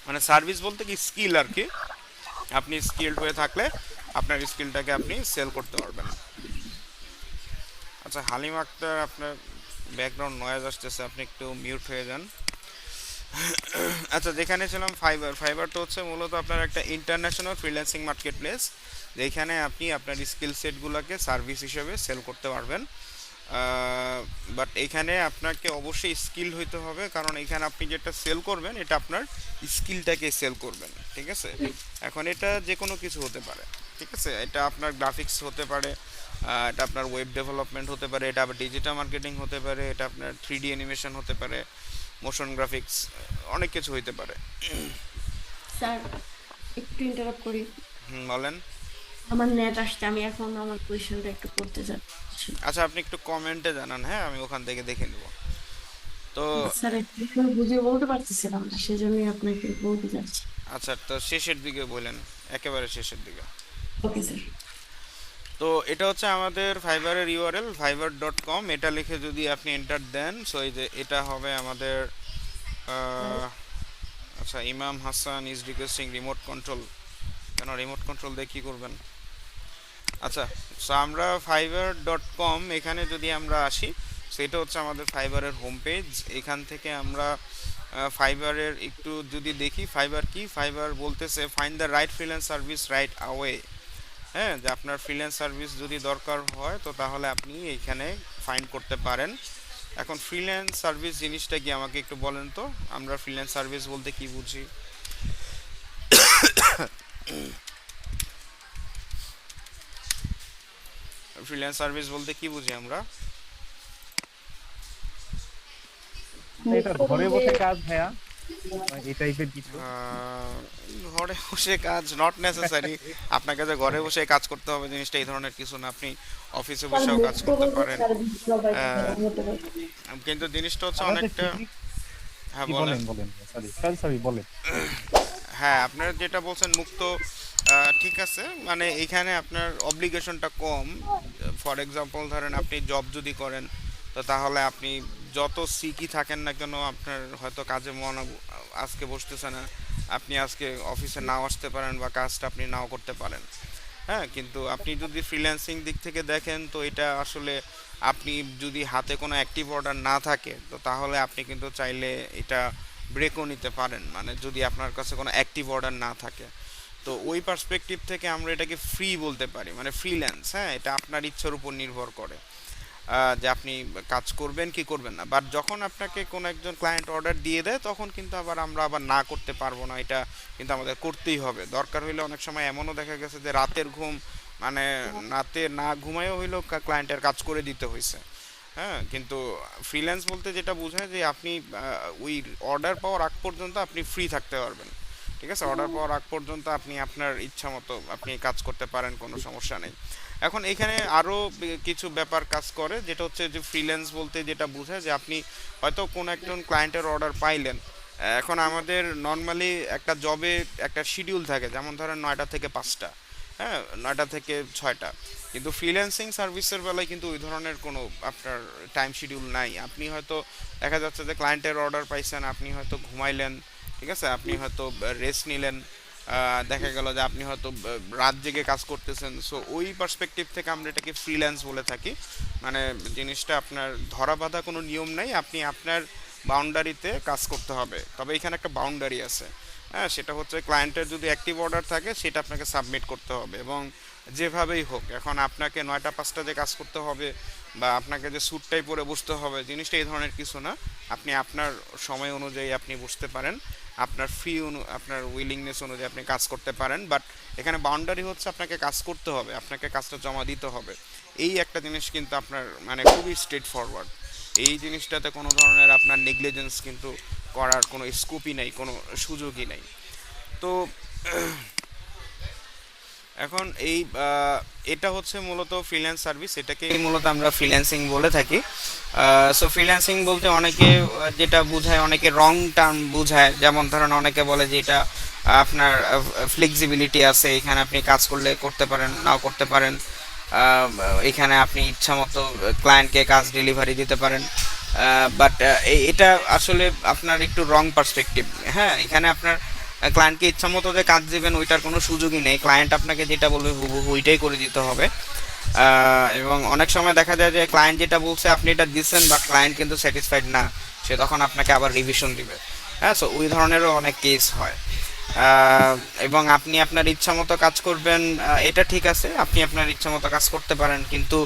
মানে সার্ভিস বলতে কি স্কিল আর কি, আপনি স্কিলড হয়ে থাকলে আপনার স্কিলটাকে আপনি সেল করতে পারবেন। আচ্ছা হালিম আক্তার, আপনার ব্যাকগ্রাউন্ড নয়েজ আসতেছে, আপনি একটু মিউট হয়ে যান। আচ্ছা যেখানে ছিলাম, ফাইবারটা হচ্ছে মূলত আপনার একটা ইন্টারন্যাশনাল ফ্রিল্যান্সিং মার্কেট প্লেস, যেখানে আপনি আপনার স্কিল সেটগুলোকে সার্ভিস হিসেবে সেল করতে পারবেন। বাট এখানে আপনাকে অবশ্যই স্কিল হইতে হবে, কারণ এখানে আপনি যেটা সেল করবেন এটা আপনার স্কিলটাকে সেল করবেন, ঠিক আছে। এখন এটা যে কোনো কিছু হতে পারে, ঠিক আছে, এটা আপনার গ্রাফিক্স হতে পারে, এটা আপনার ওয়েব ডেভেলপমেন্ট হতে পারে, এটা আবার ডিজিটাল মার্কেটিং হতে পারে, এটা আপনার 3D অ্যানিমেশন হতে পারে, মোশন গ্রাফিক্স, অনেক কিছু হইতে পারে। স্যার, একটু ইন্টারাপ্ট করি। হুম, বলেন। আমার নেট আসছে, আমি এখন আমার কোয়েশ্চেনটা একটু করতে যাচ্ছি। আচ্ছা আপনি একটু কমেন্টে জানান, হ্যাঁ আমি ওখান থেকে দেখে নেব। তো স্যার, একটু বুঝিয়ে বলতে পারতেছিলাম না, সেজন্যই আপনাকে বলতে যাচ্ছি। আচ্ছা, তো শেষের দিকে বলেন, একেবারে শেষের দিকে। Okay sir. তো এটা হচ্ছে আমাদের ফাইবারের ইউআরএল fiverr.com, এটা লিখে যদি আপনি এন্টার দেন, সো এই যে এটা হবে আমাদের আহ, আচ্ছা ইমাম Hasan is requesting remote control. কেন রিমোট কন্ট্রোল দিয়ে কী করবেন? আচ্ছা, সো আমরা fiverr.com এখানে যদি আমরা আসি, সেটা হচ্ছে আমাদের ফাইবারের হোম পেজ। এখান থেকে আমরা ফাইবারের একটু যদি দেখি, ফাইবার কি, ফাইবার বলতেছে find the right freelance service right away. হ্যাঁ, যে আপনার ফ্রিল্যান্স সার্ভিস যদি দরকার হয় তো তাহলে আপনি এইখানে ফাইন্ড করতে পারেন। এখন ফ্রিল্যান্স সার্ভিস জিনিসটা কি আমাকে একটু বলেন তো, আমরা ফ্রিল্যান্স সার্ভিস বলতে কি বুঝি? ফ্রিল্যান্স সার্ভিস বলতে কি বুঝি আমরা? এটা ঘরে বসে কাজ ভাইয়া, এই টাইপের কিছু। আহ, ঘরে বসে কাজ নট নেসেসারি, আপনাকে যে ঘরে বসে কাজ করতে হবে জিনিসটা এই ধরনের কিছু না, আপনি অফিসে স্যার, বসেও কাজ মুক্ত করতে বলতে পারেন। সার্ভিস প্রোভাইড আহ, হতে পারে। কিন্তু জিনিসটা হচ্ছে আমাদের অনেকটা। ফিজিক্স হ্যাঁ কি বলেন। বলেন বলেন, সরি সরি সরি বলেন। হ্যাঁ আপনার যেটা বলছেন মুক্ত, ঠিক আছে, মানে এইখানে আপনার অব্লিগেশনটা কম। ফর এক্সাম্পল ধরেন আপনি জব যদি করেন, তো তাহলে আপনি যত সিকই থাকেন না কেন, আপনার হয়তো কাজে মন আজকে বসতেছে না, আপনি আজকে অফিসে নাও আসতে পারেন বা কাজটা আপনি নাও করতে পারেন। হ্যাঁ, কিন্তু আপনি যদি ফ্রিল্যান্সিং দিক থেকে দেখেন তো এটা আসলে, আপনি যদি হাতে কোনো অ্যাক্টিভ অর্ডার না থাকে তো তাহলে আপনি কিন্তু চাইলে এটা ব্রেকও নিতে পারেন, মানে যদি আপনার কাছে কোনো অ্যাক্টিভ অর্ডার না থাকে। তো ওই পার্সপেক্টিভ থেকে আমরা এটাকে ফ্রি বলতে পারি, মানে ফ্রিল্যান্স। হ্যাঁ, এটা আপনার ইচ্ছার উপর নির্ভর করে যে আপনি কাজ করবেন কি করবেন না। বাট যখন আপনাকে কোনো একজন ক্লায়েন্ট অর্ডার দিয়ে দেয় তখন কিন্তু আমরা আবার না করতে পারবো না, এটা কিন্তু আমাদের করতেই হবে। দরকার হইলে অনেক সময় এমনও দেখা গেছে যে রাতের ঘুম, মানে রাতে না ঘুমায়ও হইলেও ক্লায়েন্টের কাজ করে দিতে হয়েছে। হ্যাঁ, কিন্তু ফ্রিল্যান্স বলতে যেটা বোঝায় যে আপনি ওই অর্ডার পাওয়ার আগ পর্যন্ত আপনি ফ্রি থাকতে পারবেন, ঠিক আছে। অর্ডার পাওয়ার আগ পর্যন্ত আপনি আপনার ইচ্ছা মতো আপনি কাজ করতে পারেন, কোনো সমস্যা নেই। এখন এখানে আরও কিছু ব্যাপার কাজ করে, যেটা হচ্ছে যে ফ্রিল্যান্স বলতে যেটা বোঝায় যে আপনি হয়তো কোনো একজন ক্লায়েন্টের অর্ডার পাইলেন। এখন আমাদের নর্মালি একটা জবে একটা শিডিউল থাকে, যেমন ধরেন 9টা থেকে 5টা, হ্যাঁ 9টা থেকে 6টা। কিন্তু ফ্রিল্যান্সিং সার্ভিসের বেলায় কিন্তু ওই ধরনের কোনো আপনার টাইম শিডিউল নাই। আপনি হয়তো দেখা যাচ্ছে যে ক্লায়েন্টের অর্ডার পাইছেন, আপনি হয়তো ঘুমাইলেন, ঠিক আছে, আপনি হয়তো রেস্ট নিলেন, দেখা গেল যে আপনি হয়তো রাত জেগে কাজ করতেছেন। সো ওই পার্সপেক্টিভ থেকে আমরা এটাকে ফ্রিল্যান্স বলে থাকি। মানে জিনিসটা আপনার ধরা বাঁধা কোনো নিয়ম নেই, আপনি আপনার বাউন্ডারিতে কাজ করতে হবে। তবে এখানে একটা বাউন্ডারি আছে, হ্যাঁ, সেটা হচ্ছে ক্লায়েন্টের যদি অ্যাক্টিভ অর্ডার থাকে সেটা আপনাকে সাবমিট করতে হবে, এবং যেভাবেই হোক। এখন আপনাকে 9টা 5টা যে কাজ করতে হবে বা আপনাকে যে স্যুটটাই পরে বসতে হবে, জিনিসটা এই ধরনের কিছু না। আপনি আপনার সময় অনুযায়ী আপনি বুঝতে পারেন, আপনার আপনার উইলিংনেস অনুযায়ী আপনি কাজ করতে পারেন। বাট এখানে বাউন্ডারি হচ্ছে আপনাকে কাজ করতে হবে, আপনাকে কাজটা জমা দিতে হবে। এই একটা জিনিস কিন্তু আপনার মানে খুবই স্ট্রেট ফরওয়ার্ড। এই জিনিসটাতে কোনো ধরনের আপনার নেগলিজেন্স কিন্তু করার কোনো স্কোপই নেই, কোনো সুযোগই নেই। তো এখন এই এটা হচ্ছে মূলত ফ্রিল্যান্স সার্ভিস, এটাকে মূলত আমরা ফ্রিল্যান্সিং বলে থাকি। সো ফ্রিল্যান্সিং বলতে অনেকে যেটা বোঝায়, অনেকে রং টার্ম বোঝায়। যেমন ধরেন অনেকে বলে যে এটা আপনার ফ্লেক্সিবিলিটি আছে, এখানে আপনি কাজ করলে করতে পারেন, নাও করতে পারেন। আহ, এখানে আপনি ইচ্ছা মতো ক্লায়েন্টকে কাজ ডেলিভারি দিতে পারেন। বাট এটা আসলে আপনার একটু রং পার্সপেক্টিভ। হ্যাঁ, এখানে আপনার ক্লায়েন্টকে ইচ্ছা মতো যে কাজ দিবেন ওইটার কোনো সুযোগই নেই, ক্লায়েন্ট আপনাকে যেটা বলবে হুবহু ওইটাই করে দিতে হবে। এবং অনেক সময় দেখা যায় যে ক্লায়েন্ট যেটা বলছে আপনি এটা দিচ্ছেন বাট ক্লায়েন্ট কিন্তু স্যাটিসফাইড না, সে তখন আপনাকে আবার রিভিশন দিবে। হ্যাঁ, সো ওই ধরনেরও অনেক কেস হয়। এবং আপনি আপনার ইচ্ছা মতো কাজ করবেন, এটা ঠিক আছে, আপনি আপনার ইচ্ছা মতো কাজ করতে পারেন, কিন্তু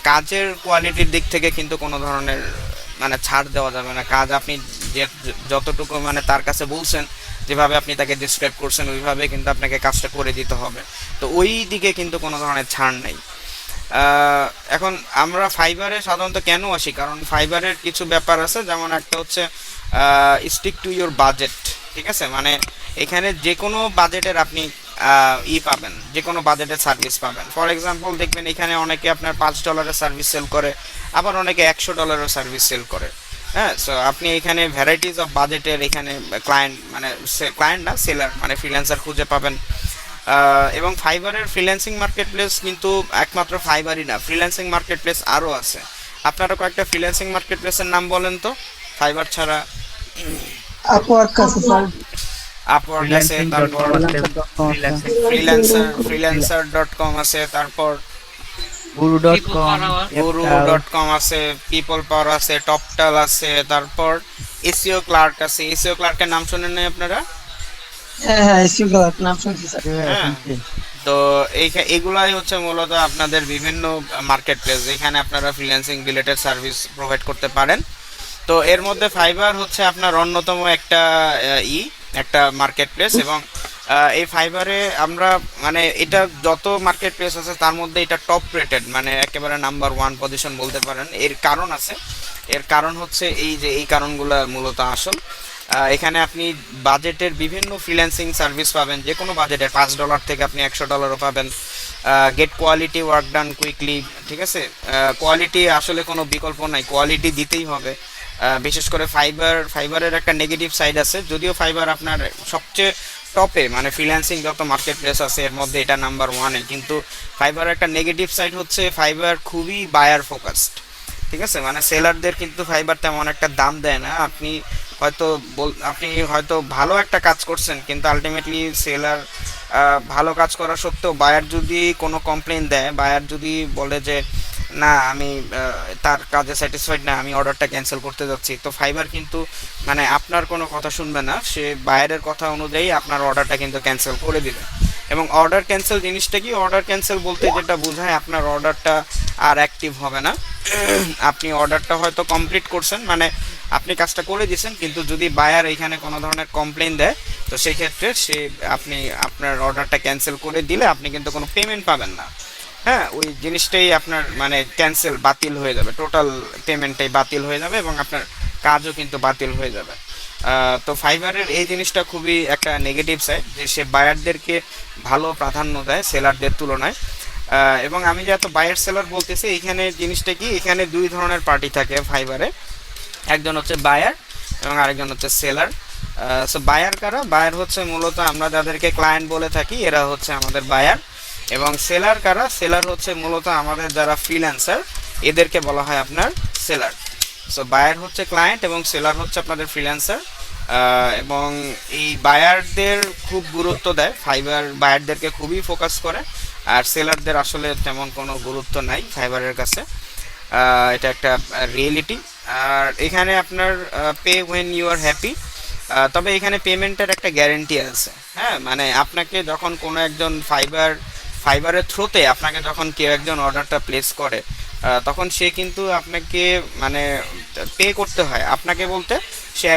কাজের কোয়ালিটির দিক থেকে কিন্তু কোনো ধরনের মানে ছাড় দেওয়া যাবে না। কাজ আপনি যে যতটুকু মানে তার কাছে বলছেন, যেভাবে আপনি তাকে ডিসক্রাইব করছেন ওইভাবে কিন্তু আপনাকে কাজটা করে দিতে হবে। তো ওই দিকে কিন্তু কোনো ধরনের ছাড় নেই। এখন আমরা ফাইবারে সাধারণত কেন আসি, কারণ ফাইবারের কিছু ব্যাপার আছে, যেমন একটা হচ্ছে স্টিক টু ইউর বাজেট। ঠিক আছে, মানে এখানে যে কোনো বাজেটের আপনি পাবেন, যে কোনো বাজেটের সার্ভিস পাবেন। ফর এক্সাম্পল দেখবেন এখানে অনেকে আপনার $5 সার্ভিস সেল করে, আবার অনেকে $100 সার্ভিস সেল করে। হ্যাঁ, সো আপনি এখানে ভ্যারাইটিস অফ বাজেটের এখানে ক্লায়েন্ট মানে ক্লায়েন্ট না সেলার মানে ফ্রিল্যান্সার খুঁজে পাবেন। এবং ফাইবারের ফ্রিল্যান্সিং মার্কেট প্লেস কিন্তু একমাত্র ফাইবারই না, ফ্রিল্যান্সিং মার্কেট প্লেস আরও আছে। আপনারা কয়েকটা ফ্রিল্যান্সিং মার্কেট প্লেসের নাম বলেন তো ফাইবার ছাড়া। আপওয়ার্ক আছে স্যার, আপওয়ার্ক আছে, তারপর freelancer.com আছে, তারপর guru.com আছে, পিপল পাওয়ার আছে, টপটাল আছে, তারপর এসইও ক্লার্ক আছে। এসইও ক্লার্কের নাম শুনেন নাই আপনারা? হ্যাঁ হ্যাঁ এসইও ক্লার্ক নাম শুনছি স্যার। হ্যাঁ, তো এগুলাই হচ্ছে মূলত আপনাদের বিভিন্ন মার্কেট প্লেস, এখানে আপনারা ফ্রিল্যান্সিং রিলেটেড সার্ভিস প্রোভাইড করতে পারেন। তো এর মধ্যে ফাইবার হচ্ছে আপনার অন্যতম একটা মার্কেট প্লেস। এবং এই ফাইবারে আমরা মানে এটা যত মার্কেট প্লেস আছে তার মধ্যে এটা টপ রেটেড, মানে একেবারে নাম্বার 1 পজিশন বলতে পারেন। এর কারণ আছে, এর কারণ হচ্ছে এই কারণগুলো মূলত আসল। এখানে আপনি বাজেটের বিভিন্ন ফ্রিল্যান্সিং সার্ভিস পাবেন, যে কোনো বাজেটের $5 থেকে আপনি $100 পাবেন। Get quality work done quickly. ঠিক আছে, কোয়ালিটি আসলে কোনো বিকল্প নাই, কোয়ালিটি দিতেই হবে। বিশেষ করে ফাইবারের একটা নেগেটিভ সাইড আছে, যদিও ফাইবার আপনার সবচেয়ে টপে মানে ফ্রিল্যান্সিং যত মার্কেট প্লেস আছে এর মধ্যে এটা নাম্বার 1-এ, কিন্তু ফাইবারের একটা নেগেটিভ সাইড হচ্ছে ফাইবার খুবই বায়ার ফোকাসড। ঠিক আছে, মানে সেলারদের কিন্তু ফাইবার তেমন একটা দাম দেয় না। আপনি হয়তো ভালো একটা কাজ করছেন, কিন্তু আলটিমেটলি সেলার ভালো কাজ করা সত্ত্বেও বায়ার যদি কোনো কমপ্লেন দেয়, বায়ার যদি বলে যে না আমি তার কাজে স্যাটিসফাইড না, আমি অর্ডারটা ক্যান্সেল করতে যাচ্ছি, তো ফাইবার কিন্তু মানে আপনার কোনো কথা শুনবে না, সে বায়ারের কথা অনুযায়ী আপনার অর্ডারটা কিন্তু ক্যান্সেল করে দিবে। এবং অর্ডার ক্যান্সেল জিনিসটা কি, অর্ডার ক্যান্সেল বলতে যেটা বোঝায় আপনার অর্ডারটা আর অ্যাক্টিভ হবে না। আপনি অর্ডারটা হয়তো কমপ্লিট করছেন, মানে আপনি কাজটা করে দিয়েছেন, কিন্তু যদি বায়ার এখানে কোনো ধরনের কমপ্লেন দেয় তো সেই ক্ষেত্রে আপনি আপনার অর্ডারটা ক্যান্সেল করে দিলে আপনি কিন্তু কোনো পেমেন্ট পাবেন না। হ্যাঁ, ওই জিনিসটাই আপনার মানে বাতিল হয়ে যাবে, টোটাল পেমেন্টটাই বাতিল হয়ে যাবে এবং আপনার কাজও কিন্তু বাতিল হয়ে যাবে। তো ফাইবারের এই জিনিসটা খুবই একটা নেগেটিভ সাইড, যে সে বায়ারদেরকে ভালো প্রাধান্য দেয় সেলারদের তুলনায়। এবং আমি যে এত বায়ার সেলার বলতেছি, এইখানে জিনিসটা কি, এখানে 2 ধরনের পার্টি থাকে ফাইবারে, একজন হচ্ছে বায়ার এবং আরেকজন হচ্ছে সেলার। সো বায়ার কারা? বায়ার হচ্ছে মূলত আমরা যাদেরকে ক্লায়েন্ট বলে থাকি, এরা হচ্ছে আমাদের বায়ার। এবং সেলার কারা? সেলার হচ্ছে মূলত আমাদের যারা ফ্রিল্যান্সার, এদেরকে বলা হয় আপনার সেলার। সো বায়ার হচ্ছে ক্লায়েন্ট এবং সেলার হচ্ছে আপনাদের ফ্রিল্যান্সার। এবং এই বায়ারদের খুব গুরুত্ব দেয় ফাইবার, বায়ারদেরকে খুবই ফোকাস করে, আর সেলারদের আসলে তেমন কোনো গুরুত্ব নাই ফাইবারের কাছে। এটা একটা রিয়েলিটি। আর এখানে আপনার pay when you are happy, তবে এখানে পেমেন্টের একটা গ্যারেন্টি আছে। হ্যাঁ, মানে আপনাকে যখন কোনো একজন ফাইবারের থ্রুতে আপনাকে যখন কেউ একজন অর্ডারটা প্লেস করে, তখন সে কিন্তু আপনাকে মানে পে করতে হয়। আপনাকে বলতে সে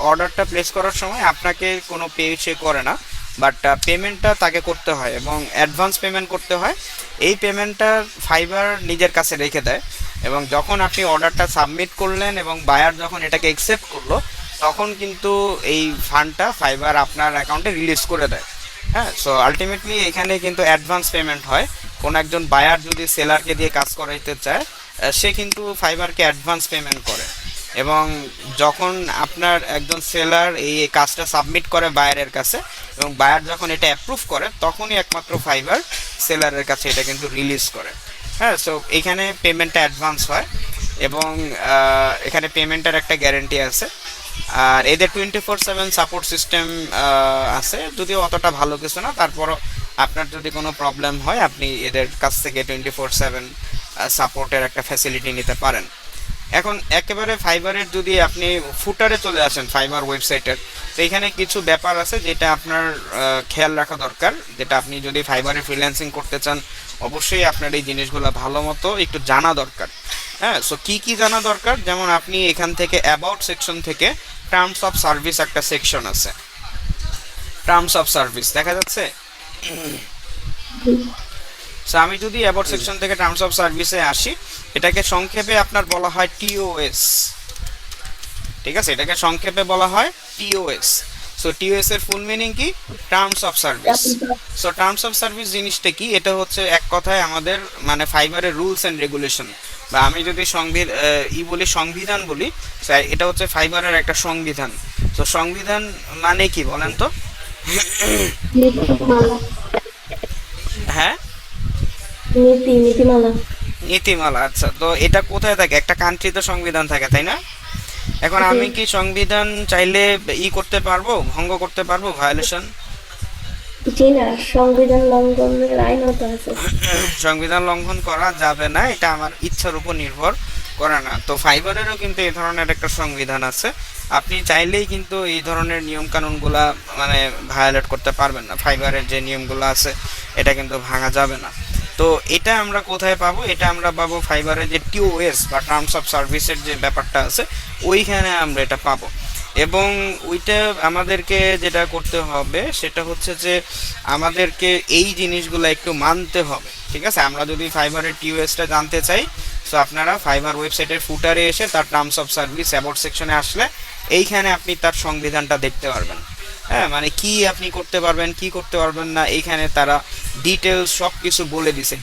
অর্ডারটা প্লেস করার সময় আপনাকে কোনো পে সে করে না, বাট পেমেন্টটা তাকে করতে হয় এবং অ্যাডভান্স পেমেন্ট করতে হয়। এই পেমেন্টটা ফাইবার নিজের কাছে রেখে দেয় এবং যখন আপনি অর্ডারটা সাবমিট করলেন এবং বায়ার যখন এটাকে অ্যাকসেপ্ট করলো, তখন কিন্তু এই ফান্ডটা ফাইবার আপনার অ্যাকাউন্টে রিলিজ করে দেয়। হ্যাঁ, সো আলটিমেটলি এখানে কিন্তু অ্যাডভান্স পেমেন্ট হয়। কোনো একজন বায়ার যদি সেলারকে দিয়ে কাজ করাইতে চায়, সে কিন্তু ফাইবারকে অ্যাডভান্স পেমেন্ট করে এবং যখন আপনার একজন সেলার এই কাজটা সাবমিট করে বায়ারের কাছে এবং বায়ার যখন এটা অ্যাপ্রুভ করে, তখনই একমাত্র ফাইবার সেলারের কাছে এটা কিন্তু রিলিজ করে। হ্যাঁ, সো এখানে পেমেন্টটা অ্যাডভান্স হয় এবং এখানে পেমেন্টের একটা গ্যারেন্টি আছে। আর এদের 24/7 সাপোর্ট সিস্টেম আছে, যদিও অতটা ভালো কিছু না, তারপরও আপনার যদি কোনো প্রবলেম হয় আপনি এদের কাছ থেকে 24/7 সাপোর্টের একটা ফ্যাসিলিটি নিতে পারেন। এখন একেবারে ফাইবারের যদি আপনি ফুটারে চলে আসেন ফাইবার ওয়েবসাইটের, তো এখানে কিছু ব্যাপার আছে যেটা আপনার খেয়াল রাখা দরকার, যেটা আপনি যদি ফাইবারে ফ্রিল্যান্সিং করতে চান অবশ্যই আপনার এই জিনিসগুলো ভালো মতো একটু জানা দরকার। হ্যাঁ, সো কি কি জানা দরকার, যেমন আপনি এখান থেকে অ্যাবাউট সেকশন থেকে টার্মস অফ সার্ভিস একটা সেকশন আছে, টার্মস অফ সার্ভিস দেখা যাচ্ছে। সো আমি যদি অ্যাবাউট সেকশন থেকে টার্মস অফ সার্ভিসে আসি, এটাকে সংক্ষেপে আপনার বলা হয় টিওএস, ঠিক আছে, এটাকে সংক্ষেপে বলা হয় টিওএস। সো টিওএস এর ফুল মিনিং কি? Terms of service. So terms of service জিনিসটা কি? এটা হচ্ছে এক কথায় আমাদের মানে ফাইবারের রুলস এন্ড রেগুলেশন, বা আমি যদি সংবিধান বলি, এটা হচ্ছে ফাইবারের একটা সংবিধান। তো সংবিধান মানে কি বলেন তো? হ্যাঁ, নীতিমালা। আচ্ছা, তো এটা কোথায় থাকে? একটা কান্ট্রিতে সংবিধান থাকে, তাই না? এখন আমি কি সংবিধান চাইলে করতে পারবো, ভঙ্গ করতে পারবো, ভায়োলেশন? জি না, সংবিধান লঙ্ঘনের আইনও তো আছে। সংবিধান লঙ্ঘন করা যাবে না, এটা আমার ইচ্ছার উপর নির্ভর করে না। তো ফাইবারেরও কিন্তু এই ধরনের একটা সংবিধান আছে, আপনি চাইলেই কিন্তু এই ধরনের নিয়ম কানুনগুলা মানে ভায়োলেট করতে পারবেন না। ফাইবারের যে নিয়মগুলো আছে এটা কিন্তু ভাঙা যাবে না। তো এটা আমরা কোথায় পাবো? এটা আমরা পাবো ফাইবারের যে টিওএস বা টার্মস অফ সার্ভিসের যে ব্যাপারটা আছে ওইখানে আমরা এটা পাবো। এবং ওইটা আমাদেরকে যেটা করতে হবে সেটা হচ্ছে যে আমাদেরকে এই জিনিসগুলো একটু মানতে হবে, ঠিক আছে? আমরা যদি ফাইবারের টিওএসটা জানতে চাই, সো আপনারা ফাইবার ওয়েবসাইটের ফুটারে এসে তার টার্মস অফ সার্ভিস অ্যাবাউট সেকশনে আসলে এইখানে আপনি তার সংবিধানটা দেখতে পারবেন। হ্যাঁ, মানে কি আপনি করতে পারবেন, কি করতে পারবেন না, এইখানে তারা ডিটেলস সব কিছু বলে দিছে,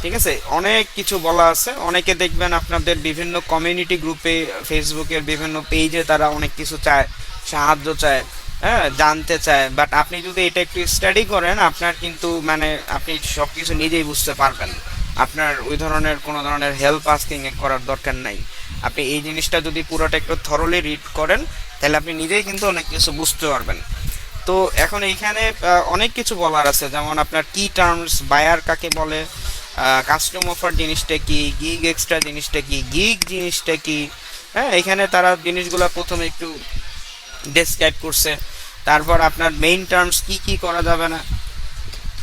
ঠিক আছে? অনেক কিছু বলা আছে। অনেকে দেখবেন আপনাদের বিভিন্ন কমিউনিটি গ্রুপে, ফেসবুকের বিভিন্ন পেজে তারা অনেক কিছু চায়, সাহায্য চায়, হ্যাঁ, জানতে চায়। বাট আপনি যদি এটা একটু স্টাডি করেন, আপনার কিন্তু মানে আপনি সব কিছু নিজেই বুঝতে পারবেন। আপনার ওই ধরনের কোনো ধরনের হেল্প আস্কিং করার দরকার নাই। আপনি এই জিনিসটা যদি পুরোটা একটু থরলি রিড করেন, তাহলে আপনি নিজেই কিন্তু অনেক কিছু বুঝতে পারবেন। তো এখন এইখানে অনেক কিছু বলার আছে, যেমন আপনার কি টার্মস, বায়ার কাকে বলে, কাস্টম অফার জিনিসটা কি, গিগ এক্সট্রা জিনিসটা কি, গিগ জিনিসটা কি, হ্যাঁ, এখানে তারা জিনিসগুলো প্রথমে একটু ডেসক্রাইব করছে। তারপর আপনার মেইন টার্মস কি কি করা যাবে না,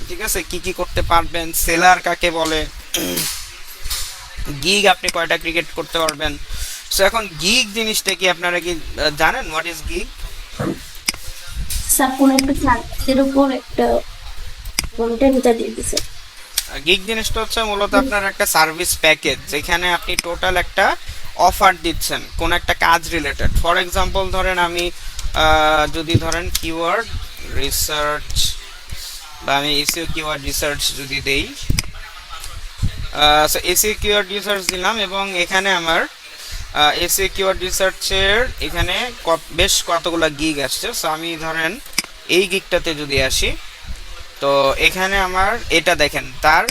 ঠিক আছে, কি কি করতে পারবেন, সেলার কাকে বলে, গিগ আপনি কয়টা ক্রিকেট করতে পারবেন। সো এখন গিগ জিনিসটা কি আপনারা কি জানেন? What is gig? স্যার কোন একটা সার্ভিসের উপর একটা কন্টেন্টটা দিয়ে দিছে। গিগ জিনিসটা হচ্ছে মূলত আপনার একটা সার্ভিস প্যাকেজ, যেখানে আপনি টোটাল একটা অফার দিচ্ছেন কোন একটা কাজ রিলেটেড। ফর এক্সাম্পল ধরেন আমি যদি ধরেন কিওয়ার্ড রিসার্চ বা আমি এসইও কিওয়ার্ড রিসার্চ যদি দেই, এসইও কিওয়ার্ড রিসার্চ দিলাম এবং এখানে আমার এসইও কিওয়ার্ড রিসার্চের এখানে বেশ কতগুলো গিগ আসছে। সো আমি ধরেন এই গিগটাতে যদি আসি, তো এখানে আমার এটা দেখেন তার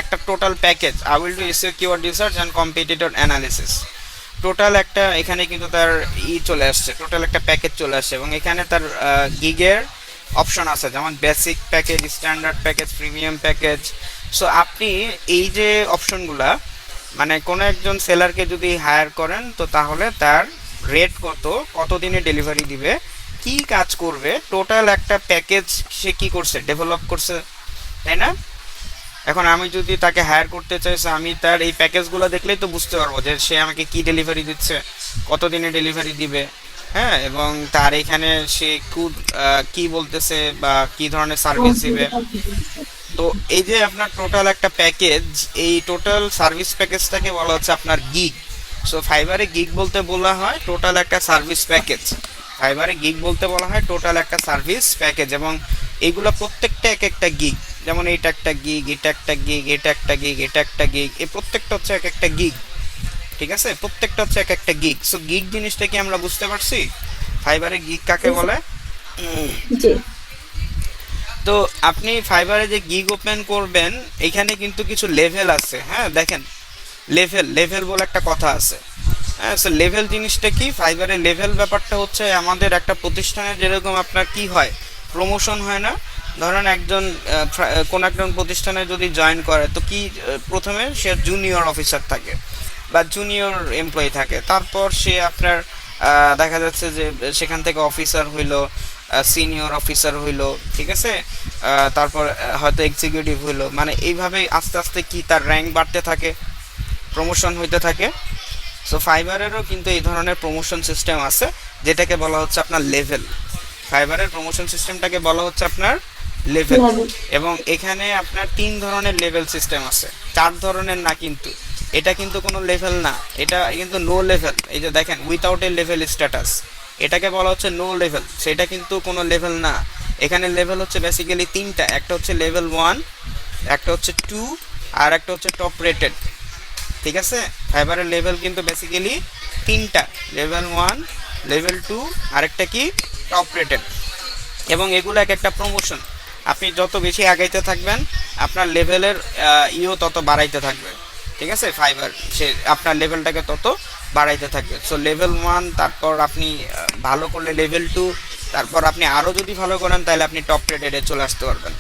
একটা total package, I will do SEO keyword research and competitor analysis, total একটা এখানে কিন্তু তার চলে আসছে, টোটাল একটা প্যাকেজ চলে আসছে। এবং এখানে তার গিগের অপশন আছে, যেমন basic package, standard package, premium package. So আপনি এই যে অপশনগুলা মানে কোনো একজন সেলারকে যদি হায়ার করেন, তো তাহলে তার রেট কত দিনে ডেলিভারি দিবে, কি কাজ করবে, টোটাল একটা প্যাকেজ সে কি করছে, ডেভেলপ করছে, তাই না? এখন আমি যদি তাকে হায়ার করতে চাই, আমি তার এই প্যাকেজগুলো দেখলেই তো বুঝতে পারবো যে সে আমাকে কি ডেলিভারি দিচ্ছে, কত দিনে ডেলিভারি দিবে, হ্যাঁ, এবং তার এখানে সে কি বলতেছে বা কি ধরনের সার্ভিস দিবে। তো এই যে আপনার টোটাল একটা প্যাকেজ, এই টোটাল সার্ভিস প্যাকেজটাকে বলা হচ্ছে আপনার গিগ। সো ফাইবারে গিগ বলতে বলা হয় টোটাল একটা সার্ভিস প্যাকেজ, ফাইবারে গিগ বলতে বলা হয় টোটাল একটা সার্ভিস প্যাকেজ। এবং এইগুলো প্রত্যেকটা এক একটা গিগ, যেমন এইটা একটা গিগ, এটা একটা গিগ, এটা একটা গিগ, এটা একটা গিগ, এই প্রত্যেকটা হচ্ছে এক একটা গিগ, ঠিক আছে, প্রত্যেকটা হচ্ছে এক একটা গিগ। সো গিগ জিনিসটা কি আমরা বুঝতে পারছি? ফাইবারে গিগ কাকে বলে? জি। তো আপনি ফাইবারে যে গিগ ওপেন করবেন, এখানে কিন্তু কিছু লেভেল আছে, হ্যাঁ, দেখেন লেভেল বলে একটা কথা আছে, হ্যাঁ, সো লেভেল জিনিসটা কি, ফাইবারের লেভেল ব্যাপারটা হচ্ছে আমাদের একটা প্রতিষ্ঠানে যেরকম আপনার কি হয়, প্রমোশন হয় না? ধরেন একজন কোন একজন প্রতিষ্ঠানে যদি জয়েন করে তো কি প্রথমে সে জুনিয়র অফিসার থাকে বা জুনিয়র এমপ্লয়ি থাকে, তারপর সে আপনার দেখা যাচ্ছে যে সেখান থেকে অফিসার হইলো, সিনিয়র অফিসার হইলো, ঠিক আছে, তারপর হয়তো এক্সিকিউটিভ হইলো, মানে এইভাবেই আস্তে আস্তে কি তার র্যাঙ্ক বাড়তে থাকে, প্রমোশন হইতে থাকে। সো ফাইবারেরও কিন্তু এই ধরনের প্রমোশন সিস্টেম আছে, যেটাকে বলা হচ্ছে আপনার লেভেল। ফাইবারের প্রমোশন সিস্টেমটাকে বলা হচ্ছে আপনার লেভেল। Level। এবং এখানে আপনার 3 ধরনের লেভেল সিস্টেম আছে, 4 ধরনের না কিন্তু। এটা কিন্তু কোনো লেভেল না, এটা কিন্তু নো লেভেল। এই যে দেখেন উইথাউট এ লেভেল স্ট্যাটাস, এটাকে বলা হচ্ছে নো লেভেল, সেটা কিন্তু কোনো লেভেল না। এখানে লেভেল হচ্ছে বেসিক্যালি 3টা, একটা হচ্ছে লেভেল 1, একটা হচ্ছে 2, আর একটা হচ্ছে টপ রেটেড। ঠিক আছে, ফাইবারের লেভেল কিন্তু বেসিক্যালি 3টা, লেভেল 1, লেভেল 2, আরেকটা কি টপ রেটেড। এবং এগুলো এক একটা প্রমোশন। আপনি যত বেশি আগাইতে থাকবেন আপনার লেভেলের তত বাড়াইতে থাকবে। ঠিক আছে, ফাইবার সে আপনার লেভেলটাকে তত বাড়াইতে থাকবে। সো লেভেল 1, তারপর আপনি ভালো করলে লেভেল 2, তারপর আপনি আরও যদি ভালো করেন তাহলে আপনি টপ রেটেডে চলে আসতে পারবেন।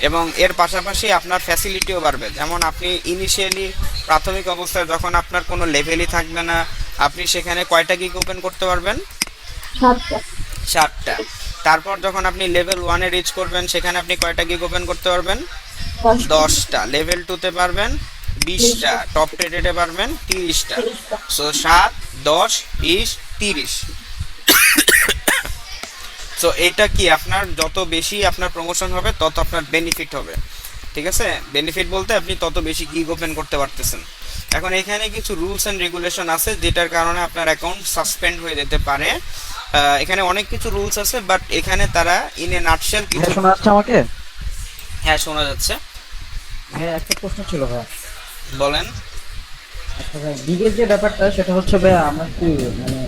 এবং এর পাশাপাশি আপনার ফ্যাসিলিটিও বাড়বে। যেমন আপনি ইনিশিয়ালি প্রাথমিক অবস্থায় যখন আপনার কোনো লেভেলই থাকবে না, আপনি সেখানে কয়টা গিগ ওপেন করতে পারবেন? 7টা। 7টা। তারপর যখন আপনি লেভেল 1-এ রিচ করবেন সেখানে আপনি কয়টা গিগ ওপেন করতে পারবেন? 10টা। লেভেল 2-তে পারবেন 20টা, টপ রেটেডে পারবেন 30টা। সো 7, 10, 20, 30। সো এটা কি আপনার যত বেশি আপনার প্রমোশন হবে তত আপনার বেনিফিট হবে। ঠিক আছে, বেনিফিট বলতে আপনি তত বেশি গিগ ওপেন করতে পারতেছেন। এখন এখানে কিছু রুলস অ্যান্ড রেগুলেশন আছে যেটার কারণে আপনার অ্যাকাউন্ট সাসপেন্ড হয়ে যেতে পারে। এখানে অনেক কিছু রুলস আছে, বাট এখানে তারা ইন এ নাটশেল কিছু। শোনা যাচ্ছে আমাকে? হ্যাঁ, শোনা যাচ্ছে, হ্যাঁ, একটা প্রশ্ন ছিল ভাই। বলেন। আচ্ছা ভাই, গিগের যে ব্যাপারটা সেটা হচ্ছে ভাই, আমরা কি মানে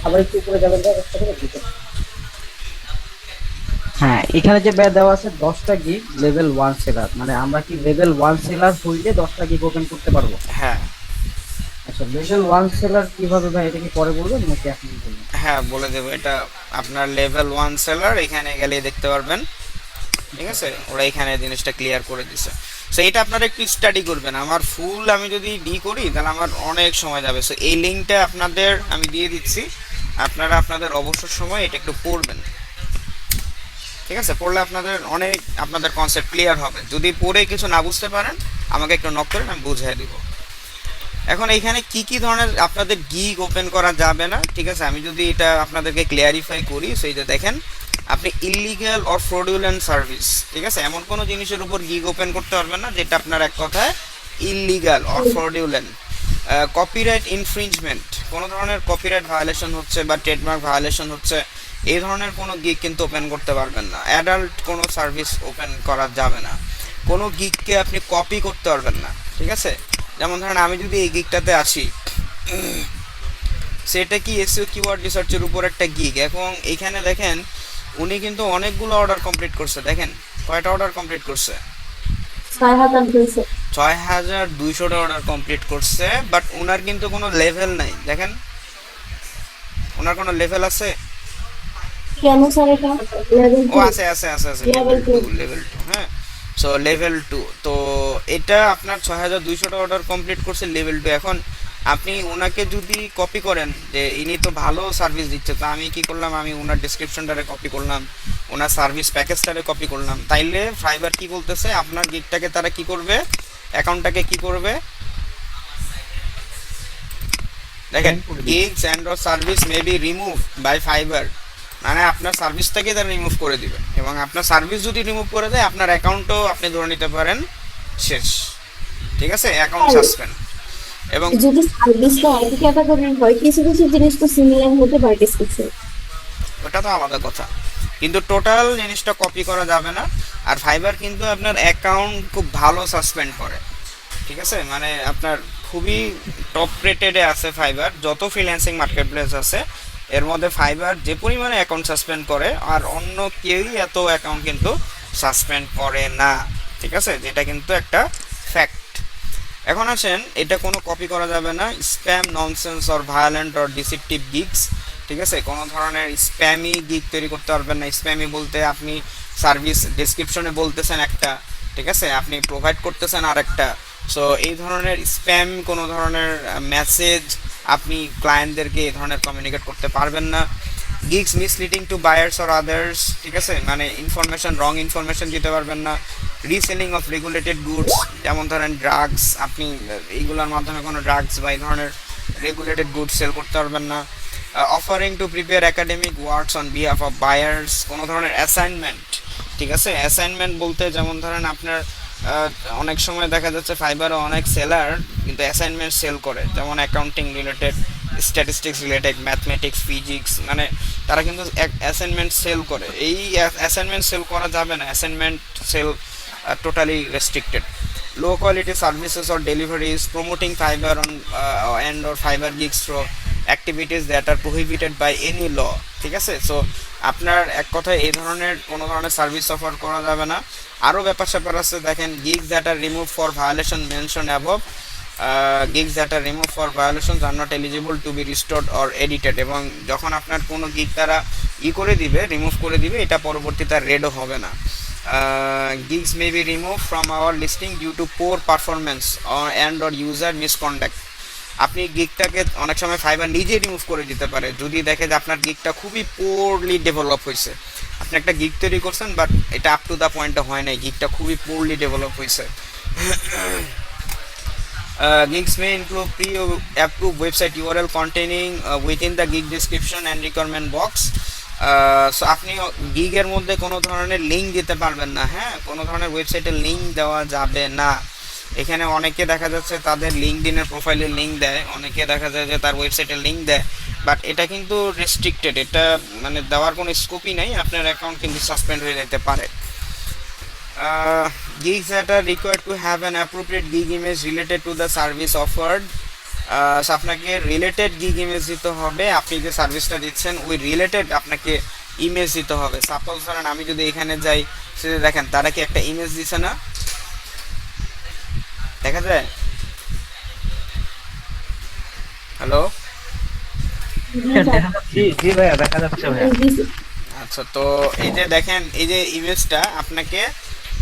আবার একটু উপরে যাবেন ভাই, কষ্ট করে দিতে? হ্যাঁ, এখানে যে ব্যয় দেওয়া আছে 10টা গিগ লেভেল 1 সেলার, মানে আমরা কি লেভেল 1 সেলার হইলে 10টা গিগ ওপেন করতে পারবো? হ্যাঁ আচ্ছা, লেভেল 1 সেলার কিভাবে ভাই, এটা কি পরে বলবেন নাকি এখন বলবেন? হ্যাঁ, বলে দেবো। এটা আপনার লেভেল 1 সেলার, এখানে গেলে দেখতে পারবেন। ঠিক আছে, ওরা এখানে জিনিসটা ক্লিয়ার করে দিছে। সো এটা আপনারা একটু স্টাডি করবেন। আমার ফুল আমি যদি করি তাহলে আমার অনেক সময় যাবে। সো এই লিঙ্কটা আপনাদের আমি দিয়ে দিচ্ছি, আপনারা আপনাদের অবসর সময় এটা একটু পড়বেন। ঠিক আছে, পড়লে আপনাদের কনসেপ্ট ক্লিয়ার হবে। যদি পড়ে কিছু না বুঝতে পারেন আমাকে একটু নক করেন, আমি বুঝিয়ে দিব। এখন এইখানে কি কি ধরনের আপনাদের গিগ ওপেন করা যাবে না, ঠিক আছে, আমি যদি এটা আপনাদেরকে ক্লিয়ারিফাই করি। সেইটা দেখেন, আপনি ইললিগ্যাল অর ফ্রডুলেন্ট সার্ভিস, ঠিক আছে, এমন কোনো জিনিসের উপর গিগ ওপেন করতে পারবেন না যেটা আপনার এক কথায় illegal or fraudulent. Copyright infringement, কোনো ধরনের কপিরাইট ভায়োলেশন হচ্ছে বা ট্রেডমার্ক ভায়োলেশন হচ্ছে, এই ধরনের কোনো গিগ কিন্তু ওপেন করতে পারবেন না। অ্যাডাল্ট কোনো সার্ভিস ওপেন করা যাবে না। কোনো গিগকে আপনি কপি করতে পারবেন না। ঠিক আছে, যেমন ধরেন আমি যদি এই গিগটাতে আসি, সেটা কি এসইও কিওয়ার্ড রিসার্চের উপর একটা গিগ। এবং এইখানে দেখেন উনি কিন্তু অনেকগুলো অর্ডার কমপ্লিট করছে। দেখেন কয়টা অর্ডার কমপ্লিট করছে? 6200। 6200টা অর্ডার কমপ্লিট করছে, বাট ওনার কিন্তু কোনো লেভেল নাই। দেখেন ওনার কোনো লেভেল আছে? কেন স্যার এটা লেভেল ও 2? আছে আছে আছে আছে, লেভেল 2, লেভেল 2। হ্যাঁ, সো লেভেল 2। তো এটা আপনার 6200টা অর্ডার কমপ্লিট করছে লেভেল 2। এখন আপনি ওনাকে যদি কপি করেন, যে ইনি তো ভালো সার্ভিস দিচ্ছে, তো আমি কি করলাম, আমি ওনার ডেসক্রিপশনটারে কপি করলাম, ওনার সার্ভিস প্যাকেজটারে কপি করলাম, তাইলে ফাইবার কি বলতেছে, আপনার গিগটাকে তারা কি করবে, অ্যাকাউন্টটাকে কি করবে, দেখেন, gigs and or service may be removed by Fiverr, মানে আপনার সার্ভিসটাকে তারা রিমুভ করে দিবে। এবং আপনার সার্ভিস যদি রিমুভ করে দেয় আপনার অ্যাকাউন্টও আপনি ধরে নিতে পারেন শেষ। ঠিক আছে, অ্যাকাউন্ট সাসপেন্ড। এবং যদি সার্ভিসটা একই ক্যাটাগরির হয়, কিছু কিছু জিনিস তো সিমিলার হতে পারে কিছু। ওটা তো আলাদা কথা, কিন্তু টোটাল জিনিসটা কপি করা যাবে না। আর ফাইবার কিন্তু আপনার অ্যাকাউন্ট খুব ভালো সাসপেন্ড করে। ঠিক আছে, মানে আপনার খুবই টপ রেটেডে আছে ফাইবার। যত ফ্রিল্যান্সিং মার্কেট প্লেস আছে এর মধ্যে ফাইবার যে পরিমাণে অ্যাকাউন্ট সাসপেন্ড করে আর অন্য কেউই এত অ্যাকাউন্ট কিন্তু সাসপেন্ড করে না। ঠিক আছে, যেটা কিন্তু একটা ফ্যাক্ট। এখন আসেন, এটা কোনো কপি করা যাবে না, spam, nonsense or violent or deceptive gigs, ঠিক আছে? কোনো ধরনের স্প্যামি গিগ তৈরি করতে পারবেন না। স্প্যামি বলতে আপনি সার্ভিস ডেসক্রিপশনে বলতেছেন একটা, ঠিক আছে, আপনি প্রোভাইড করতেছেন আরেকটা। সো এই ধরনের স্প্যাম কোনো ধরনের মেসেজ আপনি ক্লায়েন্টদেরকে এই ধরনের কমিউনিকেট করতে পারবেন না। Gigs misleading to buyers or others, ঠিক আছে, মানে ইনফরমেশন, রং ইনফরমেশন দিতে পারবেন না। রিসেলিং অফ রেগুলেটেড গুডস, যেমন ধরেন ড্রাগস, আপনি এইগুলোর মাধ্যমে কোনো ড্রাগস বা এই ধরনের রেগুলেটেড গুডস সেল করতে পারবেন না। Offering to prepare academic works on behalf of buyers, কোনো ধরনের অ্যাসাইনমেন্ট, ঠিক আছে? অ্যাসাইনমেন্ট বলতে যেমন ধরেন আপনার অনেক সময় দেখা যাচ্ছে ফাইবারে অনেক সেলার কিন্তু অ্যাসাইনমেন্ট সেল করে, যেমন accounting related, statistics related, mathematics, physics, মানে তারা কিন্তু অ্যাসাইনমেন্ট সেল করে। এই অ্যাসাইনমেন্ট সেল করা যাবে না, assignment sell totally restricted. Low quality services or deliveries, promoting Fiverr on and or Fiverr gigs through activities that are prohibited by any law, ঠিক আছে? সো আপনার এক কথায় এই ধরনের কোনো ধরনের সার্ভিস অফার করা যাবে না। আরও ব্যাপার স্যাপার আছে, দেখেন, gigs that are remove for violation mention above, gigs that are removed for violations are not eligible to be restored or edited, এবং যখন আপনার কোনো গিগ তারা করে দিবে, রিমুভ করে দিবে, এটা পরবর্তীতে রেডও হবে না। gigs may be removed from our listing due to poor performance and or user misconduct, আপনি গিগটাকে অনেক সময় ফাইবার নিজে রিমুভ করে দিতে পারে যদি দেখে যে আপনার গিগটা খুবই পোরলি ডেভেলপ হয়েছে। আপনি একটা গিগ তৈরি করছেন বাট এটা আপ টু দ্য পয়েন্টে হয় নাই, গিগটা খুবই পোরলি ডেভেলপ হয়েছে। Gigs may include pre-approved website URL containing within the gig description and requirement box. So আপনি গিগের মধ্যে কোনো ধরনের লিঙ্ক দিতে পারবেন না, হ্যাঁ, কোনো ধরনের ওয়েবসাইটের লিঙ্ক দেওয়া যাবে না। এখানে অনেকে দেখা যাচ্ছে তাদের লিঙ্কডিনের প্রোফাইলের লিঙ্ক দেয়, অনেকে দেখা যায় যে তার ওয়েবসাইটের লিঙ্ক দেয়, বাট এটা কিন্তু রেস্ট্রিক্টেড, এটা মানে দেওয়ার কোনো স্কোপই নাই, আপনার অ্যাকাউন্ট কিন্তু সাসপেন্ড হয়ে যেতে পারে। Gigs that are required to have an appropriate gig image related to the service offered, so আপনাকে রিলেটেড গিগ ইমেজ দিতে হবে, আপনি যে সার্ভিসটা দিচ্ছেন ওই রিলেটেড আপনাকে ইমেজ দিতে হবে। সাপোজ ধরেন আমি যদি এখানে যাই, সেটা দেখেন তারা কি একটা ইমেজ দিছে না, দেখা যায়? হ্যালো, জি জি ভাইয়া, দেখা যাচ্ছে ভাইয়া। আচ্ছা, তো এই যে দেখেন, এই যে ইমেজটা আপনাকে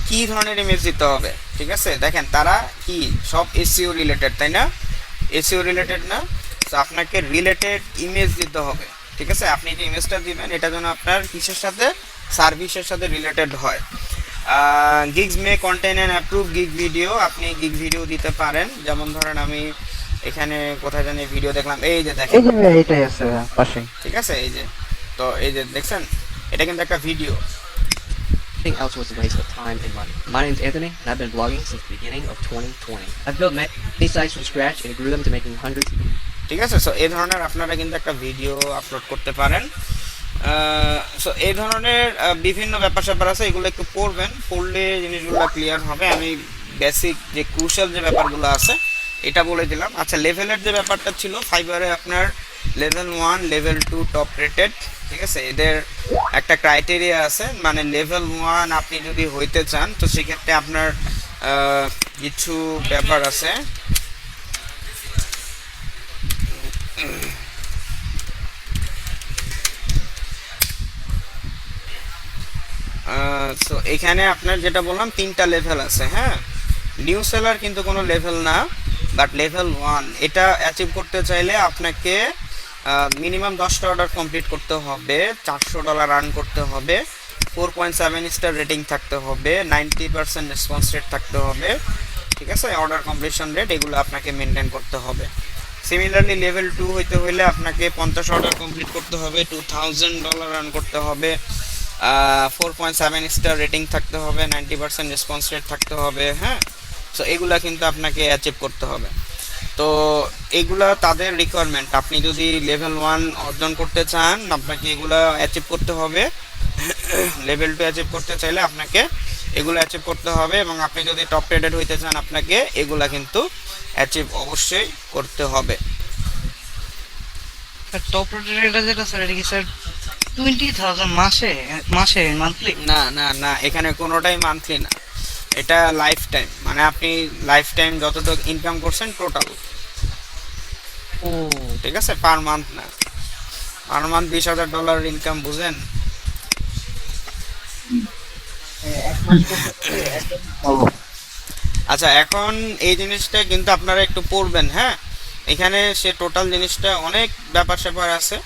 কি ধরনের ইমেজ দিতে হবে, ঠিক আছে? দেখেন তারা কি সব এসইও রিলেটেড, তাই না? এসইও রিলেটেড না, তো আপনাকে রিলেটেড ইমেজ দিতে হবে, ঠিক আছে? আপনি যে ইমেজটা দিবেন এটা যেন আপনার কিসের সাথে, সার্ভিসের সাথে রিলেটেড হয়। Gigs May contain an approve gig video, আপনি গিগ ভিডিও দিতে পারেন, যেমন ধরেন আমি এখানে কোথায় জানি ভিডিও দেখলাম, এই যে দেখেন, এই যে ভাইয়া এটাই আছে পাশে, ঠিক আছে? এই যে, তো এই যে দেখছেন, এটা কিন্তু একটা video. Everything else was a waste of time and money. My name's Anthony, and I've been blogging since the beginning of 2020. I've built many sites from scratch and grew them to making hundreds. ঠিক আছে, so এই ধরনের আপনারা কিন্তু একটা video upload করতে পারেন। So এই ধরনের বিভিন্ন ব্যাপার স্যাপার আছে, এগুলো একটু পড়বেন, পড়লে জিনিসগুলো ক্লিয়ার হবে। আমি বেসিক যে ক্রুশাল যে ব্যাপারগুলো আছে এটা বলে দিলাম। আচ্ছা, লেভেলের যে ব্যাপারটা ছিল, ফাইবারে আপনার লেভেল 1, লেভেল 2 টপ রেটেড, ঠিক আছে? এদের একটা ক্রাইটেরিয়া আছে, মানে লেভেল 1 আপনি যদি হইতে চান তো সেক্ষেত্রে আপনার কিছু ব্যাপার আছে। সো এখানে আপনার যেটা বললাম 3টা লেভেল আছে, হ্যাঁ। নিউ সেলার কিন্তু কোনো লেভেল না, বাট লেভেল 1 এটা অ্যাচিভ করতে চাইলে আপনাকে মিনিমাম 10টা অর্ডার কমপ্লিট করতে হবে, $400 আর্ন করতে হবে, 4.7 স্টার রেটিং থাকতে হবে, 90% রেসপন্স রেট থাকতে হবে, ঠিক আছে? অর্ডার কমপ্লিশন রেট, এগুলো আপনাকে মেনটেন করতে হবে। সিমিলারলি লেভেল 2 হইতে হইলে আপনাকে 50 অর্ডার কমপ্লিট করতে হবে, $2000 আর্ন করতে হবে, 4.7 স্টার রেটিং থাকতে হবে, 90% রেসপন্স রেট থাকতে হবে, হ্যাঁ। সো এগুলা কিন্তু আপনাকে অ্যাচিভ করতে হবে। তো এগুলা তাদের রিকোয়ারমেন্ট, আপনি যদি লেভেল 1 অর্জন করতে চান আপনাকে এগুলা অ্যাচিভ করতে হবে, লেভেল 2 অ্যাচিভ করতে চাইলে আপনাকে এগুলো অ্যাচিভ করতে হবে, এবং আপনি যদি টপ রেটেড হইতে চান আপনাকে এগুলা কিন্তু অ্যাচিভ অবশ্যই করতে হবে। টপ রেটেড যেটা স্যার, এটা কি স্যার 20,000 মাসে মান্থলি? না না না, এখানে কোনোটাই মান্থলি না, এটা লাইফ টাইম, মানে মানে আপনি লাইফ টাইম যতটুকু ইনকাম করছেন টোটাল, ঠিক আছে, পার মান্থ না, পার মান্থ $20,000 ইনকাম, বুঝেন? আচ্ছা, এখন এই জিনিসটা কিন্তু আপনারা একটু পড়বেন, হ্যাঁ। এখানে সে টোটাল জিনিসটা অনেক ব্যাপার স্যাপার আছে,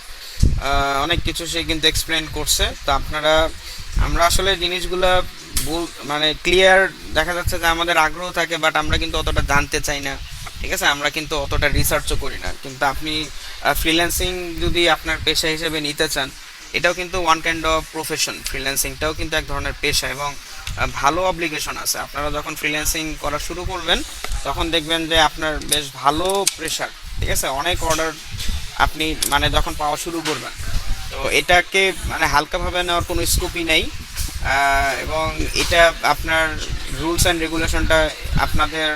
অনেক কিছু সে কিন্তু এক্সপ্লেন করছে। তো আপনারা, আমরা আসলে জিনিসগুলা মানে ক্লিয়ার দেখা যাচ্ছে যে আমাদের আগ্রহ থাকে, বাট আমরা কিন্তু অতটা জানতে চাই না, ঠিক আছে, আমরা কিন্তু অতটা রিসার্চও করি না। কিন্তু আপনি ফ্রিল্যান্সিং যদি আপনার পেশা হিসেবে নিতে চান, এটাও কিন্তু ওয়ান কাইন্ড অফ প্রফেশন, ফ্রিল্যান্সিংটাও কিন্তু এক ধরনের পেশা এবং ভালো অব্লিগেশন আছে। আপনারা যখন ফ্রিল্যান্সিং করা শুরু করবেন তখন দেখবেন যে আপনার বেশ ভালো প্রেশার, ঠিক আছে, অনেক অর্ডার আপনি মানে যখন পাওয়া শুরু করবেন, তো এটাকে মানে হালকাভাবে নেওয়ার কোনো স্কোপই নেই। এবং এটা আপনার রুলস অ্যান্ড রেগুলেশনটা আপনাদের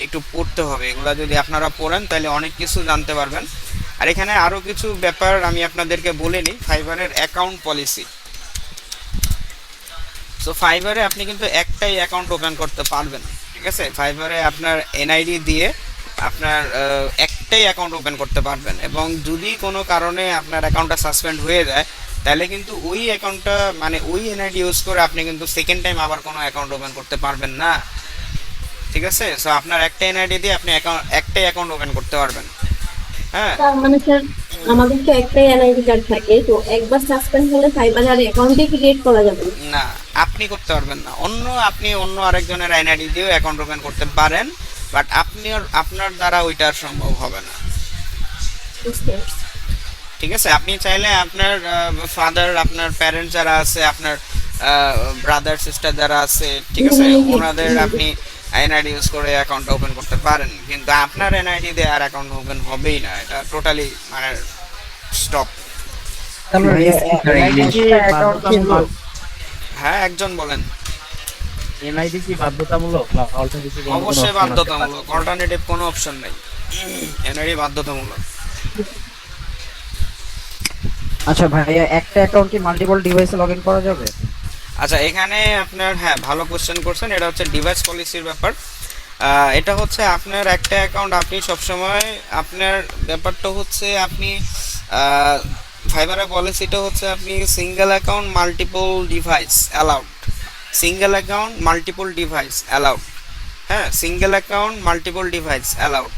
একটু পড়তে হবে। এগুলো যদি আপনারা পড়েন তাহলে অনেক কিছু জানতে পারবেন। আর এখানে আরও কিছু ব্যাপার আমি আপনাদেরকে বলে নিই। ফাইবারের অ্যাকাউন্ট পলিসি। সো ফাইবারে আপনি কিন্তু একটাই অ্যাকাউন্ট ওপেন করতে পারবেন, ঠিক আছে। ফাইবারে আপনার এনআইডি দিয়ে আপনার একটাই অ্যাকাউন্ট ওপেন করতে পারবেন, এবং যদি কোনো কারণে আপনার অ্যাকাউন্টটা সাসপেন্ড হয়ে যায় তাহলে কিন্তু ওই অ্যাকাউন্টটা মানে ওই এনআইডি ইউজ করে আপনি কিন্তু সেকেন্ড টাইম আবার কোনো অ্যাকাউন্ট ওপেন করতে পারবেন না, ঠিক আছে। সো আপনার একটা এনআইডি দিয়ে আপনি একটাই অ্যাকাউন্ট ওপেন করতে পারবেন, হ্যাঁ। তার মানে স্যার আমাদের তো একটাই এনআইডি কার্ড থাকে, তো একবার সাসপেন্ড হলে ফাইবার আর অ্যাকাউন্টে ক্রিয়েট করা যাবে না? না, আপনি করতে পারবেন না। আপনি অন্য আরেকজনের এনআইডি দিয়েও অ্যাকাউন্ট ওপেন করতে পারেন, বাট আপনার দ্বারা ওইটা আর সম্ভব হবে না, ঠিক আছে। আপনি চাইলে আপনার ফাদার, আপনার প্যারেন্টস যারা আছে, আপনার ব্রাদার সিস্টার যারা আছে, ঠিক আছে, ওনাদের আপনি এনআইডি ইউজ করে অ্যাকাউন্ট ওপেন করতে পারেন, কিন্তু আপনার এনআইডি দিয়ে আর অ্যাকাউন্ট ওপেন হবেই না। এটা টোটালি মানে স্টপ। হ্যাঁ, একজন বলেন। এনআইডি কি বাধ্যতামূলক না অল্টারনেটিভ? অবশ্যই বাধ্যতামূলক, অল্টারনেটিভ কোনো অপশন নেই, এনআইডি বাধ্যতামূলক। আচ্ছা ভাইয়া, একটা অ্যাকাউন্ট কি মাল্টিপল ডিভাইসে লগইন করা যাবে? আচ্ছা, এখানে আপনার, হ্যাঁ, ভালো কোশ্চেন করছেন। এটা হচ্ছে ডিভাইস পলিসির ব্যাপার। এটা হচ্ছে আপনার একটা অ্যাকাউন্ট, আপনি সবসময় আপনার ব্যাপারটা হচ্ছে আপনি ফাইবারের পলিসিটা হচ্ছে আপনি single account multiple device allowed, single account multiple device allowed, হ্যাঁ, single account multiple device allowed,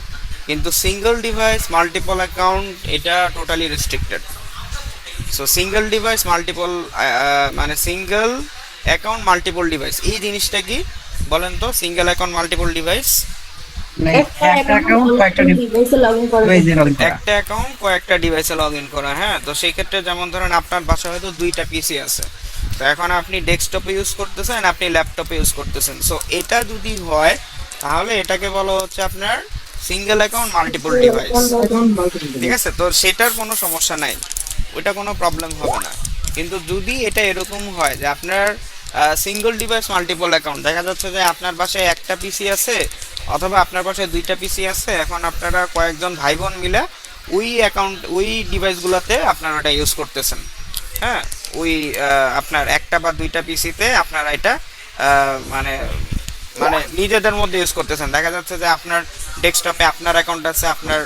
কিন্তু সিঙ্গেল ডিভাইস মাল্টিপল অ্যাকাউন্ট এটা totally restricted. So single device multiple মানে সিঙ্গেল অ্যাকাউন্ট মাল্টিপল ডিভাইস, এই জিনিসটা কি বলেন তো? সিঙ্গেল অ্যাকাউন্ট মাল্টিপল ডিভাইস, একটা অ্যাকাউন্ট কয়েকটা ডিভাইসে লগইন করা যাবে। একটা অ্যাকাউন্ট কয়েকটা ডিভাইসে লগ ইন করা, হ্যাঁ। তো সেই ক্ষেত্রে যেমন ধরেন আপনার বাসায় হয়তো 2টা পিসি আছে, তো এখন আপনি ডেস্কটপে ইউজ করতেছেন, আপনি ল্যাপটপে ইউজ করতেছেন। সো এটা যদি হয় তাহলে এটাকে বলা হচ্ছে আপনার সিঙ্গেল অ্যাকাউন্ট মাল্টিপল ডিভাইস, ঠিক আছে। তো সেটার কোনো সমস্যা নাই, ওইটা কোনো প্রবলেম হবে না। কিন্তু যদি এটা এরকম হয় যে আপনার সিঙ্গেল ডিভাইস মাল্টিপল অ্যাকাউন্ট, দেখা যাচ্ছে যে আপনার বাসায় একটা পিসি আছে অথবা আপনার বাসায় 2টা পিসি আছে, এখন আপনারা কয়েকজন ভাই বোন মিলে ওই অ্যাকাউন্ট ওই ডিভাইসগুলোতে আপনারা এটা ইউজ করতেছেন, হ্যাঁ। ওই আপনার একটা বা 2টা পিসিতে আপনারা এটা মানে মানে নিজেদের মধ্যে ইউজ করতেছেন। দেখা যাচ্ছে যে আপনার ডেস্কটপে আপনার অ্যাকাউন্ট আছে, আপনার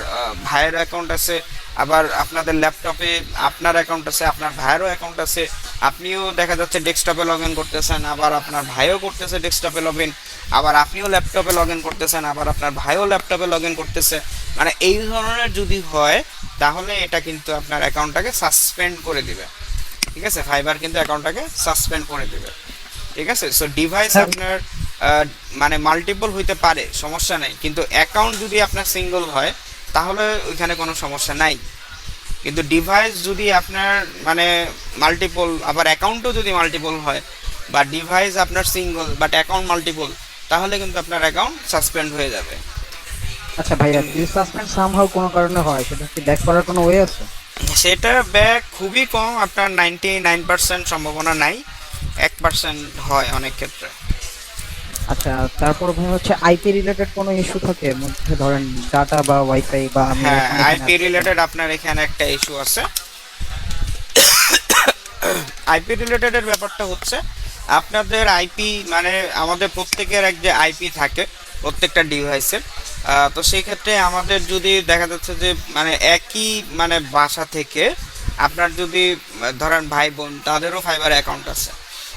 ভাইয়ের অ্যাকাউন্ট আছে, আবার আপনাদের ল্যাপটপে আপনার অ্যাকাউন্ট আছে, আপনার ভাইয়েরও অ্যাকাউন্ট আছে, আপনিও দেখা যাচ্ছে ডেস্কটপে লগ ইন করতেছেন, আবার আপনার ভাইও করতেছে ডেস্কটপে লগ ইন, আবার আপনিও ল্যাপটপে লগ ইন করতেছেন, আবার আপনার ভাইও ল্যাপটপে লগ ইন করতেছে। মানে এই ধরনের যদি হয় তাহলে এটা কিন্তু আপনার অ্যাকাউন্টটাকে সাসপেন্ড করে দিবে, ঠিক আছে। ফাইবার কিন্তু অ্যাকাউন্টটাকে সাসপেন্ড করে দিবে, ঠিক আছে। সো ডিভাইস আপনার মানে মাল্টিপল হইতে পারে, সমস্যা নেই, কিন্তু অ্যাকাউন্ট যদি আপনার সিঙ্গল হয় তাহলে ওইখানে কোনো সমস্যা নাই। কিন্তু ডিভাইস যদি আপনার মানে মাল্টিপল, আবার অ্যাকাউন্টও যদি মাল্টিপল হয়, বা ডিভাইস আপনার সিঙ্গল বাট অ্যাকাউন্ট মাল্টিপল, তাহলে কিন্তু আপনার অ্যাকাউন্ট সাসপেন্ড হয়ে যাবে। আচ্ছা ভাইয়া, যদি সাসপেন্ড সামহাউ কোনো কারণে হয়, সেটা কি ব্যাক করার কোনো ওয়ে আছে? সেটা ব্যাক খুবই কম, আপনার 99% সম্ভাবনা নাই, 1% হয় অনেক ক্ষেত্রে। আচ্ছা, তারপর ভাই হচ্ছে আইপি রিলেটেড কোনো ইস্যু থাকে মধ্যে, ধরেন ডাটা বা ওয়াইফাই বা হ্যাঁ, আইপি রিলেটেড আপনার এখানে একটা ইস্যু আছে। আইপি রিলেটেডের ব্যাপারটা হচ্ছে আপনাদের আইপি মানে আমাদের প্রত্যেকের এক যে আইপি থাকে প্রত্যেকটা ডিভাইসের, তো সেই ক্ষেত্রে আমাদের যদি দেখা যাচ্ছে যে মানে একই মানে বাসা থেকে আপনার যদি ধরেন ভাই বোন তাদেরও ফাইবার অ্যাকাউন্ট আছে,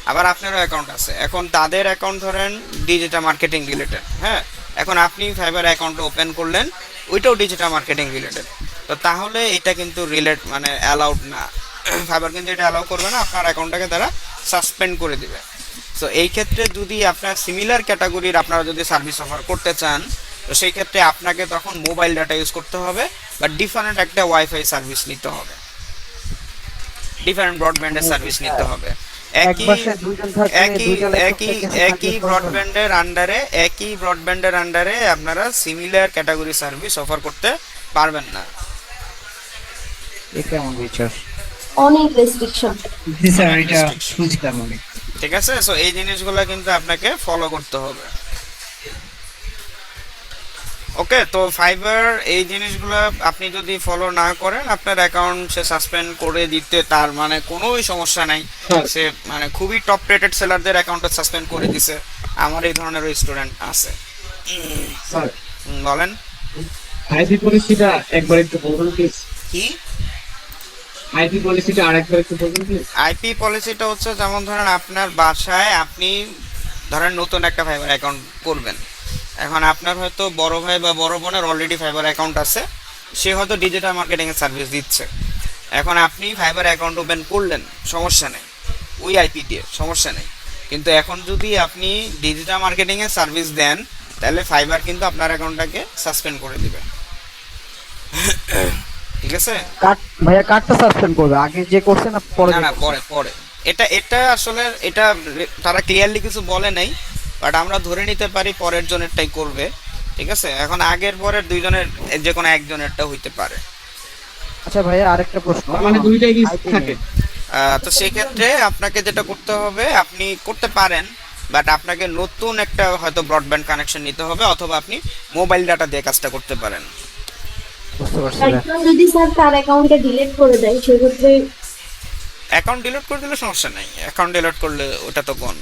আবার আপনারও অ্যাকাউন্ট আছে, এখন তাদের অ্যাকাউন্ট ধরেন ডিজিটাল মার্কেটিং রিলেটেড, হ্যাঁ, এখন আপনি ফাইবার অ্যাকাউন্ট ওপেন করলেন ওইটাও ডিজিটাল মার্কেটিং রিলেটেড, তো তাহলে এটা কিন্তু মানে অ্যালাউড না। ফাইবার কিন্তু এটা অ্যালাউ করবে না, আপনার অ্যাকাউন্টটাকে তারা সাসপেন্ড করে দিবে। সো এই ক্ষেত্রে যদি আপনার সিমিলার ক্যাটাগরির আপনারা যদি সার্ভিস অফার করতে চান, তো সেই ক্ষেত্রে আপনাকে তখন মোবাইল ডাটা ইউজ করতে হবে বা ডিফারেন্ট একটা ওয়াইফাই সার্ভিস নিতে হবে, ডিফারেন্ট ব্রডব্যান্ডের সার্ভিস নিতে হবে। একই ব্রডব্যান্ডের আন্ডারে আপনারা সিমিলার ক্যাটাগরি সার্ভিস অফার করতে পারবেন না। কেমন ফিচার? অনেক রেস্ট্রিকশন। ঠিক আছে, সো এই জিনিসগুলো কিন্তু আপনাকে ফলো করতে হবে। ওকে, তো ফাইবার এই জিনিসগুলো আপনি যদি ফলো না করেন আপনার অ্যাকাউন্ট সে সাসপেন্ড করে দিতে তার মানে কোনোই সমস্যা নাই। সে মানে খুবই টপ রেটেড সেলারদের অ্যাকাউন্টটা সাসপেন্ড করে দিছে, আমার এই ধরনের স্টুডেন্ট আছে। বলেন আইপি পলিসিটা একবার একটু বলুন প্লিজ। কি আইপি পলিসিটা আরেকবার একটু বলুন প্লিজ। আইপি পলিসিটা হচ্ছে যেমন ধরেন আপনার বাসায় আপনি ধরেন নতুন একটা ফাইবার অ্যাকাউন্ট করবেন, এখন আপনার হয়তো বড় ভাই বা বড় বোনের অলরেডি ফাইবার অ্যাকাউন্ট আছে, সে হয়তো ডিজিটাল মার্কেটিংয়ের সার্ভিস দিচ্ছে, এখন আপনি ফাইবার অ্যাকাউন্ট ওপেন করলেন সমস্যা নেই ওই আইপি দিয়ে, সমস্যা নেই, কিন্তু এখন যদি আপনি ডিজিটাল মার্কেটিংয়ের সার্ভিস দেন তাহলে ফাইবার কিন্তু আপনার অ্যাকাউন্টটাকে সাসপেন্ড করে দিবে। ঠিক আছে ভাইয়া কার্ডটা সাসপেন্ড করবে, আগে যে করছে না পরে? না পরে এটা আসলে এটা তারা ক্লিয়ারলি কিছু বলে নাই, বাট আমরা ধরে নিতে পারি পরের জনেরটাই করবে। ঠিক আছে, এখন আগের পরের দুইজনের যে কোনো একজনেরটা হইতে পারে। আচ্ছা ভাইয়া আরেকটা প্রশ্ন, মানে দুইটাই কি থাকে? তো সেই ক্ষেত্রে আপনাকে যেটা করতে হবে, আপনি করতে পারেন বাট আপনাকে নতুন একটা হয়তো ব্রডব্যান্ড কানেকশন নিতে হবে, অথবা আপনি মোবাইল ডাটা দিয়ে কাজটা করতে পারেন। বুঝতে পারছি। একজন যদি স্যার তার অ্যাকাউন্টে ডিলিট করে দেয় সেক্ষেত্রে? অ্যাকাউন্ট ডিলিট করে দিলে সমস্যা নাই, অ্যাকাউন্ট ডিলিট করলে ওটা তো গন।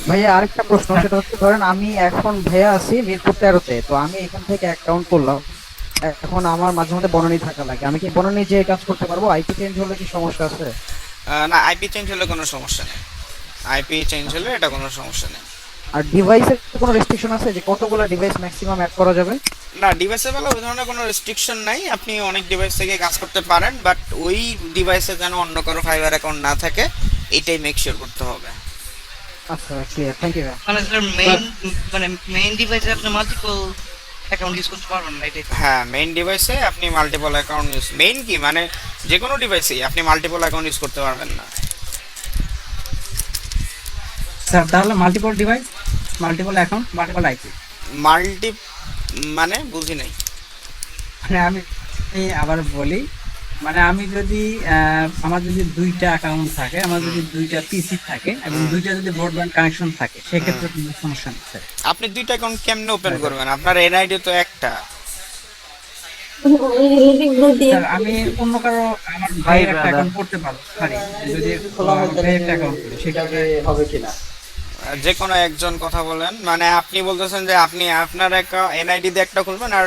ভাইয়া আরেকটা প্রশ্ন, সেটা হচ্ছে ধরেন আমি এখন ভাইয়া আছি মিরপুর 13-তে, তো আমি এখান থেকে অ্যাকাউন্ট করলাম, এখন আমার মাঝে মধ্যে বনানী থাকা লাগে, আমি কি বনানী যে কাজ করতে পারবো? আইপি চেঞ্জ হলে কি সমস্যা আছে? না, আইপি চেঞ্জ হলে কোনো সমস্যা নেই, আইপি চেঞ্জ হলে এটা কোনো সমস্যা নেই। আর ডিভাইসের কোনো রেস্ট্রিকশন আছে যে কতগুলো ডিভাইস ম্যাক্সিমাম অ্যাড করা যাবে? না, ডিভাইসের বেলা ওই ধরনের কোনো রেস্ট্রিকশন নাই, আপনি অনেক ডিভাইস থেকে কাজ করতে পারেন, বাট ওই ডিভাইসে যেন অন্য কারো ফাইবার অ্যাকাউন্ট না থাকে এটাই মেক শিওর করতে হবে। আচ্ছা ক্লিয়ার, থ্যাংক ইউ। মানে স্যার মেইন ডিভাইসে আপনি মাল্টিপল অ্যাকাউন্ট ইউজ করতে পারবেন না এটাই? হ্যাঁ, মেইন ডিভাইসে আপনি মাল্টিপল অ্যাকাউন্ট ইউজ, মেইন কি মানে যে কোনো ডিভাইসেই আপনি মাল্টিপল অ্যাকাউন্ট ইউজ করতে পারবেন না। স্যার তাহলে multiple device, multiple account, multiple IP multi মানে বুঝি নাই। মানে আমি আবার বলি, মানে আমি যদি আমার যদি দুইটা অ্যাকাউন্ট থাকে, আমার যদি দুইটা পিসি থাকে এবং দুইটা যদি ব্রডব্যান্ড কানেকশন থাকে সেক্ষেত্রে কোনো সমস্যা নেই স্যার। আপনি দুইটা অ্যাকাউন্ট কেমনে ওপেন করবেন? আপনার এনআইডি তো একটা। স্যার আমি অন্য কারো আমার ভাইয়ের একটা অ্যাকাউন্ট করতে পারি, যদি ভাইয়ের একটা অ্যাকাউন্ট করি সেক্ষেত্রে হবে কিনা? যে কোনো একজন কথা বলেন, মানে আপনি বলতেছেন যে আপনি আপনার একটা এনআইডি দিয়ে একটা খুলবেন আর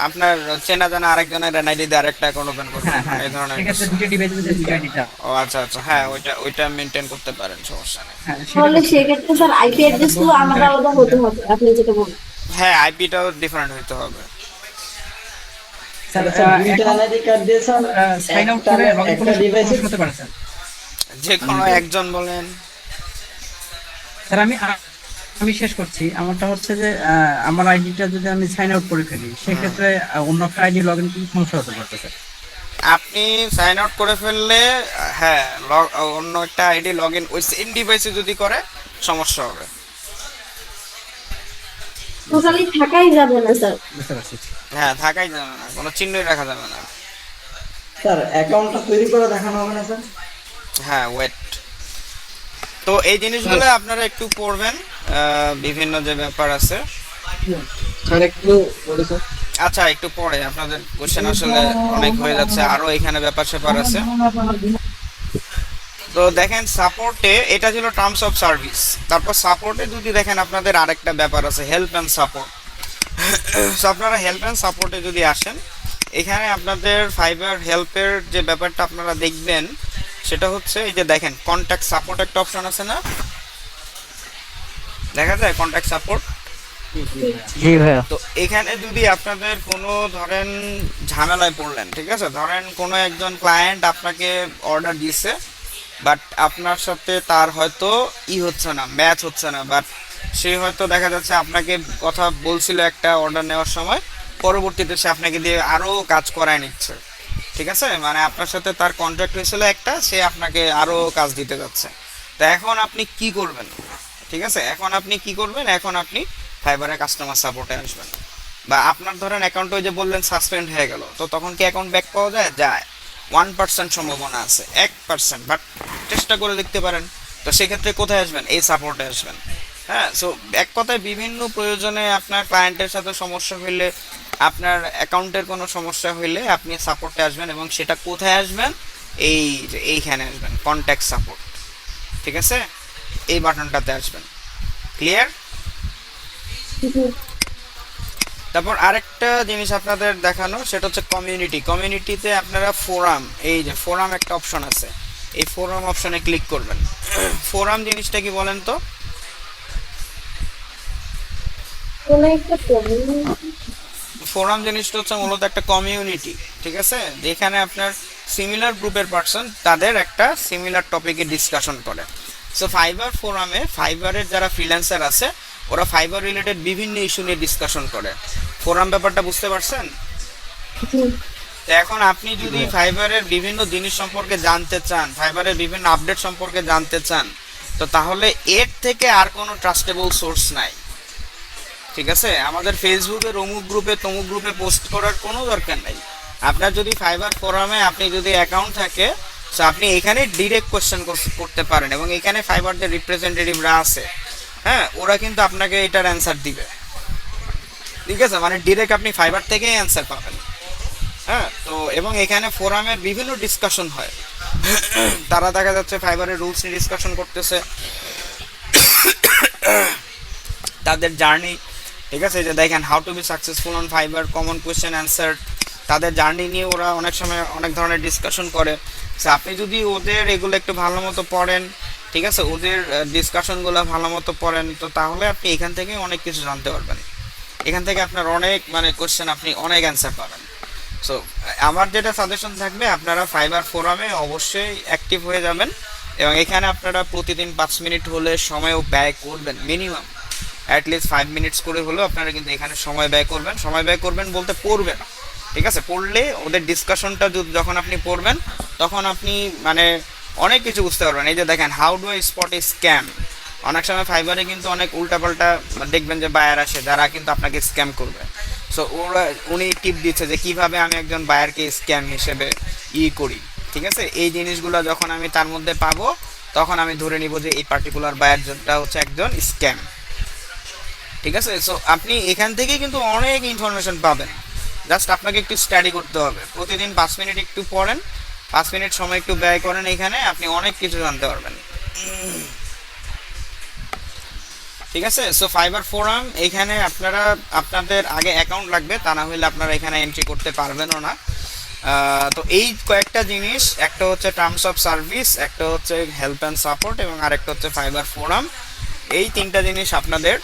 আপনার চেনা জানা আরেকজনের এনআইডি দিয়ে আরেকটা অ্যাকাউন্ট ওপেন করবেন, এই ধরনের। সেক্ষেত্রে দুটো ডিভাইসের মধ্যে দুটো আইডিটা। ও আচ্ছা, হ্যাঁ ওইটা মেইনটেইন করতে পারেন, সমস্যা নেই। তাহলে সেক্ষেত্রে স্যার আইপি অ্যাড্রেস গুলো আলাদা আলাদা হতে হবে আপনি যেটা বলেন। হ্যাঁ, আইপিটাও ডিফারেন্ট হতে হবে। স্যার দুইটা এনআইডি কার্ড দিয়ে স্যার সাইন আউট করে একটা ডিভাইসে হতে পারে স্যার। যে কোনো একজন বলেন। স্যার আমি শেষ করছি, আমারটা হচ্ছে যে আমার আইডিটা যদি আমি সাইন আউট করে ফেলি সেক্ষেত্রে অন্য একটা আইডি লগইন করতে সমস্যা হতে পারে স্যার। আপনি সাইন আউট করে ফেললে হ্যাঁ অন্য একটা আইডি লগইন ওই সেম ডিভাইসে যদি করে সমস্যা হবে। টোটালি থাকাই যাবে না স্যার। বুঝতে পারছি। হ্যাঁ, থাকাই যাবে না, কোনো চিহ্নই রাখা যাবে না। স্যার অ্যাকাউন্টটা তৈরি করে দেখানো হবে না স্যার? হ্যাঁ, ওয়েট। তো এই জিনিসগুলো আপনারা একটু পড়বেন, বিভিন্ন যে ব্যাপার আছে। স্যার একটু বলে স্যার। আচ্ছা, একটু পরে আপনাদের কোশ্চেন আসলে অনেক হয়ে যাচ্ছে, আরো এখানে ব্যাপার স্যাপার আছে। তো দেখেন সাপোর্টে এটা ছিল টার্মস অফ সার্ভিস, তারপর সাপোর্টে যদি দেখেন আপনাদের আরেকটা ব্যাপার আছে, হেল্প অ্যান্ড সাপোর্ট। সো আপনারা হেল্প অ্যান্ড সাপোর্টে যদি আসেন, এখানে আপনাদের ফাইবার হেল্পের যে ব্যাপারটা আপনারা দেখবেন সেটা হচ্ছে এই যে দেখেন কন্ট্যাক্ট সাপোর্ট একটা অপশন আছে না, দেখা যায় কন্ট্যাক্ট সাপোর্ট। জি ভাইয়া। তো এখানে যদি আপনাদের কোনো ধরেন ঝামেলায় পড়লেন, ঠিক আছে, ধরেন কোনো একজন ক্লায়েন্ট আপনাকে অর্ডার দিয়েছে, বাট আপনার সাথে তার হয়তো হচ্ছে না, ম্যাচ হচ্ছে না, বাট সে হয়তো দেখা যাচ্ছে আপনাকে কথা বলছিল একটা অর্ডার নেওয়ার সময়, পরবর্তীতে সে আপনাকে দিয়ে আরও কাজ করায় নিচ্ছে, ঠিক আছে, মানে আপনার সাথে তার কন্ট্রাক্ট হয়েছিল একটা, সে আপনাকে আরও কাজ দিতে যাচ্ছে। তো এখন আপনি কি করবেন, ঠিক আছে, এখন আপনি কি করবেন, এখন আপনি ফাইবারে কাস্টমার সাপোর্টে আসবেন। বা আপনার ধরেন অ্যাকাউন্ট ওই যে বললেন সাসপেন্ড হয়ে গেল, তো তখন কি অ্যাকাউন্ট ব্যাক পাওয়া যায়? যায়। 1% সম্ভাবনা আছে, 1%, বাট চেষ্টা করে দেখতে পারেন। তো সেক্ষেত্রে কোথায় আসবেন? এই সাপোর্টে আসবেন। হ্যাঁ, সো এক কথায় বিভিন্ন প্রয়োজনে আপনার ক্লায়েন্টের সাথে সমস্যা হইলে, আপনার অ্যাকাউন্টের কোনো সমস্যা হইলে আপনি সাপোর্টে আসবেন, এবং সেটা কোথায় আসবেন? এই যে এইখানে আসবেন, কন্ট্যাক্ট সাপোর্ট, ঠিক আছে, এই বাটনটাতে আসবেন। ক্লিয়ার? তারপর আরেকটা জিনিস আপনাদের দেখানো, সেটা হচ্ছে কমিউনিটি। কমিউনিটিতে আপনারা ফোরাম, এই যে ফোরাম একটা অপশন আছে, এই ফোরাম অপশনে ক্লিক করবেন। ফোরাম জিনিসটা কি বলেন তো? ফোরাম জিনিসটা হচ্ছে মূলত একটা কমিউনিটি, ঠিক আছে, যেখানে আপনার সিমিলার গ্রুপের পার্সন তাদের একটা সিমিলার টপিকে ডিসকাশন করে। সো ফাইবার ফোরামে ফাইবারের যারা ফ্রিল্যান্সার আছে, ওরা ফাইবার রিলেটেড বিভিন্ন ইস্যু নিয়ে ডিসকাশন করে। ফোরাম ব্যাপারটা বুঝতে পারছেন? তো এখন আপনি যদি ফাইবারের বিভিন্ন জিনিস সম্পর্কে জানতে চান, ফাইবারের বিভিন্ন আপডেট সম্পর্কে জানতে চান, তো তাহলে এর থেকে আর কোনো ট্রাস্টেবল সোর্স নাই, ঠিক আছে। আমাদের ফেসবুকের অমুক গ্রুপে তমুক গ্রুপে পোস্ট করার কোনো দরকার নাই। আপনার যদি ফাইবার ফোরামে আপনি যদি অ্যাকাউন্ট থাকে, সো আপনি এখানে ডিরেক্ট কোশ্চেন করতে পারেন, এবং এখানে ফাইবারদের রিপ্রেজেন্টেটিভরা আছে, হ্যাঁ, ওরা কিন্তু আপনাকে এটার অ্যান্সার দিবে, ঠিক আছে, মানে ডিরেক্ট আপনি ফাইবার থেকেই অ্যান্সার পাবেন। হ্যাঁ, তো এবং এখানে ফোরামের বিভিন্ন ডিসকাশন হয়, তারা দেখা যাচ্ছে ফাইবারের রুলস নিয়ে ডিসকাশন করতেছে, তাদের জার্নি, ঠিক আছে, যে দেখেন how to be successful on fibre, common question answer, তাদের জার্নি নিয়ে ওরা অনেক সময় অনেক ধরনের ডিসকাশন করে। সো আপনি যদি ওদের এগুলো একটু ভালো মতো পড়েন, ঠিক আছে, ওদের ডিসকাশনগুলো ভালো মতো পড়েন, তো তাহলে আপনি এখান থেকে অনেক কিছু জানতে পারবেন। এখান থেকে আপনার অনেক মানে কোয়েশ্চেন আপনি অনেক অ্যান্সার পাবেন। সো আমার যেটা সাজেশন থাকবে, আপনারা ফাইবার ফোরামে অবশ্যই অ্যাক্টিভ হয়ে যাবেন, এবং এখানে আপনারা প্রতিদিন 5 মিনিট হলে সময়ও ব্যয় করবেন, মিনিমাম অ্যাটলিস্ট 5 মিনিটস করে হলেও আপনারা কিন্তু এখানে সময় ব্যয় করবেন। সময় ব্যয় করবেন বলতে পড়বেন, ঠিক আছে, পড়লে ওদের ডিসকাশনটা যখন আপনি পড়বেন, তখন আপনি মানে অনেক কিছু বুঝতে পারবেন। এই যে দেখেন how do I spot A scam, অনেক সময় ফাইবারে কিন্তু অনেক উল্টাপাল্টা দেখবেন যে বায়ার আসে, যারা কিন্তু আপনাকে স্ক্যাম করবে। সো উনি টিপ দিচ্ছে যে কিভাবে আমি একজন বায়ারকে স্ক্যাম হিসেবে করি, ঠিক আছে, এই জিনিসগুলো যখন আমি তার মধ্যে পাবো, তখন আমি ধরে নিব যে এই পার্টিকুলার বায়ারটা হচ্ছে একজন স্ক্যাম, ঠিক আছে। সো আপনি এখান থেকে কিন্তু অনেক ইনফরমেশন পাবেন, জাস্ট আপনাকে একটু স্টাডি করতে হবে। প্রতিদিন 5 মিনিট একটু পড়েন, 5 মিনিট সময় একটু ব্যয় করেন, এখানে আপনি অনেক কিছু জানতে পারবেন, ঠিক আছে। সো ফাইবার ফোরাম, এখানে আপনারা আপনাদের আগে অ্যাকাউন্ট লাগবে, তা না হলে আপনারা এখানে এন্ট্রি করতে পারবেনও না। তো এই কয়েকটা জিনিস, একটা হচ্ছে টার্মস অফ সার্ভিস, একটা হচ্ছে হেল্প অ্যান্ড সাপোর্ট, এবং আরেকটা হচ্ছে ফাইবার ফোরাম। এই 3টা জিনিস আপনাদের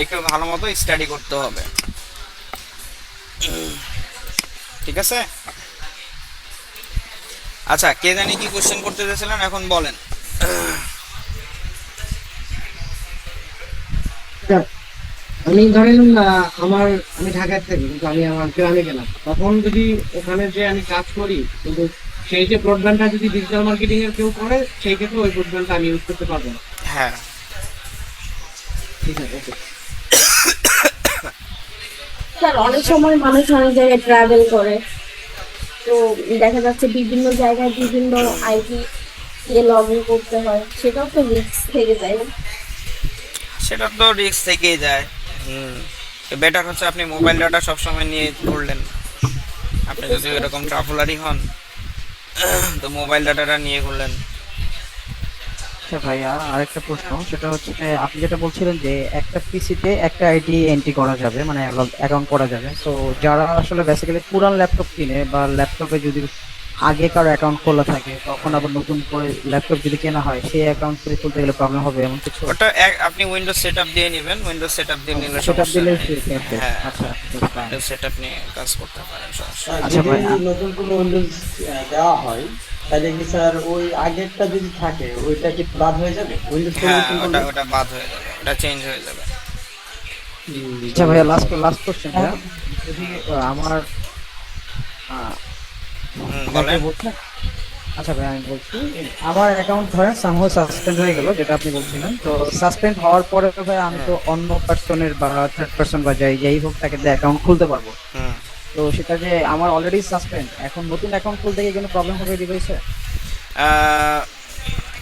একটু ভালো মতো স্টাডি করতে হবে, ঠিক আছে। আচ্ছা, কে জানি কি কোশ্চেন করতে চাইছিলেন, এখন বলেন। আমি ধরেন আমি ঢাকায় থাকি, কিন্তু আমি আমার গ্রামে গেলাম, তখন যদি ওখানে যে আমি কাজ করি, কিন্তু সেই যে ব্রডব্যান্ডটা যদি ডিজিটাল মার্কেটিং এর কেউ করে, সেই ক্ষেত্রে ওই ব্রডব্যান্ডটা আমি ইউজ করতে পারবো না। হ্যাঁ, ঠিক আছে, ওকে। স্যার অনেক সময় মানুষ অনেক জায়গায় ট্রাভেল করে, তো দেখা যাচ্ছে বিভিন্ন জায়গায় বিভিন্ন আইডি দিয়ে লগ ইন করতে হয়, সেটাও তো রিস্ক থেকে যায়। সেটা তো রিস্ক থেকেই যায়। বেটার হচ্ছে আপনি মোবাইল ডাটা সবসময় নিয়ে ঘুরলেন, আপনি যদি এরকম ট্রাভেলারই হন। তো মোবাইল ডাটাটা নিয়ে করলেন। আচ্ছা ভাইয়া আরেকটা প্রশ্ন, সেটা হচ্ছে যে আপনি যেটা বলছিলেন যে একটা পিসিতে একটা আইডি এন্ট্রি করা যাবে, মানে অ্যাকাউন্ট করা যাবে। তো যারা আসলে বেসিক্যালি পুরান ল্যাপটপ কিনে বা ল্যাপটপে যদি আগেকার অ্যাকাউন্ট খোলা থাকে, তখন আবার নতুন করে ল্যাপটপ যদি কেনা হয়, সেই অ্যাকাউন্ট থেকে খুলতে গেলে প্রবলেম হবে এমন কিছু? ওটা আপনি উইন্ডোজ সেটআপ দিয়ে নেবেন, উইন্ডোজ সেটআপ দিয়ে নিলে সেটা সমস্যা দিলে নেই। হ্যাঁ, আচ্ছা উইন্ডোজ সেটআপ নিয়ে কাজ করতে পারেন, সমস্যা নেই। আচ্ছা ভাই, যদি নতুন কোনো উইন্ডোজ দেওয়া হয়, তাহলে কি স্যার ওই আগেরটা যদি থাকে ওইটা কি বাদ হয়ে যাবে উইন্ডোজ হ্যাঁ, পরিবর্তন ওটা করলে? ওটা বাদ হয়ে যাবে, ওটা চেঞ্জ হয়ে যাবে। আচ্ছা ভাইয়া লাস্ট কোশ্চেন ভাইয়া, যদি আমার বলেন। বলছেন, আচ্ছা ভাই আমি বলছি, আমার অ্যাকাউন্ট ধরেন সামহাউ সাসপেন্ড হয়ে গেল, যেটা আপনি বলছিলেন। তো সাসপেন্ড হওয়ার পরে তো ভাই আমি তো অন্য পার্সনের বা থার্ড পার্সন বা যাই হোক তাকে দিয়ে অ্যাকাউন্ট খুলতে পারবো। হুম। তো সেটা যে আমার অলরেডি সাসপেন্ড, এখন নতুন অ্যাকাউন্ট খুলতে গিয়ে কোনো প্রবলেম হবে ডিভাইসে?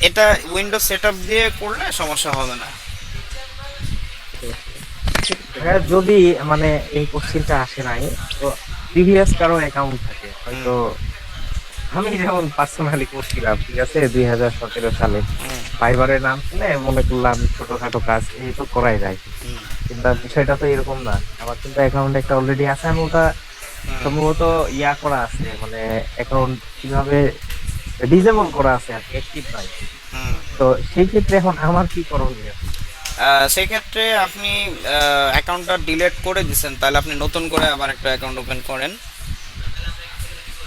এটা উইন্ডোজ সেটআপ দিয়ে করলে সমস্যা হবে না। হ্যাঁ, যদি মানে এই কোশ্চেনটা আসে নাই, তো প্রিভিয়াস কারো অ্যাকাউন্ট থাকে হয়তো, আমি যেমন পার্সোনালি করছিলাম, ঠিক আছে, 2017 সালে ফাইবারের নাম শুনে মনে করলাম ছোটখাটো কাজ এই তো করাই যায়, কিন্তু বিষয়টা তো এরকম না। আমার কিন্তু অ্যাকাউন্ট একটা অলরেডি আছে, আমি ওটা সম্ভবত ইয়া করা আছে, মানে অ্যাকাউন্ট কিভাবে ডিসেবল করা আছে আর অ্যাক্টিভ নাই। তো সেই ক্ষেত্রে এখন আমার কি করণীয়? সেক্ষেত্রে আপনি অ্যাকাউন্টটা ডিলিট করে দিয়েছেন, তাহলে আপনি নতুন করে আবার একটা অ্যাকাউন্ট ওপেন করেন।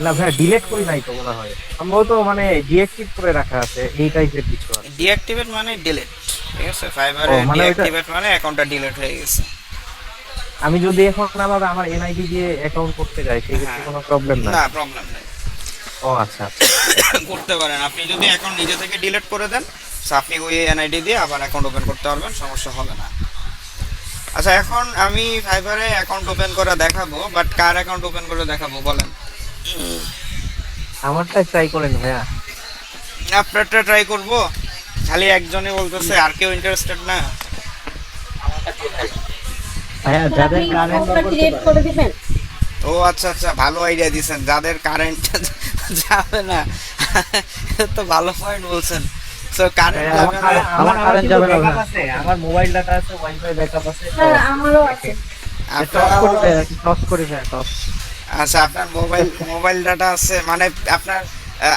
না ভাই, ডিলিট করি নাই তো মনে হয়, সম্ভবত মানে ডিঅ্যাক্টিভ করে রাখা আছে এই টাইপের কিছু আছে। ডিঅ্যাক্টিভেট মানে ডিলিট, ঠিক আছে? ফাইবারে ও, মানে ডিঅ্যাক্টিভেট মানে অ্যাকাউন্টটা ডিলিট হয়ে গেছে। আমি যদি এখন আবার আমার এনআইডি দিয়ে অ্যাকাউন্ট করতে যাই সেক্ষেত্রে কোনো প্রবলেম না? না, প্রবলেম নেই, ও আচ্ছা আচ্ছা। করতে পারেন। আপনি যদি অ্যাকাউন্ট নিজে থেকে ডিলিট করে দেন, তো আপনি ওই এনআইডি দিয়ে আবার অ্যাকাউন্ট ওপেন করতে পারবেন, সমস্যা হবে না। আচ্ছা, এখন আমি ফাইবারে অ্যাকাউন্ট ওপেন করে দেখাবো, বাট কার অ্যাকাউন্ট ওপেন করে দেখাবো বলেন? আমারটা ট্রাই করেন ভাইয়া। আপনারটা ট্রাই করব? খালি একজনই বলতেছে, আর কেউ ইন্টারেস্টেড না? ভাইয়া স্যার, যাদের আপনি কারেন্ট কোডটা ক্রিয়েট করে দিবেন? ও আচ্ছা আচ্ছা, ভালো আইডিয়া দিয়েছেন। যাদের কারেন্ট যাবে না, এটা তো ভালো পয়েন্ট বলছেন। সো কারেন্ট যাবে না। আমার কারেন্ট যাবে না ভাই। আছে, আমার মোবাইল ডাটা আছে, ওয়াইফাই ব্যাকআপ আছে। হ্যাঁ, আমারও আছে। টস করি ভাই, টস। আচ্ছা, আপনার মোবাইল ডাটা আছে মানে আপনার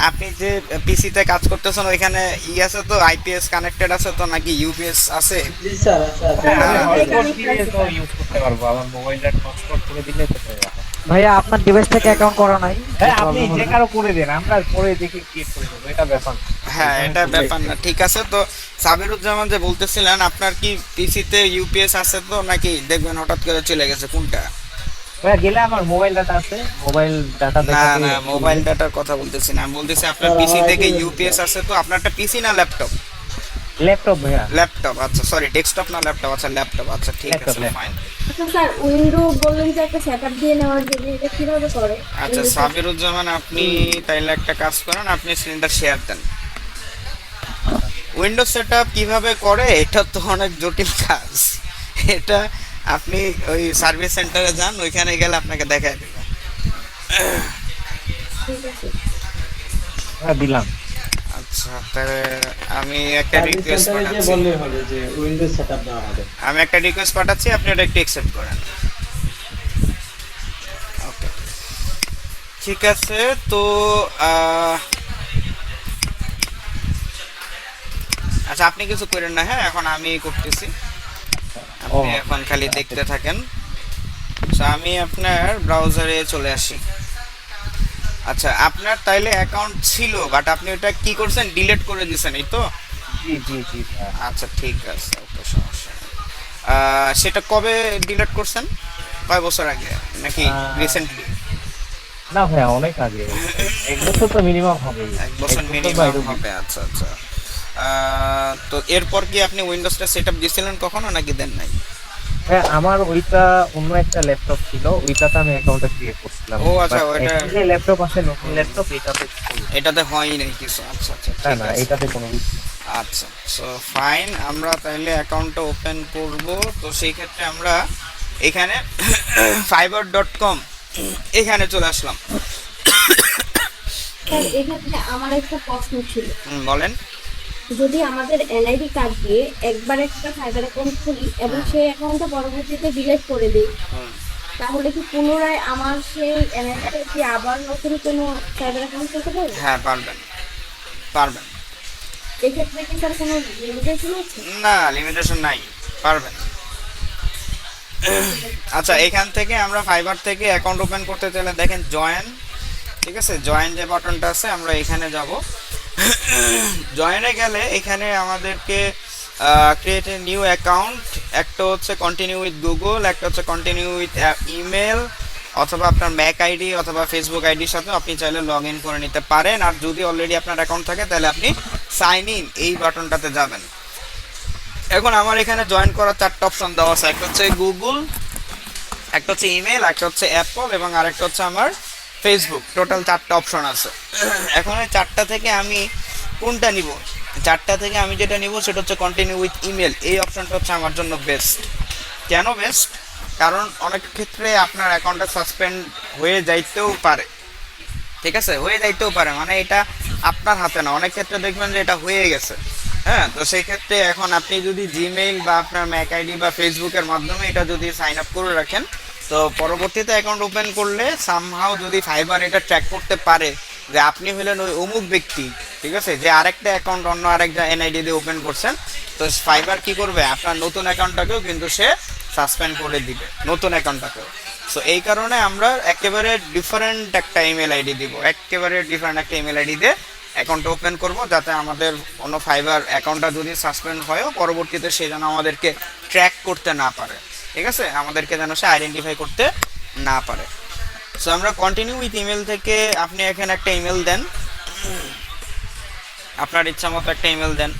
আপনি যে পিসিতে কাজ করতেছেন ওইখানে আছে তো, আইপিএস কানেক্টেড আছে তো, নাকি ইউপিএস আছে? জি স্যার, আচ্ছা আচ্ছা। হ্যাঁ, আমি আমারও হটস্পট connect দিয়ে আছে। তো ইউজ করতে পারবো, আমার মোবাইলটা হটস্পট করে দিলে তো হয়ে যাবে। ভাইয়া আপনার ডিভাইস থেকে অ্যাকাউন্ট করা নাই? হ্যাঁ, আপনি যে কারো করে দেন, আমরা পরে দেখে ক্রিয়েট করে দেবো, এটা ব্যাপার না। হ্যাঁ, এটা ব্যাপার না, ঠিক আছে। তো সাবিরুজ্জামান যে বলতেছিলেন, আপনার কি পিসিতে ইউপিএস আছে তো, নাকি দেখবেন হঠাৎ করে চলে গেছে, কোনটা? ভাইয়া গেলে আমার মোবাইল ডাটা আছে, মোবাইল ডাটা না না, মোবাইল ডাটার কথা বলতেছি না, আমি বলতেছি আপনার পিসি থেকে ইউপিএস আছে তো। আপনারটা পিসি না ল্যাপটপ? ল্যাপটপ ভাইয়া। ল্যাপটপ, আচ্ছা, সরি, ডেস্কটপ না ল্যাপটপ, আচ্ছা ল্যাপটপ, আচ্ছা ঠিক Laptop, আছে, laptop। ফাইন। আচ্ছা স্যার, উইন্ডো বললেন যে একটা সেটআপ দিয়ে নেওয়ার জন্য, এটা কিভাবে করে? আচ্ছা সাবিরুজ্জামান, আপনি তাইলে একটা কাজ করেন, আপনি স্ক্রিনটা শেয়ার দেন। উইন্ডোজ সেটআপ কিভাবে করে, এটা তো অনেক জটিল কাজ। এটা আপনি ওই সার্ভিস সেন্টারে যান, ওইখানে গেলে আপনাকে দেখায় দেবে। ঠিক আছে। হ্যাঁ, দিলাম। আচ্ছা, তাহলে আমি একটা সার্ভিস রিকোয়েস্ট সেন্টারে গিয়ে পাঠাচ্ছি, বললেই হবে যে উইন্ডোজ সেটআপ দেওয়া হবে। আমি একটা রিকোয়েস্ট পাঠাচ্ছি, আপনি এটা একটু অ্যাকসেপ্ট করেন। ওকে, ঠিক আছে। তো আচ্ছা, আপনি কিছু করেন না, হ্যাঁ, এখন আমি করতেছি, আপনি এখন খালি দেখতে থাকেন। আচ্ছা, আমি আপনার ব্রাউজারে চলে আসি। আচ্ছা, আপনার তাইলে অ্যাকাউন্ট ছিল, বাট আপনি ওটা কি করছেন, ডিলিট করে দিয়েছেন, এই তো? জি জি জি ভাইয়া। আচ্ছা, ঠিক আছে, ওকে, সমস্যা নেই। সেটা কবে ডিলিট করছেন, কয় বছর আগে নাকি রিসেন্টলি? না ভাইয়া, অনেক আগে, 1 বছর তো মিনিমাম হবে। 1 বছর মিনিমাম হবে, আচ্ছা আচ্ছা। তো এরপর কি আপনি উইন্ডোজটা সেটআপ দিয়েছিলেন কখনো, নাকি দেন নাই? হ্যাঁ, আমার ওইটা অন্য একটা ল্যাপটপ ছিল, ওইটাতে আমি অ্যাকাউন্টটা ক্রিয়েট করছিলাম। ও আচ্ছা, ওইটা যে ল্যাপটপ আছে, নতুন ল্যাপটপ, এটাতে হয়ই নাই কিছু, আচ্ছা আচ্ছা, না ঠিক না, আছে। এটাতে কোনো আচ্ছা, সো ফাইন, আমরা তাহলে অ্যাকাউন্টটা ওপেন করব। তো সেই ক্ষেত্রে আমরা এখানে fiverr.com এখানে চলে আসলাম। স্যার এক্ষেত্রে আমার একটা প্রশ্ন ছিল, বলেন। যদি আমাদের এনআইডি কার্ড দিয়ে একবার একটা সাইবার অ্যাকাউন্ট খুলি এবং সেই অ্যাকাউন্টটা পরবর্তীতে ডিলিট করে দিই, হুম। তাহলে কি পুনরায় আমার সেই এনআইডিটা কি আবার নতুন কোনো সাইবার অ্যাকাউন্ট করতে পারবো? হ্যাঁ পারবেন, পারবেন। এক্ষেত্রে কি স্যার কোনো লিমিটেশন আছে? না, লিমিটেশন নাই, পারবেন। আচ্ছা, এখান থেকে আমরা ফাইবার থেকে অ্যাকাউন্ট ওপেন করতে চাইলে দেখেন জয়েন, ঠিক আছে, জয়েন যে বাটনটা আছে আমরা এখানে যাব। জয়েনে গেলে এখানে আমাদেরকে ক্রিয়েট এ নিউ অ্যাকাউন্ট, একটা হচ্ছে কন্টিনিউ উইথ গুগল, একটা হচ্ছে কন্টিনিউ উইথ ইমেল, অথবা আপনার ম্যাক আইডি অথবা ফেসবুক আইডির সাথে আপনি চাইলে লগ ইন করে নিতে পারেন। আর যদি অলরেডি আপনার অ্যাকাউন্ট থাকে তাহলে আপনি সাইন ইন এই বাটনটাতে যাবেন। এখন আমার এখানে জয়েন করার 4টা অপশন দেওয়া আছে, একটা হচ্ছে গুগল, একটা হচ্ছে ইমেল, একটা হচ্ছে অ্যাপল এবং আরেকটা হচ্ছে আমার ফেসবুক। টোটাল 4টা অপশন আছে। এখন এই 4টা থেকে আমি কোনটা নিব? 4টা থেকে আমি যেটা নিব সেটা হচ্ছে কন্টিনিউ উইথ ইমেল। এই অপশনটা হচ্ছে আমার জন্য বেস্ট। কেন বেস্ট? কারণ অনেক ক্ষেত্রে আপনার অ্যাকাউন্টটা সাসপেন্ড হয়ে যাইতেও পারে, ঠিক আছে, হয়ে যাইতেও পারে, মানে এটা আপনার হাতে না। অনেক ক্ষেত্রে দেখবেন যে এটা হয়ে গেছে। হ্যাঁ, তো সেই ক্ষেত্রে এখন আপনি যদি জিমেইল বা আপনার ম্যাক আইডি বা ফেসবুকের মাধ্যমে এটা যদি সাইন আপ করে রাখেন, তো পরবর্তীতে অ্যাকাউন্ট ওপেন করলে সামহাও যদি ফাইবার এটা ট্র্যাক করতে পারে যে আপনি হলেন ওই অমুক ব্যক্তি, ঠিক আছে, যে আরেকটা অ্যাকাউন্ট অন্য আরেকটা এনআইডি দিয়ে ওপেন করছেন, তো ফাইবার কি করবে, আপনার নতুন অ্যাকাউন্টটাকেও কিন্তু সে সাসপেন্ড করে দিবে, নতুন অ্যাকাউন্টটাকেও। সো এই কারণে আমরা একেবারে ডিফারেন্ট একটা ইমেল আইডি দিব, একেবারে ডিফারেন্ট একটা ইমেল আইডি দিয়ে অ্যাকাউন্ট ওপেন করব, যাতে আমাদের কোনো ফাইবার অ্যাকাউন্টটা যদি সাসপেন্ড হয়ও পরবর্তীতে সে যেন আমাদেরকে ট্র্যাক করতে না পারে, ঠিক আছে, আমাদেরকে যেন সে আইডেন্টিফাই করতে না পারে। সো আমরা কন্টিনিউ উইথ ইমেল থেকে আপনি এখানে একটা ইমেল দেন, আপনার ইচ্ছা মতো একটা ইমেল দেন।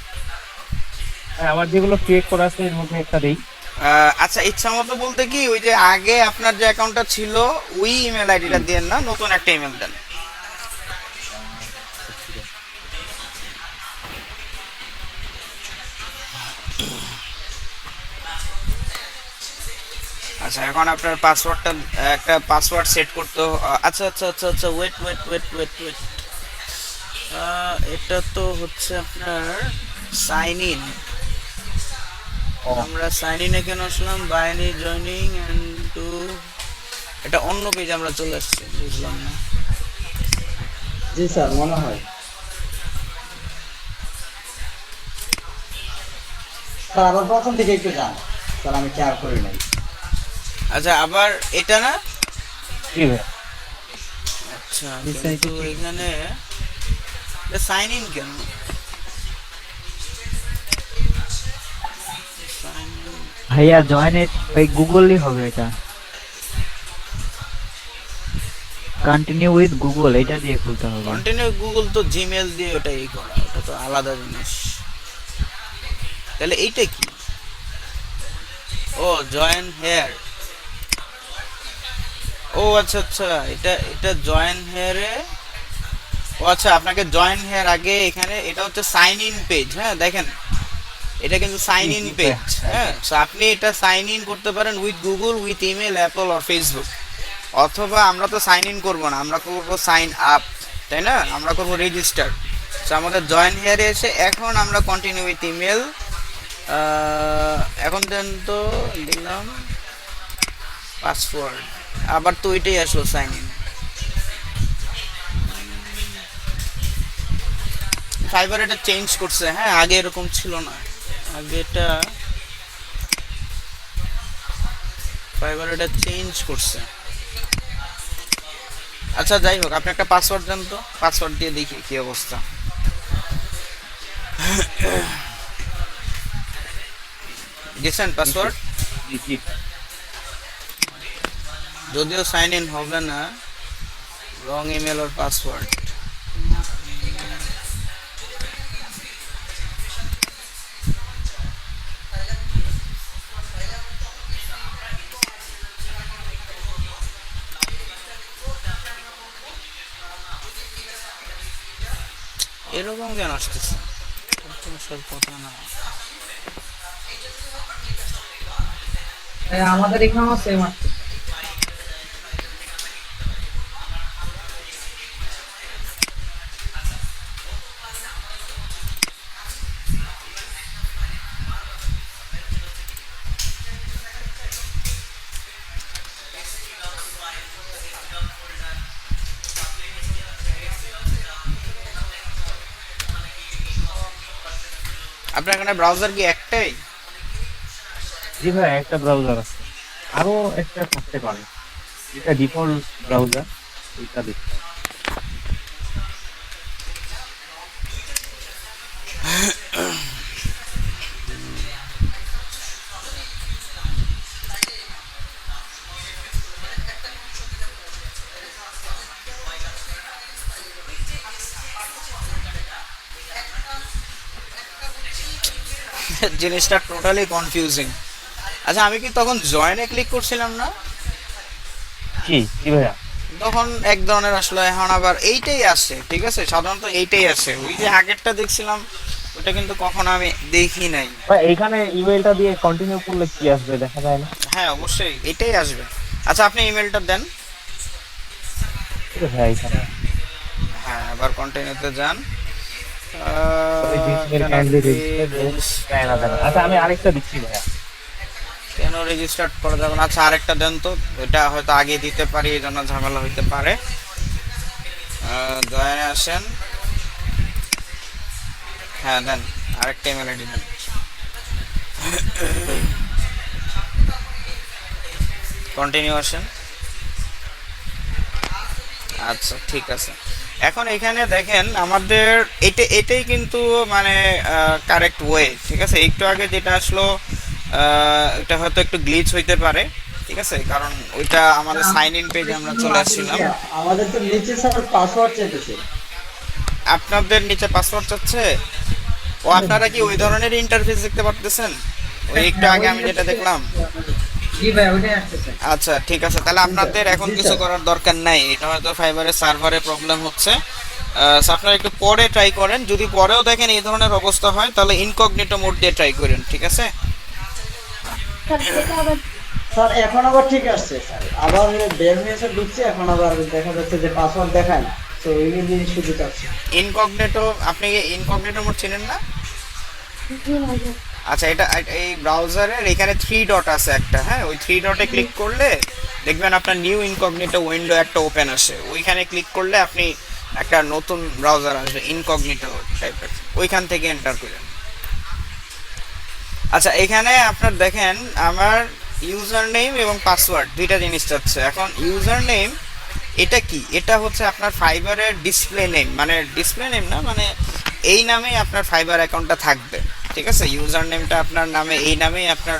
আমার যেগুলো ক্রিয়েট করা আছে এর মধ্যে একটা দেই। আচ্ছা, ইচ্ছা মতো বলতে কি ওই যে আগে আপনার যে অ্যাকাউন্টটা ছিল ওই ইমেল আইডিটা দেন না, নতুন একটা ইমেল দেন। আচ্ছা, এখন আপনার পাসওয়ার্ডটা একটা পাসওয়ার্ড সেট করতে আচ্ছা আচ্ছা আচ্ছা আচ্ছা wait wait wait wait wait এটা তো হচ্ছে আপনার সাইন ইন। আমরা সাইন ইনে কেন আসলাম? বাইনারি জয়েনিং এন্ড টু, এটা অন্য পেজ আমরা চলে আসছি, বুঝলাম না। জি স্যার, মনে হয় স্যার আবার প্রথম থেকে একটু যান স্যার, আমি খেয়াল করি নাই। আচ্ছা, আবার এটা না, কি ভাই? আচ্ছা, কিন্তু এখানে সাইন ইন কেন? ভাইয়া জয়েন ওই গুগলই হবে, এটা কন্টিনিউ উইথ গুগল এটা দিয়ে খুলতে হবে। কন্টিনিউ গুগল তো জিমেল দিয়ে ওটাই করা, ওটা তো আলাদা জিনিস। তাহলে এইটা কি? ও জয়েন হেয়ার, ও আচ্ছা আচ্ছা, এটা জয়েন হেয়ারে। ও আচ্ছা, আপনাকে জয়েন হেয়ার আগে এখানে এটা হচ্ছে সাইন ইন পেজ। হ্যাঁ দেখেন, এটা কিন্তু সাইন ইন পেজ। হ্যাঁ, সো আপনি এটা সাইন ইন করতে পারেন with Google, with email, Apple আর ফেসবুক। অথবা আমরা তো সাইন ইন করবো না, আমরা করবো সাইন আপ, তাই না? আমরা করবো রেজিস্টার। সো আমাদের জয়েন হেয়ারে এসে এখন আমরা কন্টিনিউ উইথ ইমেল, এখন দেন তো দিলাম পাসওয়ার্ড, আবার তো ওইটাই আসলো সাইন ইন। ফাইবার এটা চেঞ্জ করছে, হ্যাঁ, আগে এরকম ছিল না, আগে এটা ফাইবার এটা চেঞ্জ করছে। আচ্ছা যাই হোক, আপনি একটা পাসওয়ার্ড দেন তো, পাসওয়ার্ড দিয়ে দেখি কি অবস্থা। দিয়েছেন পাসওয়ার্ড? যদিও সাইন ইন হবে না, রং ইমেল আর পাসওয়ার্ড। এরকম কেন আসতেছে? কথা না, আমাদের এখানেও সেম আছে। আপনার এখানে ব্রাউজার কি একটাই? জি ভাই, একটা ব্রাউজার আছে, আরো একটা থাকতে পারে, এটা ডিফল্ট ব্রাউজার, এটা দেখতে হবে। জিনিসটা টোটালি কনফিউজিং। আচ্ছা আমি কি তখন জয়েনে ক্লিক করছিলাম না? জি জি ভাইয়া। তখন এক ধরনের আসলে, এখন আবার এইটাই আসে, ঠিক আছে, সাধারণত এইটাই আসে। ওই যে আগেরটা দেখছিলাম ওটা কিন্তু কখনো আমি দেখি নাই। ভাই এইখানে ইমেলটা দিয়ে কন্টিনিউ করলে কি আসবে দেখা যায় না? হ্যাঁ অবশ্যই এটাই আসবে। আচ্ছা আপনি ইমেলটা দেন। ঠিক আছে ভাই, এখানে হ্যাঁ আবার কন্টিনিউতে যান। আচ্ছা আমি আরেকটা দিচ্ছি ভাইয়া। কেন রেজিস্টার্ড করা যাবে না? আচ্ছা আরেকটা দেন তো, এটা হয়তো আগে দিতে পারি এই জন্য ঝামেলা হইতে পারে। জয়েনে আসেন, হ্যাঁ দেন আরেকটা ইমেল আইডি দেন। কন্টিনিউ আসেন। আচ্ছা ঠিক আছে। এখন এখানে দেখেন আমাদের এটাই কিন্তু মানে কারেক্ট ওয়ে, ঠিক আছে। একটু আগে যেটা আসলো এটা হয়তো একটু গ্লিচ হইতে পারে, ঠিক আছে, কারণ ওইটা আমাদের সাইন ইন পেজে আমরা চলে আসছিলাম। আমাদের তো নিচে স্যার পাসওয়ার্ড চাইতেছে। আপনাদের নিচে পাসওয়ার্ড চাচ্ছে? ও আপনারা কি ওই ধরনের ইন্টারফেস দেখতে পারতেছেন ওই একটু আগে আমি যেটা দেখলাম? জি ভাই, ওইটাই আসতেছে। আচ্ছা ঠিক আছে, তাহলে আপনাদের এখন কিছু করার দরকার নাই। এটা হয়তো ফাইবারের সার্ভারে প্রবলেম হচ্ছে। আপনারা একটু পরে ট্রাই করেন, যদি পরেও দেখেন এই ধরনের অবস্থা হয় তাহলে ইনকগনিটো মোড দিয়ে ট্রাই করেন, ঠিক আছে। স্যার এখন আবার ঠিক আসছে স্যার, আবার বের হয়ে এসে ঢুকছে, এখন আবার দেখা যাচ্ছে যে পাসওয়ার্ড দেখায় না, তো এই নিয়ে সুযোগ আছে। ইনকগনিটো, আপনি ইনকগনিটো মোড চিনেন না? আচ্ছা এটা এই ব্রাউজারের এখানে 3 ডট আছে একটা, হ্যাঁ ওই 3 ডটে ক্লিক করলে দেখবেন আপনার নিউ ইনকগনিটো উইন্ডো একটা ওপেন আসে। ওইখানে ক্লিক করলে আপনি একটা নতুন ব্রাউজার আসবে ইনকগনিটো টাইপের, ওইখান থেকে এন্টার করেন। আচ্ছা এখানে আপনার দেখেন আমার ইউজার নেম এবং পাসওয়ার্ড দুইটা জিনিস চাচ্ছে। এখন ইউজার নেম এটা কি? এটা হচ্ছে আপনার ফাইবারের ডিসপ্লে নেম, মানে ডিসপ্লে নেম না, মানে এই নামেই আপনার ফাইবার অ্যাকাউন্টটা থাকবে, ঠিক আছে। ইউজার নেমটা আপনার নামে, এই নামেই আপনার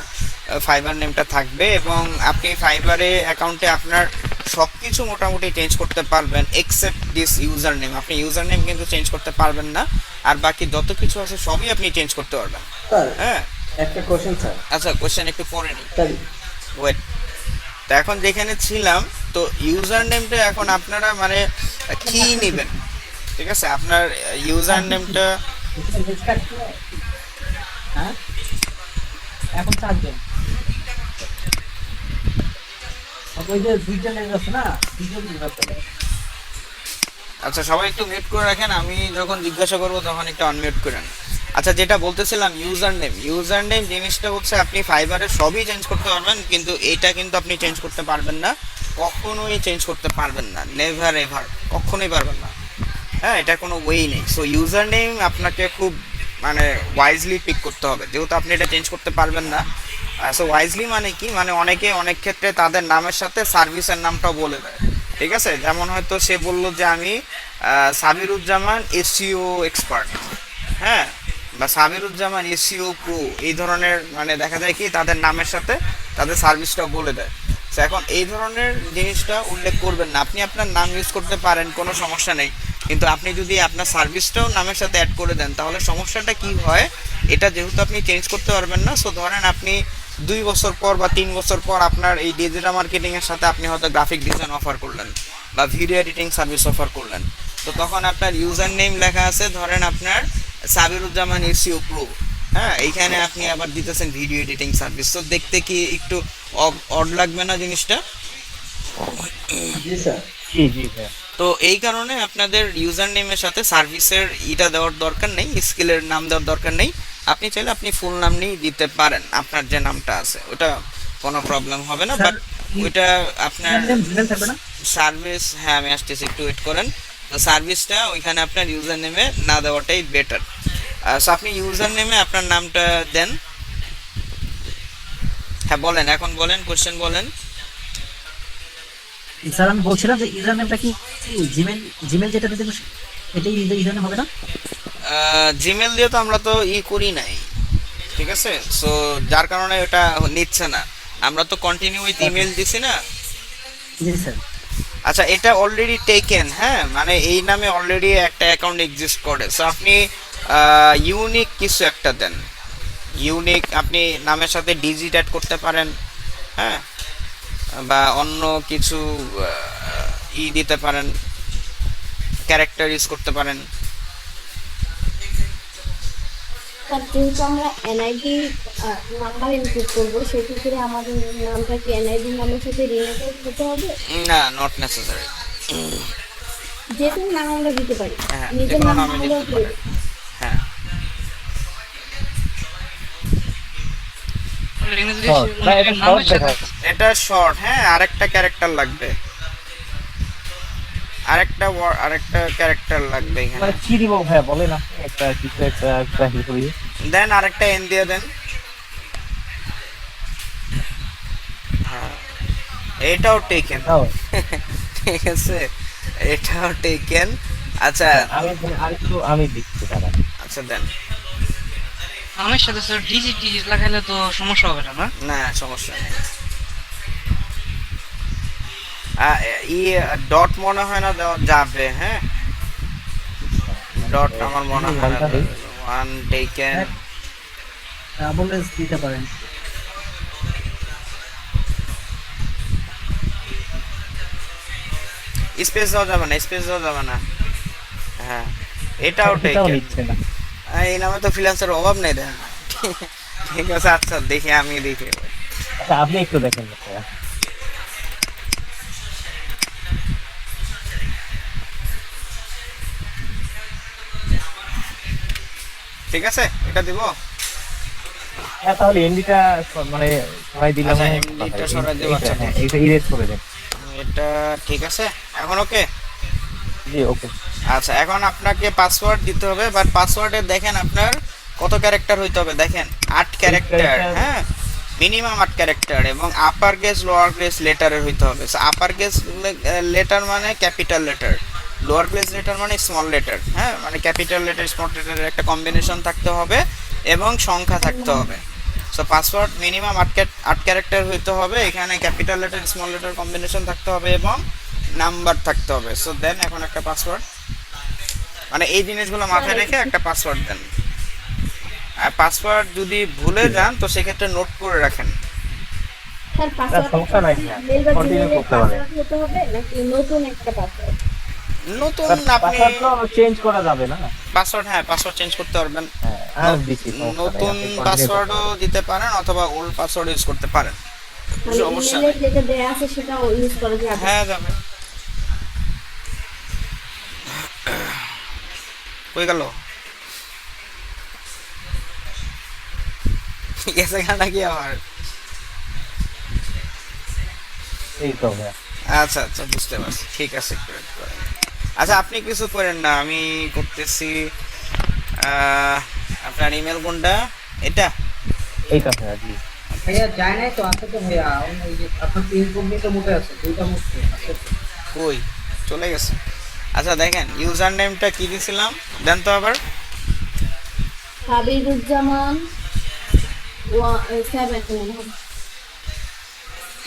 ফাইবার নেমটা থাকবে, এবং আপনি ফাইবারে অ্যাকাউন্টে আপনার সব কিছু মোটামুটি চেঞ্জ করতে পারবেন এক্সেপ্ট দিস ইউজার নেম। আপনি ইউজার নেম কিন্তু চেঞ্জ করতে পারবেন না, আর বাকি যত কিছু আছে সবই আপনি চেঞ্জ করতে পারবেন। স্যার হ্যাঁ একটা কোশ্চেন স্যার। আচ্ছা কোশ্চেন একটু পরে নিই, স্যার ওয়েট। তো এখন যেখানে ছিলাম, তো ইউজার নেমটা এখন আপনারা মানে কি নেবেন, ঠিক আছে। আপনার ইউজার নেমটা হ্যাঁ এখন 4 জন, ওই যে 2টা লেজ আছে না, 2টা লেজ আছে। আচ্ছা সবাই একটু মিউট করে রাখেন, আমি যখন জিজ্ঞাসা করবো তখন একটু আনমিউট করেন। আচ্ছা যেটা বলতেছিলাম ইউজার নেম জিনিসটা হচ্ছে আপনি ফাইবারে সবই চেঞ্জ করতে পারবেন, কিন্তু এটা কিন্তু আপনি চেঞ্জ করতে পারবেন না, কখনোই চেঞ্জ করতে পারবেন না, নেভার এভার, কখনোই পারবেন না। হ্যাঁ এটা কোনো ওয়েই নেই। সো ইউজার নেম আপনাকে খুব মানে ওয়াইজলি পিক করতে হবে, যেহেতু আপনি এটা চেঞ্জ করতে পারবেন না। সো ওয়াইজলি মানে কি, মানে অনেকে অনেক ক্ষেত্রে তাদের নামের সাথে সার্ভিসের নামটাও বলে দেয়, ঠিক আছে। যেমন হয়তো সে বললো যে আমি সাবিরুজ্জামান এসইও এক্সপার্ট, হ্যাঁ, বা সাবিরুজ্জামান এসইও প্রো, এই ধরনের মানে দেখা যায় কি তাদের নামের সাথে তাদের সার্ভিসটাও বলে দেয়। তো এখন এই ধরনের জিনিসটা উল্লেখ করবেন না। আপনি আপনার নাম ইউজ করতে পারেন, কোনো সমস্যা নেই, কিন্তু আপনি যদি আপনার সার্ভিসটাও নামের সাথে অ্যাড করে দেন তাহলে সমস্যাটা কি হয়, এটা যেহেতু আপনি চেঞ্জ করতে পারবেন না। সো ধরেন আপনি 2 বছর পর বা 3 বছর পর আপনার এই ডিজিটাল মার্কেটিংয়ের সাথে আপনি হয়তো গ্রাফিক ডিজাইন অফার করলেন বা ভিডিও এডিটিং সার্ভিস অফার করলেন, তো তখন আপনার ইউজার নেম লেখা আছে ধরেন আপনার সাবিরুজ্জামান এসইও প্রো, হ্যাঁ, এইখানে আপনি আবার দিতেছেন ভিডিও এডিটিং সার্ভিস। তো দেখতে কি একটু অড লাগবে না জিনিসটা? জি স্যার। জি জি স্যার। তো এই কারণে আপনাদের ইউজার নেমের সাথে সার্ভিসের এটা দেওয়ার দরকার নেই, স্কিলের নাম দেওয়ার দরকার নেই। আপনি চাইলে আপনি ফুল নাম নিয়ে দিতে পারেন, আপনার যে নামটা আছে ওটা কোনো প্রবলেম হবে না। বাট ওইটা আপনার সার্ভিস, হ্যাঁ আমি আসতেছি, একটু ওয়েট করেন। তো সার্ভিসটা ওইখানে আপনার ইউজার নেমে না দেওয়াটাই বেটার। সো আপনি ইউজার নেমে আপনার নামটা দেন। হ্যাঁ বলেন, এখন বলেন, কোশ্চেন বলেন। স্যার আমি বলছিলাম যে ইউজার নেমটা কি জিমেল জিমেল যেটা দিতে এটাই ইউজার নেম হবে না? জিমেল দিয়ে তো আমরা তো করি নাই, ঠিক আছে? সো যার কারণে ওটা নিচ্ছে না, আমরা তো কন্টিনিউ উইথ ইমেল দিছি না। জি স্যার। আচ্ছা, এটা অলরেডি টেকেন, হ্যাঁ, মানে এই নামে অলরেডি একটা অ্যাকাউন্ট এক্সিস্ট করে। সো আপনি ইউনিক কিছু একটা দেন, ইউনিক, আপনি নামের সাথে ডিজিট অ্যাড করতে পারেন, হ্যাঁ, বা অন্য কিছু দিতে পারেন, ক্যারেক্টার ইউজ করতে পারেন। স্যার যেহেতু আমরা এনআইডি নাম্বার ইনপুট করবো, সেক্ষেত্রে আমাদের নামটা কি এনআইডি নামের সাথে রিলেটেড হতে হবে? না, নট নেসেসারি। যে কোনো নাম আমরা দিতে পারি, হ্যাঁ, নিজের যেকোনো নাম নামে হলেও দিতে পারেন। হ্যাঁ, এটা শর্ট, হ্যাঁ, আরেকটা ক্যারেক্টার লাগবে, আরেকটা ক্যারেক্টার লাগবে এখানে। মানে কি দিব ভাইয়া বলেন আপনি, একটা কিছু একটা হি করি। দেন আরেকটা এন দিয়ে দেন। হ্যাঁ, এটাও টেকেন। দাও। ঠিক আছে, এটাও টেকেন। আচ্ছা, আমি দিচ্ছি দাদা। আচ্ছা দেন। আমার সাথে স্যার ডিজিট লাগাইলে তো সমস্যা হবে না? না, সমস্যা নেই। ডট মনে হয় না দেওয়া যাবে, হ্যাঁ, ডট আমার মনে হয় না। One taken. অ্যাম্বুলেন্স দিতে পারেন। স্পেস দেওয়া যাবে না, স্পেস দেওয়া যাবে না। হ্যাঁ, এটাও টেকেন। নিচ্ছে না। এই নামে তো ফ্রিল্যান্সার অভাব নেই, দেন। ঠিক আছে, আচ্ছা দেখি, আমি দেখি। আচ্ছা আপনি একটু দেখেন ভাইয়া। ঠিক আছে, এটা দিব। হ্যাঁ তাহলে এমডিটা মানে সরাই দিলাম। আচ্ছা, এমডিটা সরাই দেব। আচ্ছা, হ্যাঁ, এটা ইরেজ করে দেন। এটা ঠিক আছে, এখন ওকে। জি ওকে। আচ্ছা, এখন আপনাকে পাসওয়ার্ড দিতে হবে, বাট পাসওয়ার্ডে দেখেন আপনার কত ক্যারেক্টার হইতে হবে, দেখেন 8 ক্যারেক্টার, হ্যাঁ, মিনিমাম 8 ক্যারেক্টার, এবং আপার কেস লোয়ার কেস লেটারের হইতে হবে। আপার কেস লেটার মানে capital letter, lower case letter মানে স্মল লেটার, হ্যাঁ, মানে ক্যাপিটাল লেটার স্মল লেটারের একটা কম্বিনেশন থাকতে হবে এবং সংখ্যা থাকতে হবে। সো পাসওয়ার্ড মিনিমাম 8 ক্যারেক্টার হইতে হবে, এখানে capital letter small letter combination থাকতে হবে এবং নাম্বার থাকতে হবে। সো দেন এখন একটা পাসওয়ার্ড, মানে এই জিনিসগুলো মাথায় রেখে একটা পাসওয়ার্ড দেন। আর পাসওয়ার্ড যদি ভুলে যান তো সেক্ষেত্রে নোট করে রাখেন। স্যার পাসওয়ার্ড সমস্যা নাই, কন্টিনিউ করতে পারেন। হতে হবে নাকি নতুন একটা পাসওয়ার্ড? নতুন আপনি পাসওয়ার্ড তো চেঞ্জ করা যাবে না। পাসওয়ার্ড, হ্যাঁ, পাসওয়ার্ড চেঞ্জ করতে পারবেন। হ্যাঁ দিছি। নতুন পাসওয়ার্ডও দিতে পারেন অথবা ওল্ড পাসওয়ার্ড ইউজ করতে পারেন, মানে সমস্যা ইমেলে নেই। যেটা দেয়া আছে সেটা ইউজ করা যাবে? হ্যাঁ যাবে। কই গেল? গেছে গান নাকি আমার? এই তো ভাইয়া। আচ্ছা আচ্ছা, বুঝতে পারছি, ঠিক আছে। আচ্ছা, আপনি কিছু করেন না, আমি করতেছি। আপনার ইমেল কোনটা? এটা এইটা ভাইয়া। জি ভাইয়া যায় নাই তো, আছে তো ভাইয়া, ওই যে আপনার তিন কোম্পানিতে মুখে আছে, দুইটা মুখে আছে। কই চলে গেছে? আচ্ছা দেখেন, ইউজার নেমটা কি দিছিলাম দেন তো আবার। সাবিরুজ্জামান 7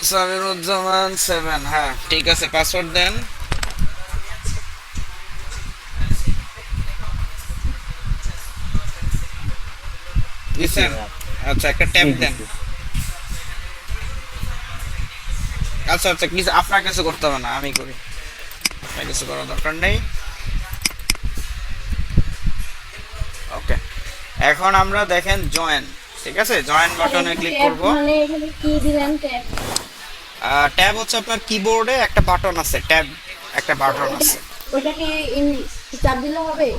সাবিরুজ্জামান 7, হ্যাঁ ঠিক আছে। পাসওয়ার্ড দেন। দিছেন? আচ্ছা, একটা ট্যাব দেন। আচ্ছা আচ্ছা, কিছু আপনার কিছু করতে হবে না, আমি করি, আপনার কিছু করার দরকার নেই। ওকে, এখন আমরা দেখেন জয়েন, ঠিক আছে, জয়েন বাটনে ক্লিক করব। মানে এখানে কি দিলেন? ট্যাব? ট্যাব হচ্ছে আপনার কিবোর্ডে একটা বাটন আছে, ট্যাব একটা বাটন আছে, ওটাকে চাপ দিলে হবে?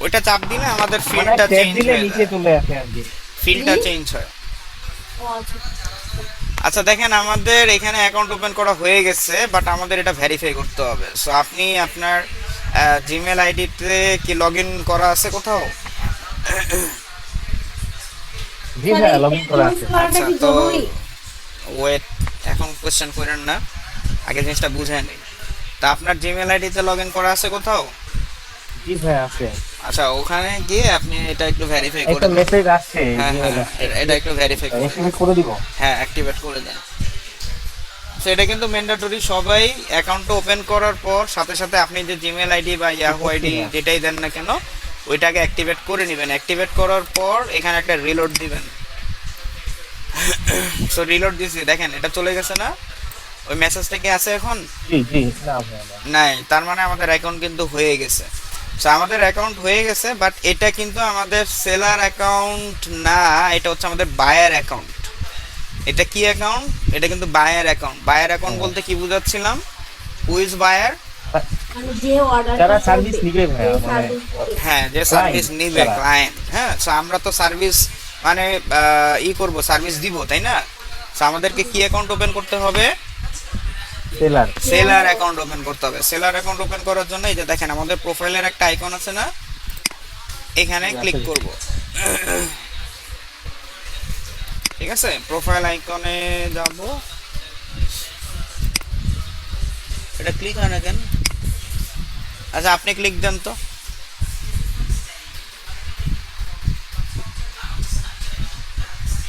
ওইটা চাপ দিলে আমাদের ফিল্ডটা চেঞ্জ দিলে হয়ে নিচে যায়, চলে আসে আর কি। ফিল্ডটা চেঞ্জ হয়। ও আচ্ছা। আচ্ছা দেখেন, আমাদের এখানে অ্যাকাউন্ট ওপেন করা হয়ে গেছে, বাট আমাদের এটা ভেরিফাই করতে হবে। সো আপনি আপনার জিমেল আইডিতে কি লগ ইন করা আছে কোথাও? জি ভাইয়া লগ ইন করা আছে। করাটা আচ্ছা কি তো জরুরি? ওয়েট, এখন কোশ্চেন করেন না, আগে জিনিসটা বুঝায় নেই। তা আপনার জিমেল আইডিতে লগ ইন করা আছে কোথাও? জি ভাইয়া আছে। আচ্ছা ওখানে গিয়ে আপনি এটা একটু ভেরিফাই করে একটা দেন। মেসেজ আসছে হ্যাঁ জিমেইল হ্যাঁ আসছে। এটা একটু ভেরিফাই করে দেন। এসএমএস করে দিব। হ্যাঁ অ্যাক্টিভেট করে দেন। তো এটা কিন্তু ম্যান্ডেটরি, সবাই অ্যাকাউন্টটা ওপেন করার পর সাথে সাথে আপনি যে জিমেল আইডি বা ইয়াহু আইডি যেটাই দেন না কেন ওইটাকে অ্যাক্টিভেট করে নেবেন। অ্যাক্টিভেট করার পর এখানে একটা রিলোড দিবেন। সো রিলোড দিয়েছি, দেখেন এটা চলে গেছে না? ওই মেসেজটা কি আছে এখন? জি জি না ভাইয়া না। নাই, তার মানে আমাদের অ্যাকাউন্ট কিন্তু হয়ে গেছে। সো আমাদের অ্যাকাউন্ট হয়ে গেছে, বাট এটা কিন্তু আমাদের সেলার অ্যাকাউন্ট না, এটা হচ্ছে আমাদের বায়ার অ্যাকাউন্ট। এটা কি অ্যাকাউন্ট? এটা কিন্তু বায়ার অ্যাকাউন্ট। বায়ার অ্যাকাউন্ট বলতে কি বুঝাচ্ছিলাম? Who is buyer? মানে যে অর্ডার যারা সার্ভিস নিবে ভাইয়া মানে হ্যাঁ, যে Client, সার্ভিস নিবে, যারা। ক্লায়েন্ট। হ্যাঁ, সো আমরা তো সার্ভিস মানে করব, সার্ভিস দিব, তাই না? সো আমাদেরকে কি অ্যাকাউন্ট ওপেন করতে হবে? সেলার। সেলার অ্যাকাউন্ট ওপেন করতে হবে। সেলার অ্যাকাউন্ট ওপেন করার জন্য এই যে দেখেন আমাদের প্রোফাইলের একটা আইকন আছে না, এখানে ক্লিক করব। ঠিক আছে, প্রোফাইল আইকনে যাব। এটা ক্লিক হয় না কেন? আচ্ছা আপনি ক্লিক দেন তো।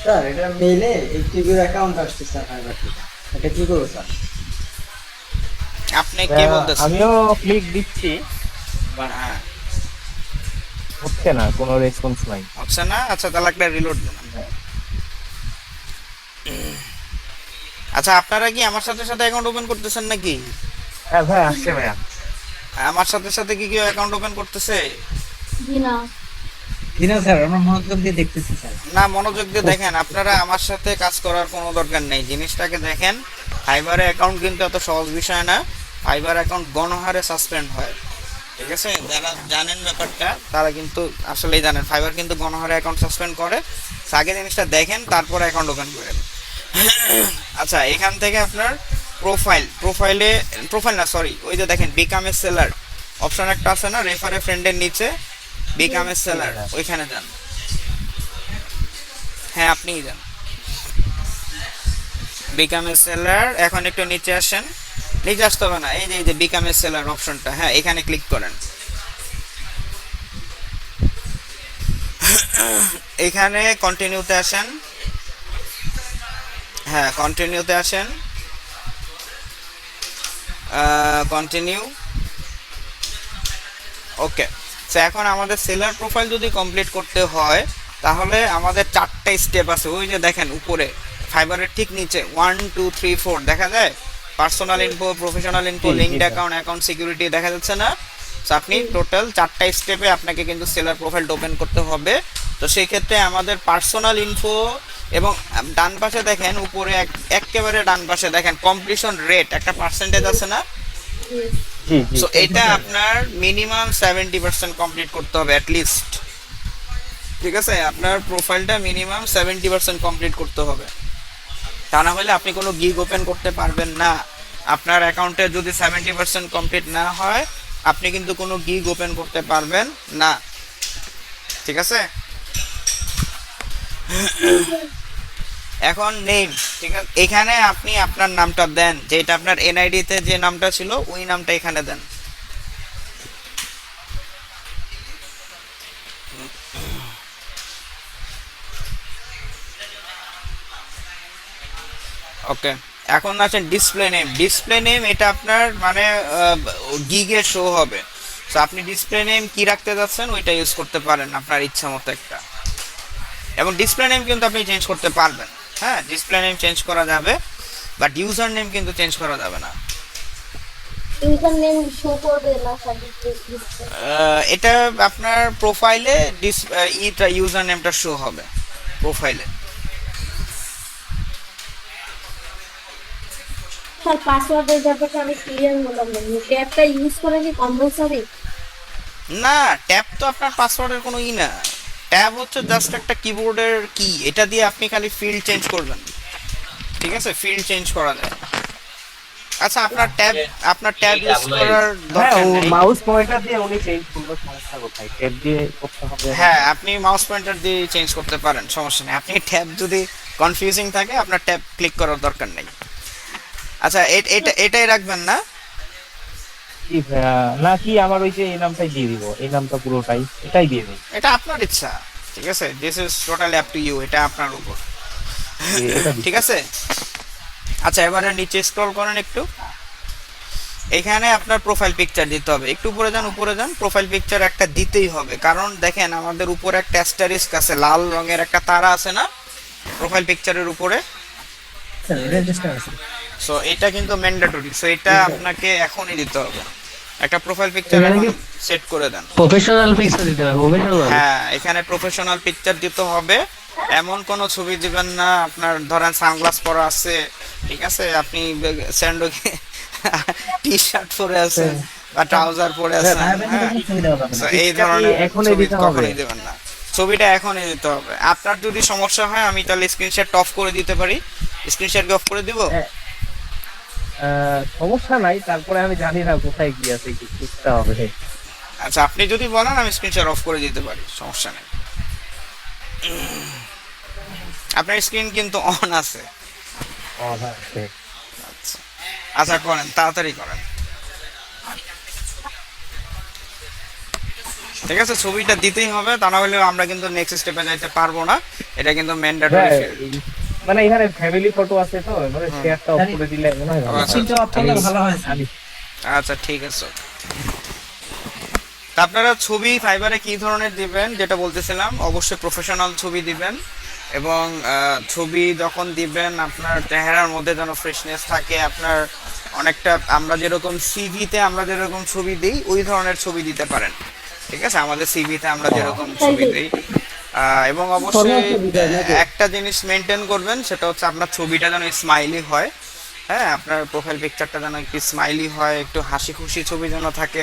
স্যার এটা মেইলে এইচটিভির অ্যাকাউন্ট আসছে স্যার ফাইবার থেকে। এটা কি করব স্যার? আপনি কে বলতেছেন? আমিও ক্লিক দিচ্ছি, হ্যাঁ, হচ্ছে না, কোনো রেসপন্স নাই। হচ্ছে না? আচ্ছা তাহলে একটা রিলোড দেন। আচ্ছা আপনারা কি আমার সাথে সাথে অ্যাকাউন্ট ওপেন করতেছেন নাকি? হ্যাঁ ভাই আসছে ভাইয়া। আমার সাথে সাথে কি কেউ অ্যাকাউন্ট ওপেন করতেছে? জি না। দিনা স্যার আমরা মনোযোগ দিয়ে দেখতেছি স্যার। না, মনোযোগ দিয়ে দেখেন। আপনারা আমার সাথে কাজ করার কোনো দরকার নেই, জিনিসটাকে দেখেন। ফাইবারে অ্যাকাউন্ট কিন্তু এত সহজ বিষয় না। ফাইবার অ্যাকাউন্ট গণহারে সাসপেন্ড হয়, ঠিক আছে? যারা জানেন ব্যাপারটা তারা কিন্তু আসলেই জানেন ফাইবার কিন্তু গণহারে অ্যাকাউন্ট সাসপেন্ড করে। So, আগে জিনিসটা দেখেন, তারপরে অ্যাকাউন্ট ওপেন করেন। আচ্ছা এখান থেকে আপনার প্রোফাইল না সরি, ওই যে দেখেন বিকাম এ সেলার অপশন একটা আছে না, রেফারে ফ্রেন্ডের নিচে বিকাম এ সেলার, ওইখানে যান। হ্যাঁ আপনিই যান, বিকাম এ সেলার। এখন একটু নিচে আসেন, নিচে আসতে হবে না, এই যে বিকাম এ সেলার অপশনটা, হ্যাঁ এখানে ক্লিক করেন। এখানে কন্টিনিউতে আসেন। হ্যাঁ কন্টিনিউতে আসেন, কন্টিনিউ। ওকে, সো এখন আমাদের সেলার প্রোফাইল যদি কমপ্লিট করতে হয় তাহলে আমাদের 4টা স্টেপ আছে। ওই যে দেখেন উপরে ফাইবারের ঠিক নিচে 1 2 3 4 দেখা যায়। Personal info, professional info, linked account security দেখা যাচ্ছে না? সো আপনি টোটাল 4টা স্টেপে আপনাকে কিন্তু সেলার প্রোফাইল ওপেন করতে হবে। তো সেই ক্ষেত্রে আমাদের পার্সোনাল ইনফো এবং ডান পাশে দেখেন উপরে একেবারে ডান পাশে দেখেন কমপ্লিশন রেট একটা পার্সেন্টেজ আছে না? জি জি। সো এটা আপনার মিনিমাম 70% কমপ্লিট করতে হবে অ্যাট লিস্ট, ঠিক আছে? আপনার প্রোফাইলটা মিনিমাম 70% কমপ্লিট করতে হবে, তা না হলে আপনি কোনো গিগ ওপেন করতে পারবেন না। আপনার অ্যাকাউন্টে যদি 70% কমপ্লিট না হয় আপনি কিন্তু কোনো গিগ ওপেন করতে পারবেন না, ঠিক আছে? এখন নেম, ঠিক আছে? এখানে আপনি আপনার নামটা দেন, যেটা আপনার এনআইডি তে যে নামটা ছিল ওই নামটা এখানে দেন। ওকে, এখন আছেন ডিসপ্লে নেম। ডিসপ্লে নেম এটা আপনার মানে গিগে শো হবে। সো আপনি ডিসপ্লে নেম কি রাখতে যাচ্ছেন ওইটা ইউজ করতে পারেন আপনার ইচ্ছা মতো একটা। এবং ডিসপ্লে নেম কিন্তু আপনি চেঞ্জ করতে পারবেন, হ্যাঁ ডিসপ্লে নেম চেঞ্জ করা যাবে, বাট ইউজার নেম কিন্তু চেঞ্জ করা যাবে না। ইউজার নেম শো করবে না স্যার? এটা আপনার প্রোফাইলে ইউজার নেমটা শো হবে প্রোফাইলে। স্যার পাসওয়ার্ডের ব্যাপারটা আমি ক্লিয়ার হলাম না, ট্যাবটা ইউজ করা কি কম্পালসারি? না, ট্যাব তো আপনার পাসওয়ার্ডের কোনো না। ট্যাব হচ্ছে জাস্ট একটা কিবোর্ডের কি, এটা দিয়ে আপনি খালি ফিল্ড চেঞ্জ করবেন, ঠিক আছে? ফিল্ড চেঞ্জ করা যায়। আচ্ছা আপনার ট্যাব ইউজ করার হ্যাঁ, দরকার ও নেই। মাউস পয়েন্টার দিয়ে উনি চেঞ্জ করবে, সমস্যা কোথায়? ট্যাব দিয়ে করতে হবে। হ্যাঁ, আপনি মাউস পয়েন্টার দিয়ে চেঞ্জ করতে পারেন, সমস্যা নেই। আপনি ট্যাব যদি কনফিউজিং থাকে আপনার ট্যাব ক্লিক করার দরকার নেই। আচ্ছা এটাই রাখবেন না? কি ভাইয়া, না কি আমার ওই যে এই নামটাই দিয়ে দিব, এই নামটা পুরোটাই এটাই দিয়ে দিই। এটা আপনার ইচ্ছা, ঠিক আছে? This is totally up to you, এটা আপনার উপর, এটা ঠিক আছে? আচ্ছা এবারে নিচে স্ক্রল করেন একটু, এখানে আপনার প্রোফাইল পিকচার দিতে হবে। একটু উপরে যান, প্রোফাইল পিকচার একটা দিতেই হবে, কারণ দেখেন আমাদের উপরে একটা অ্যাস্টারিস্ক আছে, লাল রঙের একটা তারা আছে না প্রোফাইল পিকচারের উপরে? রেজিস্টার আছে। সো এটা কিন্তু ম্যান্ডেটরি, সো এটা আপনাকে এখনই দিতে হবে। একটা প্রোফাইল পিকচার সেট করে দেন। প্রফেশনাল পিকচার দিতে হবে, প্রফেশনাল। হ্যাঁ, এখানে প্রফেশনাল পিকচার দিতে হবে। এমন কোন ছবি দিবেন না আপনার ধরেন সানগ্লাস পরা আছে, ঠিক আছে, আপনি স্যান্ডো টি শার্ট পরে আছেন বা ট্রাউজার পরে আছেন, হ্যাঁ, so এই ধরনের এখনই ছবি দিতে হবে। কখনোই দিবেন না। ছবিটা এখনই দিতে হবে। আপনার যদি সমস্যা হয় আমি তাহলে স্ক্রিনশট অফ করে দিতে পারি। স্ক্রিনশট অফ করে দিব? সমস্যা নাই, তারপরে আমি জানি না কোথায় কি আছে, কি খুঁজতে হবে। আচ্ছা আপনি যদি বলেন আমি স্ক্রিনশট অফ করে দিতে পারি, সমস্যা নেই। আপনার স্ক্রিন কিন্তু অন আছে। আচ্ছা আচ্ছা করেন, তাড়াতাড়ি করেন, ঠিক আছে? ছবিটা দিতেই হবে, তা না হলে আমরা কিন্তু নেক্সট স্টেপে যাইতে পারবো না। এটা কিন্তু ম্যান্ডেটরি। মানে এখানে ফ্যামিলি ফটো আছে তো, মানে শেয়ারটা অফ করে দিলে মনে হয় ভালো। কিন্তু আপনাদের ভালো হয়। আচ্ছা ঠিক আছে। তা আপনারা ছবি ফাইবারে কি ধরনের দিবেন যেটা বলতেছিলাম, অবশ্যই প্রফেশনাল ছবি দিবেন, এবং ছবি যখন দিবেন আপনার চেহারার মধ্যে যেন ফ্রেশনেস থাকে। আপনার অনেকটা আমরা যেরকম সিভিতে আমরা যেরকম ছবি দিই ওই ধরনের ছবি দিতে পারেন, ঠিক আছে? আমাদের সিভিতে আমরা যেরকম ছবি দিই, এবং অবশ্যই একটা জিনিস মেনটেন করবেন, সেটা হচ্ছে আপনার ছবিটা যেন স্মাইলি হয়। হ্যাঁ, আপনার প্রোফাইল পিকচারটা যেন একটু স্মাইলি হয়, একটু হাসি খুশি ছবি যেন থাকে।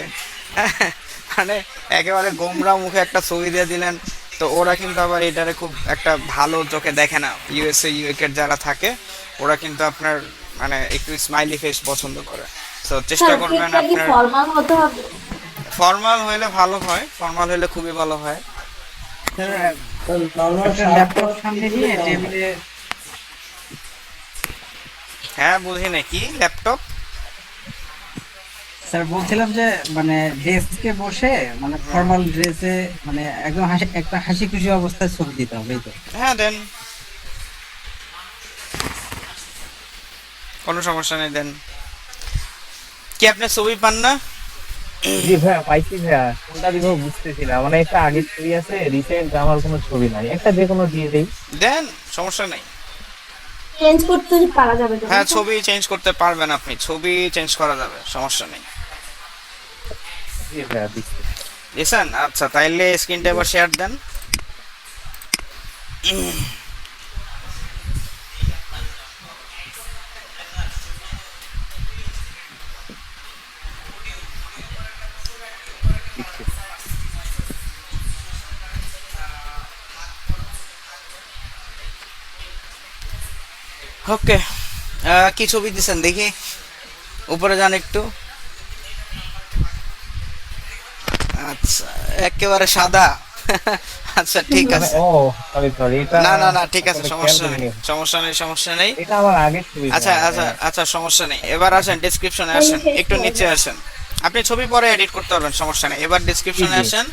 মানে একেবারে গোমরা মুখে একটা ছবি দিয়ে দিলেন তো ওরা কিন্তু আবার এটারে খুব একটা ভালো চোখে দেখে না। ইউএসএ ইউকে যারা থাকে ওরা কিন্তু আপনার মানে একটু স্মাইলি ফেস পছন্দ করে। তো চেষ্টা করবেন আপনার ফর্মাল হতে হবে। ফর্মাল হলে ভালো হয়, ফর্মাল হলে খুবই ভালো হয়। নরমাল ল্যাপটপ সামনে নিয়ে টেবিলে। হ্যাঁ বুঝি নাকি ল্যাপটপ? স্যার বলছিলাম যে মানে ডেস্কে বসে মানে ফর্মাল ড্রেসে মানে একদম একটা হাসি খুশি অবস্থায় ছবি দিতে হবে, এই তো? হ্যাঁ দেন, কোনো সমস্যা নেই, দেন। কি আপনি ছবি পান না? জি ভাইয়া, পাইছি ভাইয়া, কোনটা দিব বুঝতেছি না। মানে একটা আগের ছবি আছে, রিসেন্ট আমার কোনো ছবি নাই, একটা যে কোনো দিয়ে দেই। দেন, সমস্যা নেই। চেঞ্জ করতে পারা যাবে তো? হ্যাঁ ছবি চেঞ্জ করতে পারবেন, আপনি ছবি চেঞ্জ করা যাবে, সমস্যা নেই। জি ভাইয়া দিচ্ছি। দিছেন? আচ্ছা তাইলে স্ক্রিনটা এবার শেয়ার দেন। ওকে, কি ছবি দিছেন দেখি, উপরে যান একটু। আচ্ছা একেবারে সাদা। আচ্ছা ঠিক আছে। ও সরি, এটা না না না ঠিক আছে, আসলে সমস্যা খেয়াল নেই, করিনি। সমস্যা নেই। এটা আমার আগের ছবি। আচ্ছা ভাইয়া। আচ্ছা আচ্ছা সমস্যা নেই। এবার আসেন ডেসক্রিপশনে আসেন, একটু নিচে আসেন। আপনি ছবি পরে এডিট করতে পারবেন, সমস্যা নেই। এবার ডেসক্রিপশনে জি, জি। আসেন।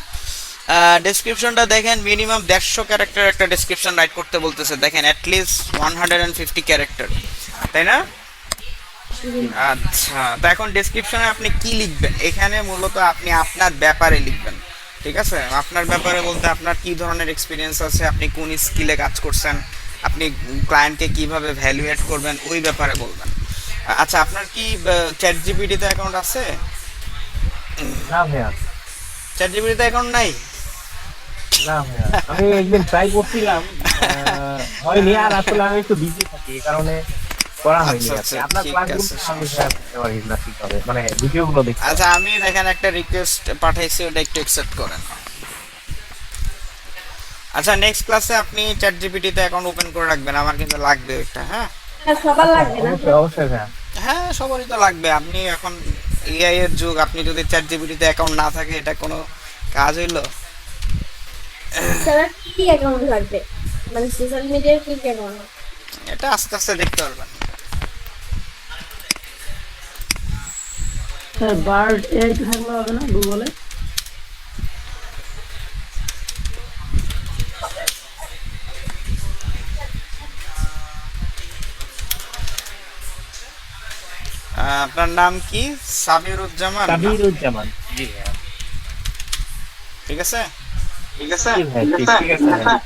ডেসক্রিপশনটা দেখেন, মিনিমাম 150 ক্যারেক্টার একটা ডেসক্রিপশন রাইট করতে বলতেছে। দেখেন অ্যাটলিস্ট 150 ক্যারেক্টার, তাই না? আচ্ছা, তো এখন ডেসক্রিপশনে আপনি কি লিখবেন? এখানে মূলত আপনি আপনার ব্যাপারে লিখবেন, ঠিক আছে? আপনার ব্যাপারে বলতে আপনার কি ধরনের এক্সপিরিয়েন্স আছে, আপনি কোন স্কিলে কাজ করছেন, আপনি ক্লায়েন্টকে কিভাবে ভ্যালুয়েট করবেন ওই ব্যাপারে বলবেন। আচ্ছা আপনার কি চ্যাট জিপিটিতে অ্যাকাউন্ট আছে? না ভাইয়া, চ্যাট জিপিটিতে অ্যাকাউন্ট নাই? না ভাইয়া, আমি একদিন ট্রাই করছিলাম, হয়নি। আর আসলে আমি একটু বিজি থাকি, এই কারণে করা হয়নি। আচ্ছা, আচ্ছা, আপনার ঠিক ক্লাসগুলো আছে, আমি শেয়ার করতে পারি না ঠিকভাবে, মানে ভিডিওগুলো দেখতে। আচ্ছা আমি দেখেন একটা রিকোয়েস্ট পাঠাইছি, ওটা একটু অ্যাকসেপ্ট করেন। আচ্ছা নেক্সট ক্লাসে আপনি চ্যাট জিপিটিতে অ্যাকাউন্ট ওপেন করে রাখবেন, আমার কিন্তু লাগবে ওইটা। হ্যাঁ সবার লাগবে না? অবশ্যই অবশ্যই ভাইয়া। হ্যাঁ, সবারই তো লাগবে। আপনি এখন এআই এর যুগ, আপনি যদি চ্যাট জিপিটিতে অ্যাকাউন্ট না থাকে এটা কোনো কাজ হইলো? স্যার কি কি অ্যাকাউন্ট লাগবে, মানে সোশ্যাল মিডিয়ার কি কি অ্যাকাউন্ট? এটা আস্তে আস্তে দেখতে পারবেন। স্যার বার্ড এআই থাকলে হবে না গুগলে? আপনার নাম কি? সাবিরুজ্জামান না? কাবিরুজ্জামান। জি ভাইয়া। ঠিক আছে। জি ভাই, ঠিক আছে ভাই।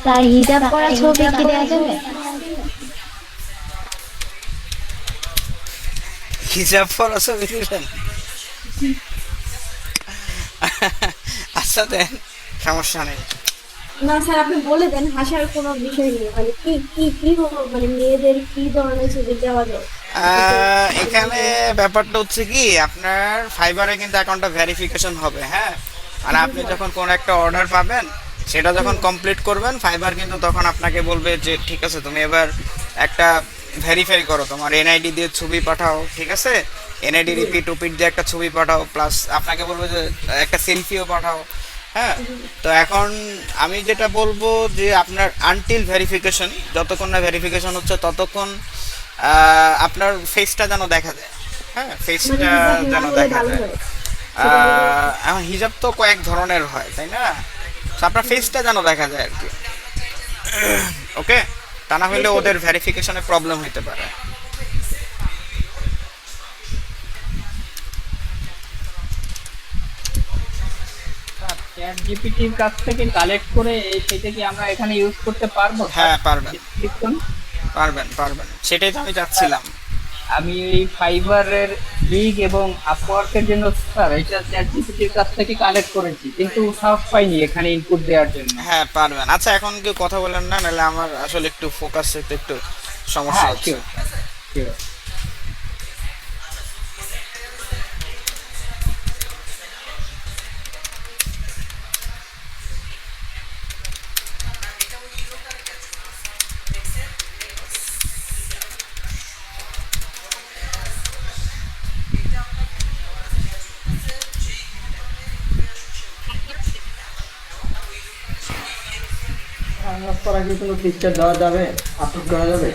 তার হিজাব করা ছবি কি দেওয়া যাবে? হিজাব পরা ছবি দিবেন? আচ্ছা দেন, সমস্যা নেই। না স্যার আপনি বলে দেন, হাসার কোনো বিষয় নেই, মানে কি কি কি হলো, মানে মেয়েদের কি ধরনের ছবি দেওয়া যায়? এখানে ব্যাপারটা হচ্ছে কি, আপনার ফাইবারে কিন্তু অ্যাকাউন্টটা ভেরিফিকেশন হবে, হ্যাঁ। মানে আপনি যখন কোন একটা অর্ডার পাবেন, সেটা যখন কমপ্লিট করবেন, ফাইবার কিন্তু তখন আপনাকে বলবে যে ঠিক আছে তুমি এবার একটা ভেরিফাই করো, তোমার এনআইডি দিয়ে ছবি পাঠাও, ঠিক আছে, এনআইডি রিপিট ওপিট দিয়ে একটা ছবি পাঠাও, প্লাস আপনাকে বলবে যে একটা সেলফিও পাঠাও, হ্যাঁ। তো এখন আমি যেটা বলবো যে আপনার আনটিল ভেরিফিকেশন, যতক্ষণ না ভেরিফিকেশন হচ্ছে ততক্ষণ আপনার ফেসটা যেন দেখা যায়, হ্যাঁ, ফেসটা যেন দেখা যায়। এখন হিজাব তো কয়েক ধরনের হয়, তাই না? তো আপনার ফেসটা যেন দেখা যায় আর কি, ওকে। তা না হলে ওদের ভেরিফিকেশনে প্রবলেম হতে পারে। চ্যাট জিপিটির কাছ থেকে কালেক্ট করে সেটা কি আমরা এখানে ইউজ করতে পারবো? হ্যাঁ পারবেন, দেখুন, পারবেন, সেটাই তো আমি চাচ্ছিলাম। আমি এই ফাইবারের লিগ এবং আপওয়ার্কের জন্য স্যার এটা চ্যাট জিপিটির কাছ থেকে কালেক্ট করেছি, কিন্তু সাহস পাইনি এখানে ইনপুট দেওয়ার জন্য। হ্যাঁ পারবেন। আচ্ছা এখন কি কথা বলেন না, নাহলে আমার আসলে একটু ফোকাস একটু সমস্যা হ্যাঁ হচ্ছে। শিওর। আনলক করা কি কোনো পিকচার দেওয়া যাবে, আপলোড করা যাবে?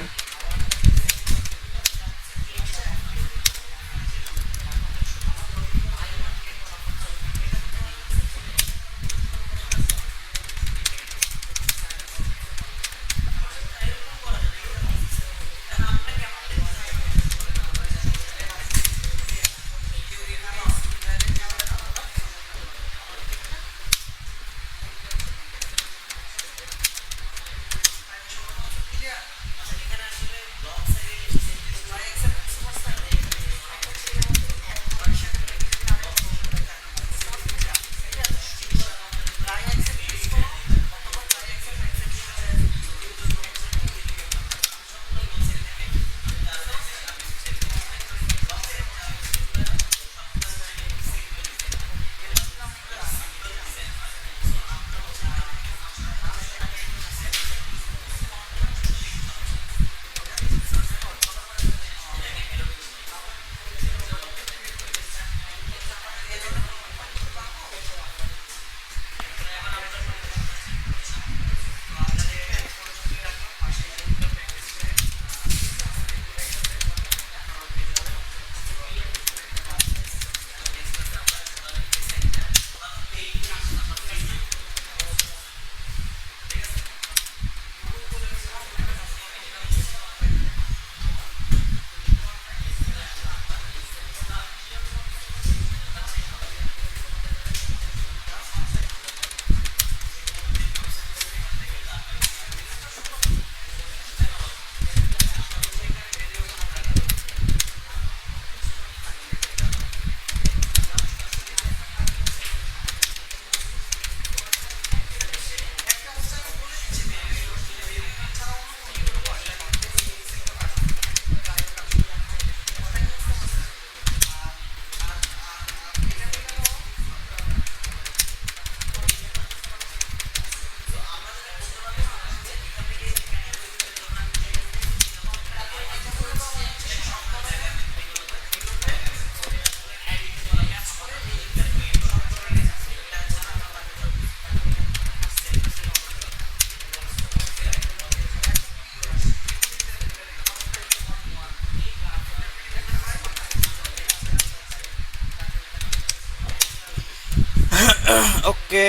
ওকে,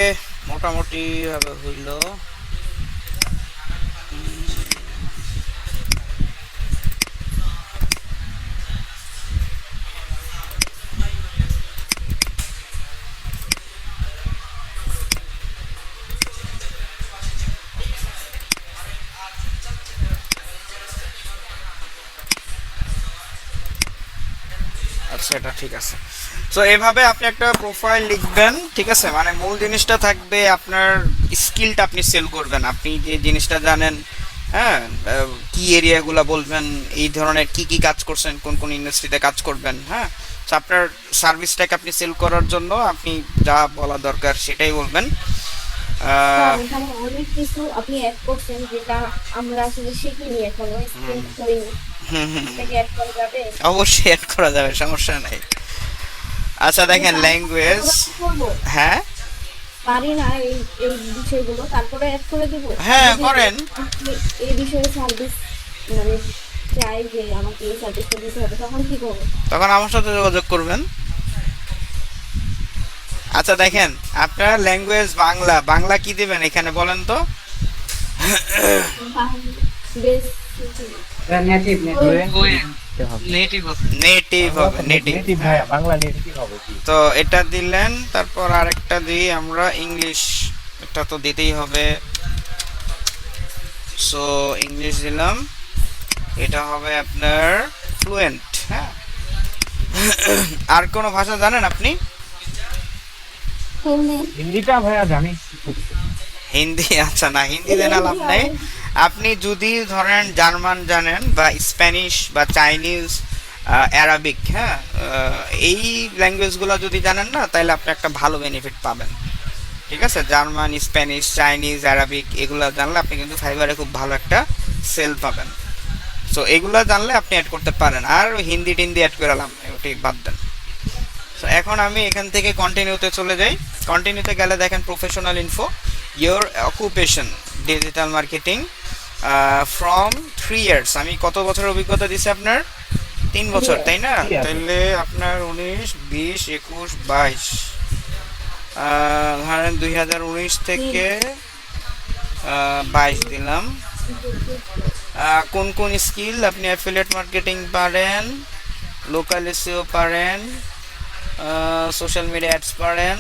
মোটামুটি ভাবে হইল। আচ্ছা, এটা ঠিক আছে। সো এভাবে আপনি একটা প্রোফাইল লিখবেন, ঠিক আছে? মানে মূল জিনিসটা থাকবে আপনার স্কিলটা আপনি সেল করবেন, আপনি যে জিনিসটা জানেন, হ্যাঁ, কি এরিয়াগুলো বলবেন, এই ধরনের কি কি কাজ করছেন, কোন কোন ইন্ডাস্ট্রিতে কাজ করবেন, হ্যাঁ। সো আপনার সার্ভিসটাকে আপনি সেল করার জন্য আপনি যা বলা দরকার সেটাই বলবেন। স্যার, এখানে অনেক কিছু আপনি অ্যাড করছেন যেটা আমরা আসলে শিখিনি এখনো, স্কিল করিনি। এটাকে অ্যাড করা যাবে? অবশ্যই অ্যাড করা যাবে, সমস্যা নাই। আচ্ছা দেখেন, ল্যাঙ্গুয়েজ, হ্যাঁ পারি না এই এই বিষয়গুলো, তারপরে অ্যাড করে দিব। হ্যাঁ, যদি করেন। আপনি এই বিষয়ে সার্ভিস মানে চাই যে আমাকে এই সার্ভিসটা দিতে হবে, তখন কি করবো? তখন আমার সাথে যোগাযোগ করবেন। আচ্ছা দেখেন, আপনার ল্যাঙ্গুয়েজ বাংলা, বাংলা কি দিবেন এখানে বলেন তো? বেশ নেটিভ নেটিভ হবে, নেটিভ। ভাই বাংলা নেটিভ হবে কি? তো এটা দিলেন, তারপর আরেকটা দিই আমরা ইংলিশ, এটা তো দিতেই হবে। সো ইংলিশ দিলাম, এটা হবে আপনার ফ্লুয়েন্ট, হ্যাঁ। আর কোনো ভাষা জানেন আপনি? হিন্দিটা ভাইয়া জানি। হিন্দি? আচ্ছা, না হিন্দি জানা লাভ নাই। আপনি যদি ধরেন জার্মান জানেন বা স্প্যানিশ বা চাইনিজ, অ্যারাবিক, হ্যাঁ, এই ল্যাঙ্গুয়েজগুলো যদি জানেন না, তাহলে আপনি একটা ভালো বেনিফিট পাবেন, ঠিক আছে? জার্মান, স্প্যানিশ, চাইনিজ, অ্যারাবিক এগুলো জানলে আপনি কিন্তু ফাইবারে খুব ভালো একটা সেল পাবেন। সো এগুলো জানলে আপনি অ্যাড করতে পারেন। আর হিন্দি টিন্দি অ্যাড করে লাভ নেই, ওটি বাদ দেন। সো এখন আমি এখান থেকে কন্টিনিউতে চলে যাই। কন্টিনিউতে গেলে দেখেন professional info, your occupation digital marketing from 3 years. আমি কত বছরের অভিজ্ঞতা দিচ্ছি আপনার? 3 বছর, তাই না? তাহলে আপনার 19, 20, 21, 22, ধরেন 2019 থেকে 22 দিলাম। কোন কোন স্কিল আপনি? অ্যাফিলিয়েট মার্কেটিং পারেন, লোকাল এসইও পারেন, সোশ্যাল মিডিয়া অ্যাডস পারেন,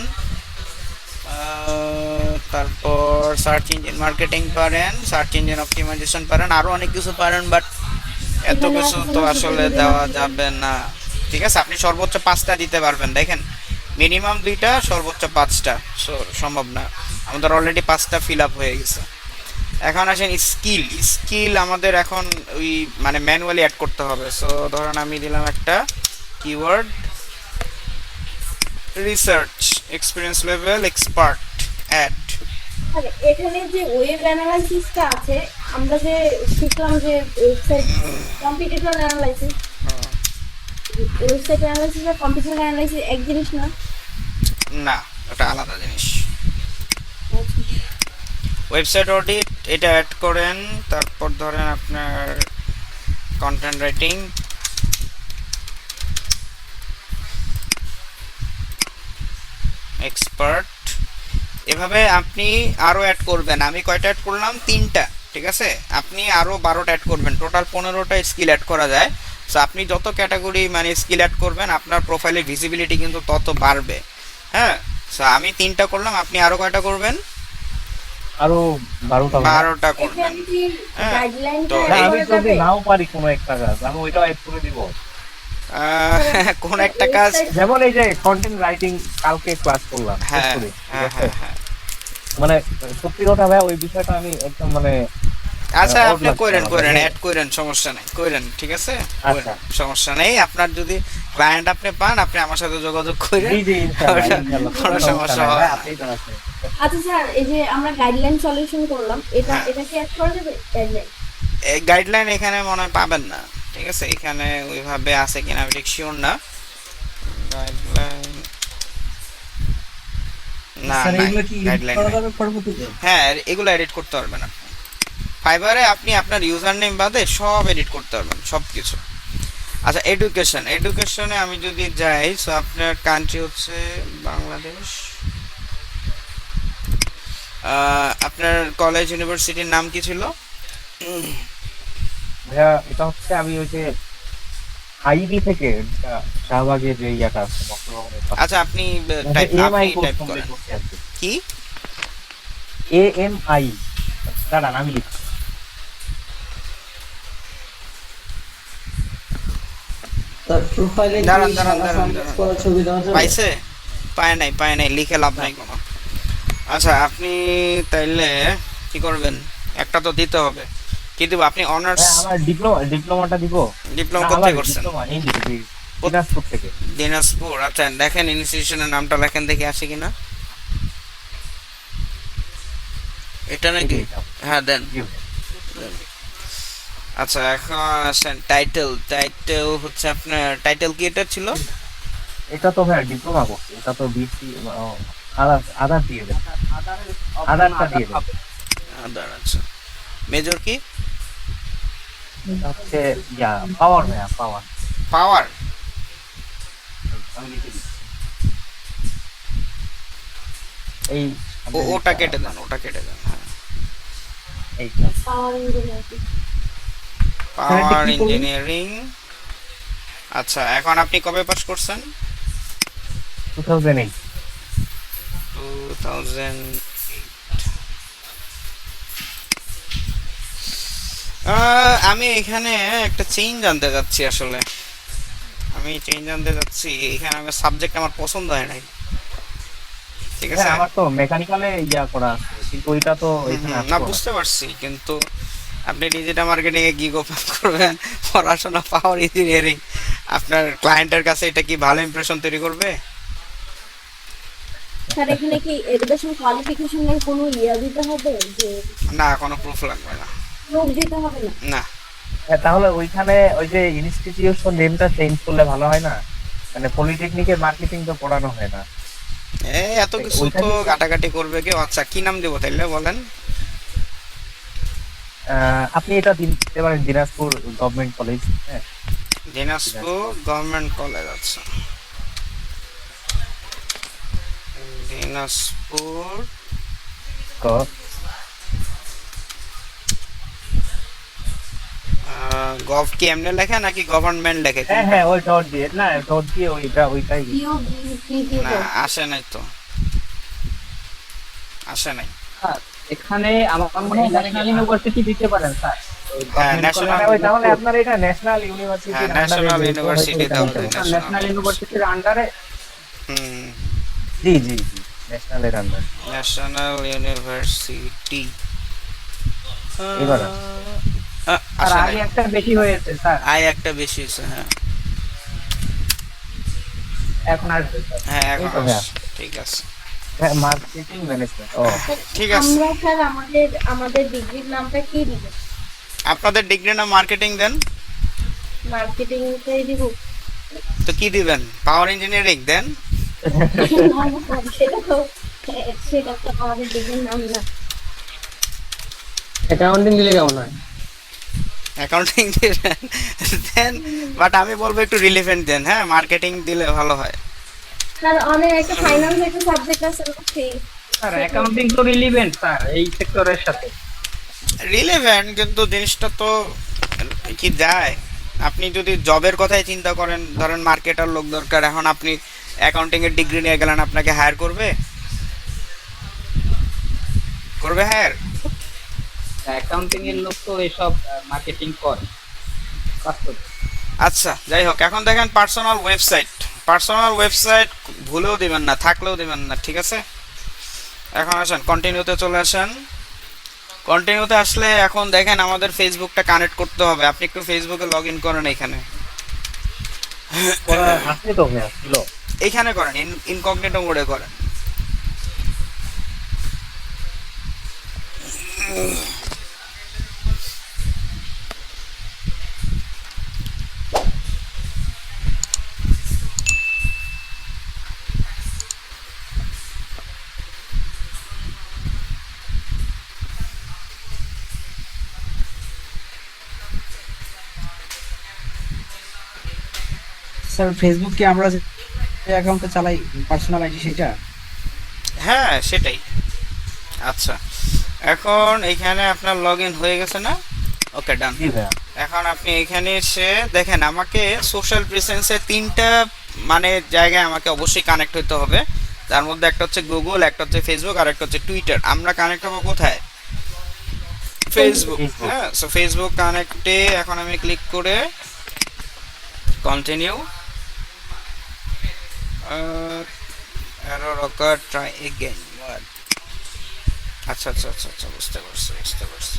তারপর সার্চ ইঞ্জিন মার্কেটিং পারেন, সার্চ ইঞ্জিন অপটিমাইজেশন পারেন, আরও অনেক কিছু পারেন, বাট এত কিছু তো আসলে দেওয়া যাবে না, ঠিক আছে? আপনি সর্বোচ্চ 5টা দিতে পারবেন। দেখেন, মিনিমাম 2টা, সর্বোচ্চ 5টা সম্ভব না, আমাদের অলরেডি 5টা ফিল আপ হয়ে গেছে। এখন আসেন স্কিল। স্কিল আমাদের এখন ওই মানে ম্যানুয়ালি অ্যাড করতে হবে। সো ধরেন আমি দিলাম একটা keyword, research, experience level, expert, add. আরে এখানে যে ওয়েব অ্যানালাইসিসটা আছে, আমরা যে শিখলাম যে website competitor analysis, website analysis আর কম্পিটিটর অ্যানালাইসিস এক জিনিস না? না, ওটা আলাদা জিনিস। ওয়েবসাইট অডিট এটা অ্যাড করেন, তারপর ধরেন আপনার কন্টেন্ট রাইটিং, এক্সপার্ট, এভাবে আপনি আরও অ্যাড করবেন। আমি কয়টা অ্যাড করলাম? 3টা, ঠিক আছে? আপনি আরও 12টা অ্যাড করবেন, টোটাল 15টা স্কিল অ্যাড করা যায়। সো আপনি যত ক্যাটাগরি মানে স্কিল অ্যাড করবেন, আপনার প্রোফাইলের ভিজিবিলিটি কিন্তু তত বাড়বে, হ্যাঁ। সো আমি 3টা করলাম, আপনি আরও কয়টা করবেন? আরো 12টা করবেন। গাইডলাইনটা আমি যদি নাও পারি কোনো একটা কাজ, আমি ওইটাও অ্যাড করে দিব। কোন একটা কাজ? যেমন এই যে কন্টেন্ট রাইটিং, কালকে ক্লাস করলাম, হ্যাঁ, মানে সত্যি কথা ভাই, ওই বিষয়টা আমি একদম মানে আচ্ছা আপনি করেন অ্যাড করেন, সমস্যা নাই, করেন, ঠিক আছে? সমস্যা নেই। আপনার যদি ক্লায়েন্ট আপনি পান, আপনি আমার সাথে যোগাযোগ করেন, কোনো সমস্যা হবে না। আচ্ছা স্যার, এই যে আমরা গাইডলাইন সলিউশন করলাম, এটা কি অ্যাড করা যাবে? এই গাইডলাইন এখানে মনে হয় পাবেন না, ঠিক আছে? এখানে ওইভাবে আছে কিনা আমি ঠিক শিওর না। গাইডলাইন না, হ্যাঁ, এগুলো এডিট করতে পারবেন আপনি ফাইবারে। আপনি আপনার ইউজার নেম বাদে সব এডিট করতে পারবেন, সব কিছু। আচ্ছা, এডুকেশনে আমি যদি যাই, সো আপনার কান্ট্রি হচ্ছে বাংলাদেশ, আপনার কলেজ ইউনিভার্সিটির নাম কি ছিল? ভাইয়া এটা হচ্ছে আমি ওই যে আইবি থেকে শাহবাগের যে ইয়াটা আছে বক্তব্যের পাশে। আচ্ছা, আপনি টাইপ এএমআই কোর্স করেন কমপ্লিট করছি আর কি। কি? এএমআই, দাঁড়ান আমি লিখছি। তার প্রোফাইলে কি দাঁড়ান, সাদা সানগ্লাস পরা ছবি দেওয়া যাবে? পাইছে? পায় নাই, লিখে লাভ নাই কোনো। আচ্ছা, আপনি তাইলে কি করবেন, একটা তো দিতে হবে। কি দিব আপনি? অনার্স? হ্যাঁ, আমার ডিপ্লোমাটা দিব। ডিপ্লোমা না, কোথায় আমার করছেন? ডিপ্লোমা ইংরেজি দিনাজপুর থেকে। দিনাজপুর। আচ্ছা, দেখেন ইনস্টিটিউশনের নামটা লেখেন দেখি আসে কিনা। এটা নাকি? হ্যাঁ, দেন। জি ভাই। আচ্ছা, এখন আসেন টাইটেল হচ্ছে আপনার টাইটেল কি এটা ছিল? এটা তো ভাই ডিপ্লোমা করছি, এটা তো বিসি আধার দিয়ে দেন, আধারটা দিয়ে দেন। আদার। আচ্ছা, মেজর কি? এটা হচ্ছে ইয়া পাওয়ার ভাইয়া, পাওয়ার। পাওয়ার। আমি লিখে দিচ্ছি। এই ওটা কেটে দেন, হ্যাঁ। এইটা পাওয়ার ইঞ্জিনিয়ারিং। পাওয়ার ইঞ্জিনিয়ারিং। আচ্ছা, এখন আপনি কবে পাস করছেন? 2008। 2008। আমি এখানে একটা চেঞ্জ জানতে যাচ্ছি আসলে। এখানে আমার সাবজেক্ট আমার পছন্দ হয় নাই। ঠিক আছে, হ্যাঁ, আমার তো মেকানিক্যালে ইয়া করা আছে, কিন্তু ওইটা তো এখানে না আসতো না। বুঝতে পারছি, কিন্তু আপনি ডিজিটাল মার্কেটিং এ কি গোপন করবেন? পড়াশোনা পাওয়ার ইঞ্জিনিয়ারিং, আপনার ক্লায়েন্টের কাছে এটা কি ভালো ইমপ্রেশন তৈরি করবে? স্যার এখানে কি এডুকেশন কোয়ালিফিকেশনের কোনো ইয়া দিতে হবে, যে না, কোনো প্রুফ লাগবে না। প্রুফ দিতে হবে না? না। হ্যাঁ, তাহলে ওইখানে ওই যে ইনস্টিটিউশন নেমটা চেঞ্জ করলে ভালো হয় না? মানে পলিটেকনিকের মার্কেটিং তো পড়ানো হয় না। এত কিছু তো কাটাকাটি করবে কেউ। আচ্ছা, কি নাম দেবো তাইলে বলেন? আপনি এটা দিতে পারেন দিনাজপুর গভর্নমেন্ট কলেজ। হ্যাঁ, দিনাজপুর গভর্নমেন্ট কলেজ। আচ্ছা, দিনাজপুর গভ কি এমনি লেখে নাকি গভর্নমেন্ট লেখে? হ্যাঁ হ্যাঁ, ওই ডট দিয়ে, না ডট দিয়ে ওইটাই। না, আসে নাই তো, আসে নাই। এখানে আমার মনে হয় ন্যাশনাল ইউনিভার্সিটি দিতে পারেন স্যার। হ্যাঁ, ন্যাশনাল। তাহলে আপনার এটা ন্যাশনাল ইউনিভার্সিটি। হ্যাঁ, ন্যাশনাল ইউনিভার্সিটি তাহলে ন্যাশনাল ইউনিভার্সিটির আন্ডারে। হুম, জি জি জি, ন্যাশনালের আন্ডার। National university. এবার আর আগে একটা বেশি হয়েছে স্যার। একটা বেশি হয়েছে, হ্যাঁ। এখন আসবে স্যার। হ্যাঁ, এখন এই তো আসছে, ঠিক আছে। হ্যাঁ, মার্কেটিং ম্যানেজমেন্ট। ও ঠিক আছে। আমরা স্যার আমাদের ডিগ্রির নামটা কি দিব? আপনাদের ডিগ্রি না মার্কেটিং দেন? মার্কেটিং টাই দিব। তো কি দিবেন? পাওয়ার ইঞ্জিনিয়ারিং দেন। সেটা তো আমাদের ডিগ্রির নাম না। অ্যাকাউন্টিং দিলে কেমন হয়? অ্যাকাউন্টিং দিবেন দেন, বাট আমি বলবো একটু রিলেভেন্ট দেন। হ্যাঁ, মার্কেটিং দিলে ভালো হয়। স্যার অনেক একটা ফাইনান্স একটা সাবজেক্ট আছে না, সেই স্যার অ্যাকাউন্টিং তো রিলেভেন্ট স্যার এই সেক্টরের সাথে। রিলেভেন্ট, কিন্তু জিনিসটা তো কি যায়। আপনি যদি জবের কথাই চিন্তা করেন, ধরেন মার্কেটার লোক দরকার, এখন আপনি অ্যাকাউন্টিং এর ডিগ্রি নিয়ে গেলেন, আপনাকে হায়ার করবে? হায়ার? অ্যাকাউন্টিং এর লোক তো এসব মার্কেটিং করে বাস্তবে। আচ্ছা, যাই হোক, এখন দেখেন পার্সোনাল ওয়েবসাইট ভুলেও দিবেন না, থাকলেও দিবেন না, ঠিক আছে? এখন আসেন কন্টিনিউতে চলে আসেন। কন্টিনিউতে আসলে এখন দেখেন আমাদের ফেসবুকটা কানেক্ট করতে হবে। আপনি একটু ফেসবুকে লগ ইন করেন, এখানে আসলে তো ভাইয়া ছিল। এইখানে করেন, ইনকগনিটো মোডে করেন। স্যার ফেসবুক কি আমরা যে অ্যাকাউন্টে চালাই পার্সোনাল আইডি সেটা? হ্যাঁ, সেটাই। আচ্ছা, এখন এইখানে আপনার লগ ইন হয়ে গেছে না? ওকে, ডান। জি ভাইয়া। এখন আপনি এখানে এসে দেখেন, আমাকে সোশ্যাল প্রেসেন্সে তিনটা মানে জায়গায় আমাকে অবশ্যই কানেক্ট হতে হবে। তার মধ্যে একটা হচ্ছে গুগল, একটা হচ্ছে ফেসবুক, আর একটা হচ্ছে টুইটার। আমরা কানেক্ট হবো কোথায়? ফেসবুক। হ্যাঁ, সো ফেসবুক কানেক্টে এখন আমি ক্লিক করে কন্টিনিউ। এরর অকার, ট্রাই এগেইন। আচ্ছা আচ্ছা আচ্ছা আচ্ছা, বুঝতে পারছি।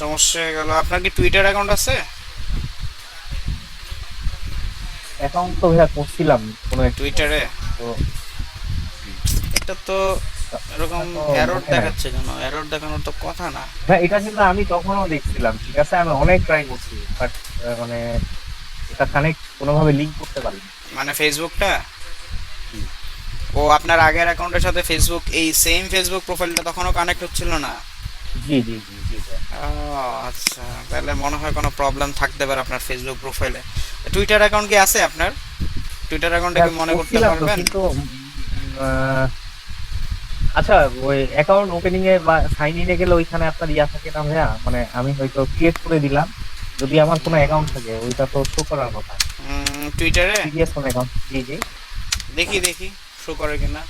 সমস্যা হয়ে গেল। আপনার কি টুইটার অ্যাকাউন্ট আছে? অ্যাকাউন্ট তো ভাইয়া করছিলাম কোনো একটা, টুইটারে তো এটা তো এরকম এরর দেখাচ্ছে কেন? এরর দেখানোর তো কথা না। হ্যাঁ, এটা কিন্তু আমি তখনও দেখছিলাম, ঠিক আছে, আমি অনেক ট্রাই করছি, বাট মানে এটা কানেক্ট কোনোভাবে লিংক করতে পারিনি। মানে ফেসবুকটা, ও আপনার আগের অ্যাকাউন্টের সাথে ফেসবুক, এই সেম ফেসবুক প্রোফাইলটা তখনও কানেক্ট হচ্ছিল না? জি জি জি জি ভাইয়া। ও আচ্ছা, তাহলে মনে হয় কোনো প্রবলেম থাকতে পারে আপনার ফেসবুক প্রোফাইলে। টুইটার অ্যাকাউন্ট কি আছে আপনার? টুইটার অ্যাকাউন্টে কি মনে করতে করছিলাম তো, পারবেন? কিন্তু আহ, আচ্ছা, ওই অ্যাকাউন্ট ওপেনিং এ বা সাইন ইনে গেলে ওইখানে আপনার ইয়া থাকে না ভাইয়া, মানে আমি হয়তো ক্রিয়েট করে দিলাম, যদি আমার কোনো অ্যাকাউন্ট থাকে ওইটা তো শো করার কথা। টুইটারে সিরিয়াস কোনো অ্যাকাউন্ট? জি জি। দেখি শো করে কিনা।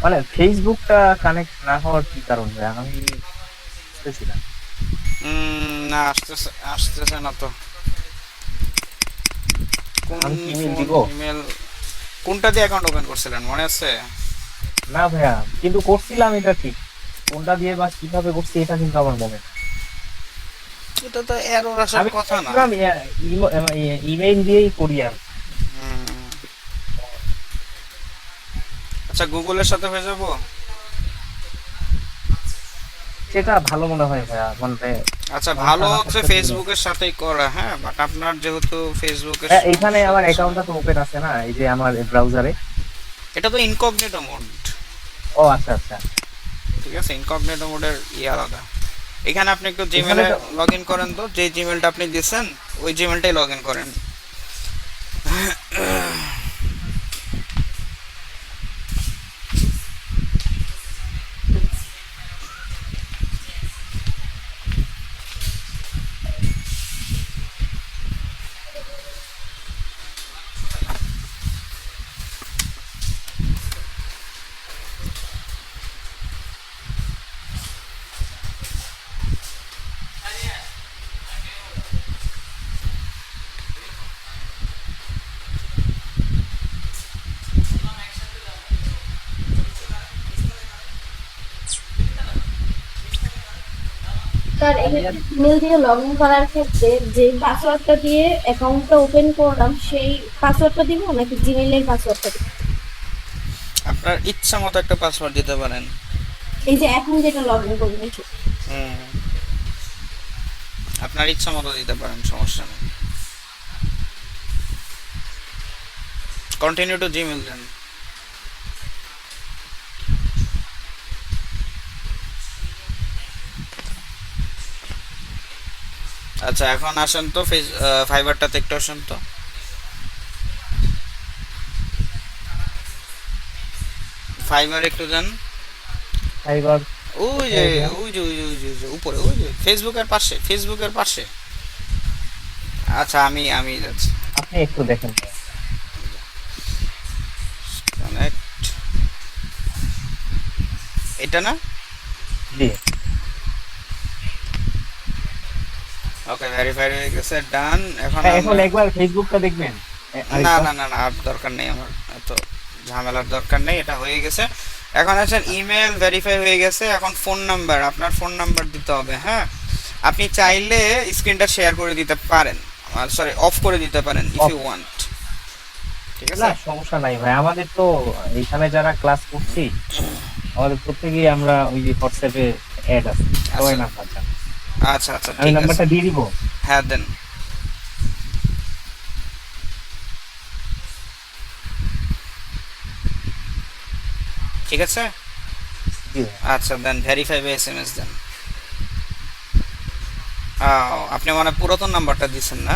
মানে ফেসবুকটা কানেক্ট না হওয়ার কি কারণ ভাইয়া, আমি বুঝতেছি না। না, আসতেছে না তো। কোন আমি কি ইমেল দিব? ইমেল, কোনটা দিয়ে অ্যাকাউন্ট ওপেন করছিলেন মনে আছে? না ভাইয়া, কিন্তু করছিলাম এটা ঠিক, কোনটা দিয়ে বা কিভাবে করছি এটা কিন্তু আমার মনে নেই। এটা তো এরর আসার আমি কথা না। করছিলাম ইমেইল দিয়েই করি আর। হুম, আচ্ছা, গুগলের সাথে হয়ে যাবো? সেটা ভালো মনে হয় ভাইয়া, মানে আচ্ছা, ভালো হচ্ছে ফেসবুকের সাথেই করা। হ্যাঁ, বাট আপনার যেহেতু ফেসবুকের হ্যাঁ, এখানে আমার অ্যাকাউন্টটা তো ওপেন আছে না, এই যে আমার ব্রাউজারে। এটা তো ইনকগনিটো মোড। ও আচ্ছা আচ্ছা। ঠিক আছে, ইনকগনিটো মোডের আলাদা। এখানে আপনি একটু জিমেলে লগ ইন করেন তো, যে জিমেলটা আপনি দিয়েছেন ওই জিমেলটাই লগ ইন করেন। স্যার, ইমেল দিয়ে লগ ইন করার ক্ষেত্রে যে পাসওয়ার্ডটা দিয়ে অ্যাকাউন্টটা ওপেন করলাম সেই পাসওয়ার্ডটা দিব নাকি জিমেইলের পাসওয়ার্ডটা দিব? আপনার ইচ্ছা মতো একটা পাসওয়ার্ড দিতে পারেন। এই যে এখন যেটা লগ ইন করবেন আপনার ইচ্ছা মতো দিতে পারেন, সমস্যা নেই। কন্টিনিউ টু জিমেল দেন। আচ্ছা, এখন আসেন তো ফাইবারটাতে একটু আসেন তো। ফাইবার একটু যান। ফাইবার ওই যে উপরে, ওই যে ফেসবুকের পাশে। আচ্ছা, আমি যাচ্ছি। আপনি একটু দেখেন। কানেক্ট, এটা না? জি। ওকে, ভেরিফাইড হয়ে গেছে, ডান। এখন এখন একবার ফেসবুকটা দেখবেন। না না না না, আর দরকার নেই আমার এত ঝামেলার দরকার নেই, এটা হয়ে গেছে। এখন আসেন ইমেল ভেরিফাই হয়ে গেছে, এখন ফোন নাম্বার, আপনার ফোন নাম্বার দিতে হবে। হ্যাঁ, আপনি চাইলে স্ক্রিনটা শেয়ার করে দিতে পারেন, সরি অফ করে দিতে পারেন ইফ ইউ ওয়ান্ট, ঠিক আছে? না সমস্যা নাই ভাই, আমাদের তো এখানে যারা ক্লাস করছি আমাদের প্রত্যেকেই আমরা ওই যে হোয়াটসঅ্যাপে অ্যাড আছে, সবাই নাম্বার জানে। আচ্ছা আচ্ছা আমি ঠিক আছে, নাম্বারটা দিয়ে দিব। হ্যাঁ দেন। ঠিক আছে, জি ভাই। আচ্ছা দেন ভেরিফাই বাই এসএমএস দেন। আপনি মানে পুরাতন নাম্বারটা দিচ্ছেন না,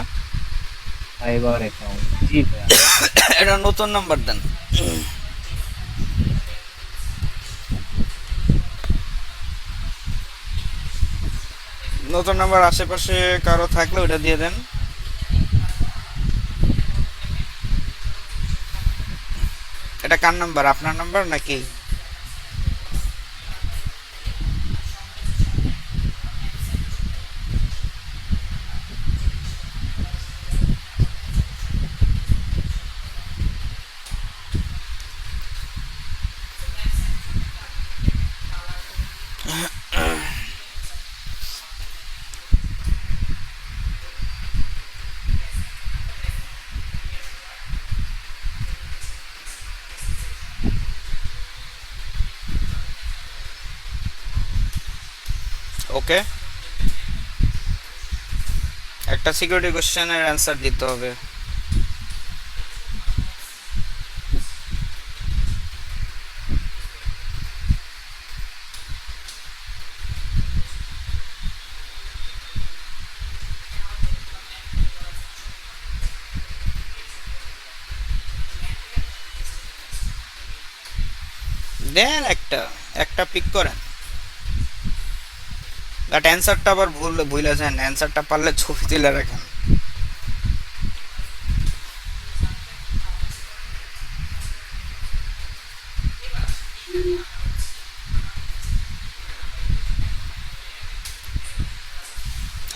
ফাইবার অ্যাকাউন্ট, জি ভাই। এটা নতুন নাম্বার দেন। নতুন নাম্বার আশেপাশে কারো থাকলে ওটা দিয়ে দেন। এটা কার নাম্বার, আপনার নাম্বার নাকি? ওকে, একটা সিকিউরিটি কোশ্চেনের অ্যান্সার দিতে হবে। দেন একটা একটা পিক করেন, বাট অ্যান্সারটা আবার ভুলে যান, অ্যান্সারটা পারলে ছবি তুলে রাখেন।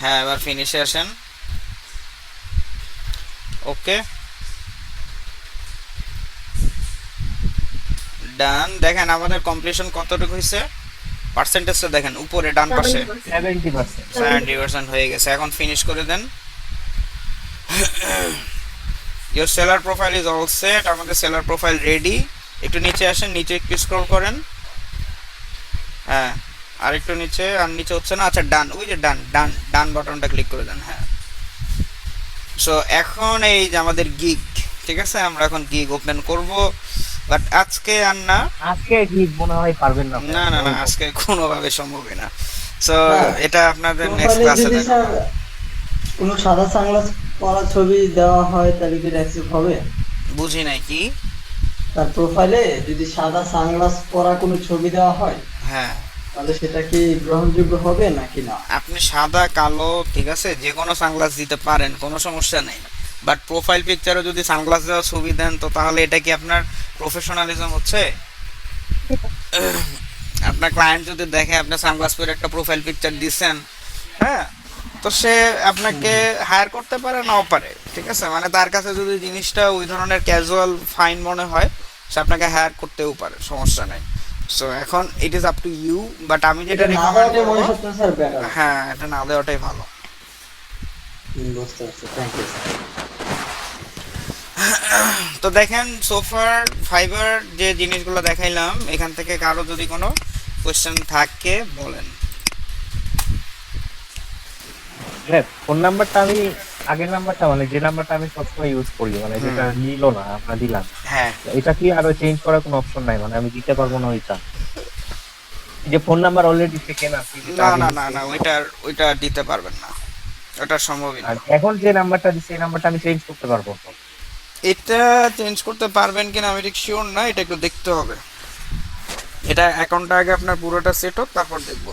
হ্যাঁ, এবার ফিনিশে আসেন। ওকে ডান। দেখেন আমাদের কমপ্লিশন কতটুকু হয়েছে, পার্সেন্টেজটা দেখেন উপরে ডান পাশে 70%। 70% হয়ে গেছে। এখন ফিনিশ করে দেন। Your seller profile is all set, আমাদের সেলার প্রোফাইল রেডি। একটু নিচে আসেন, নিচে একটু স্ক্রল করেন, হ্যাঁ আর একটু নিচে, আর নিচে হচ্ছে না, আচ্ছা ডান, ওই যে ডান ডান ডান বাটনটা ক্লিক করে দেন। হ্যাঁ, সো এখন এই যে আমাদের গিগ, ঠিক আছে, আমরা এখন গিগ ওপেন করব, বাট আজকে আর না, আজকে কি মনে হয় পারবেন না? না না না আজকে কোনোভাবে সম্ভবই না। সো হ্যাঁ, এটা আপনাদের নেক্সট প্রোফাইলে ক্লাসে যদি দেখাবো। স্যার কোনো সাদা সানগ্লাস পরা ছবি দেওয়া হয় তাহলে কি অ্যাকসেপ্ট হবে? বুঝি নাই কি? তার প্রোফাইলে যদি সাদা সানগ্লাস পরা কোনো ছবি দেওয়া হয় হ্যাঁ, তাহলে সেটা কি গ্রহণযোগ্য হবে নাকি না? আপনি সাদা কালো ঠিক আছে যে কোনো সানগ্লাস দিতে পারেন, কোনো সমস্যা নেই, বাট প্রোফাইল পিকচারে যদি সানগ্লাস দেওয়া ছবি দেন তো তাহলে এটা কি আপনার প্রফেশনালিজম হচ্ছে? আপনার ক্লায়েন্ট যদি দেখে আপনি সানগ্লাস পরে একটা প্রোফাইল পিকচার দিচ্ছেন, হ্যাঁ, তো সে আপনাকে হায়ার করতে পারে নাও পারে, ঠিক আছে, মানে তার কাছে যদি জিনিসটা ওই ধরনের ক্যাজুয়াল ফাইন মনে হয় সে আপনাকে হায়ার করতেও পারে, সমস্যা নেই। সো এখন it is up to you, but আমি যেটা এটা না রিকমেন্ড দেওয়াটাই মনে করব, হচ্ছে স্যার বেটার। হ্যাঁ এটা না দেওয়াটাই ভালো। বুঝতে পারছি, থ্যাংক ইউ স্যার। তো দেখেন সোফার ফাইবার যে জিনিসগুলো দেখাইলাম, এখান থেকে কারো যদি কোনো কোশ্চেন থাকে বলেন। ফোন নাম্বারটা আমি আগের নাম্বারটা মানে যে নাম্বারটা আমি সবসময় ইউজ করি, মানে যেটা নিল না আমরা দিলাম, হ্যাঁ এটা কি আরো চেঞ্জ করার কোনো অপশন নাই? মানে আমি দিতে পারবো না ওইটা, যে ফোন নাম্বার অলরেডি টেকেন আছে না না না না ওইটা দিতে পারবেন না, ওটা সম্ভবই না। আর এখন যে নাম্বারটা দিচ্ছি এই নাম্বারটা আমি চেঞ্জ করতে পারবো তো? এটা চেঞ্জ করতে পারবেন কিনা আমি ঠিক শিওর না, এটা একটু দেখতে হবে। এটা অ্যাকাউন্টটা আগে আপনার পুরোটা সেট হোক তারপর দেখবো।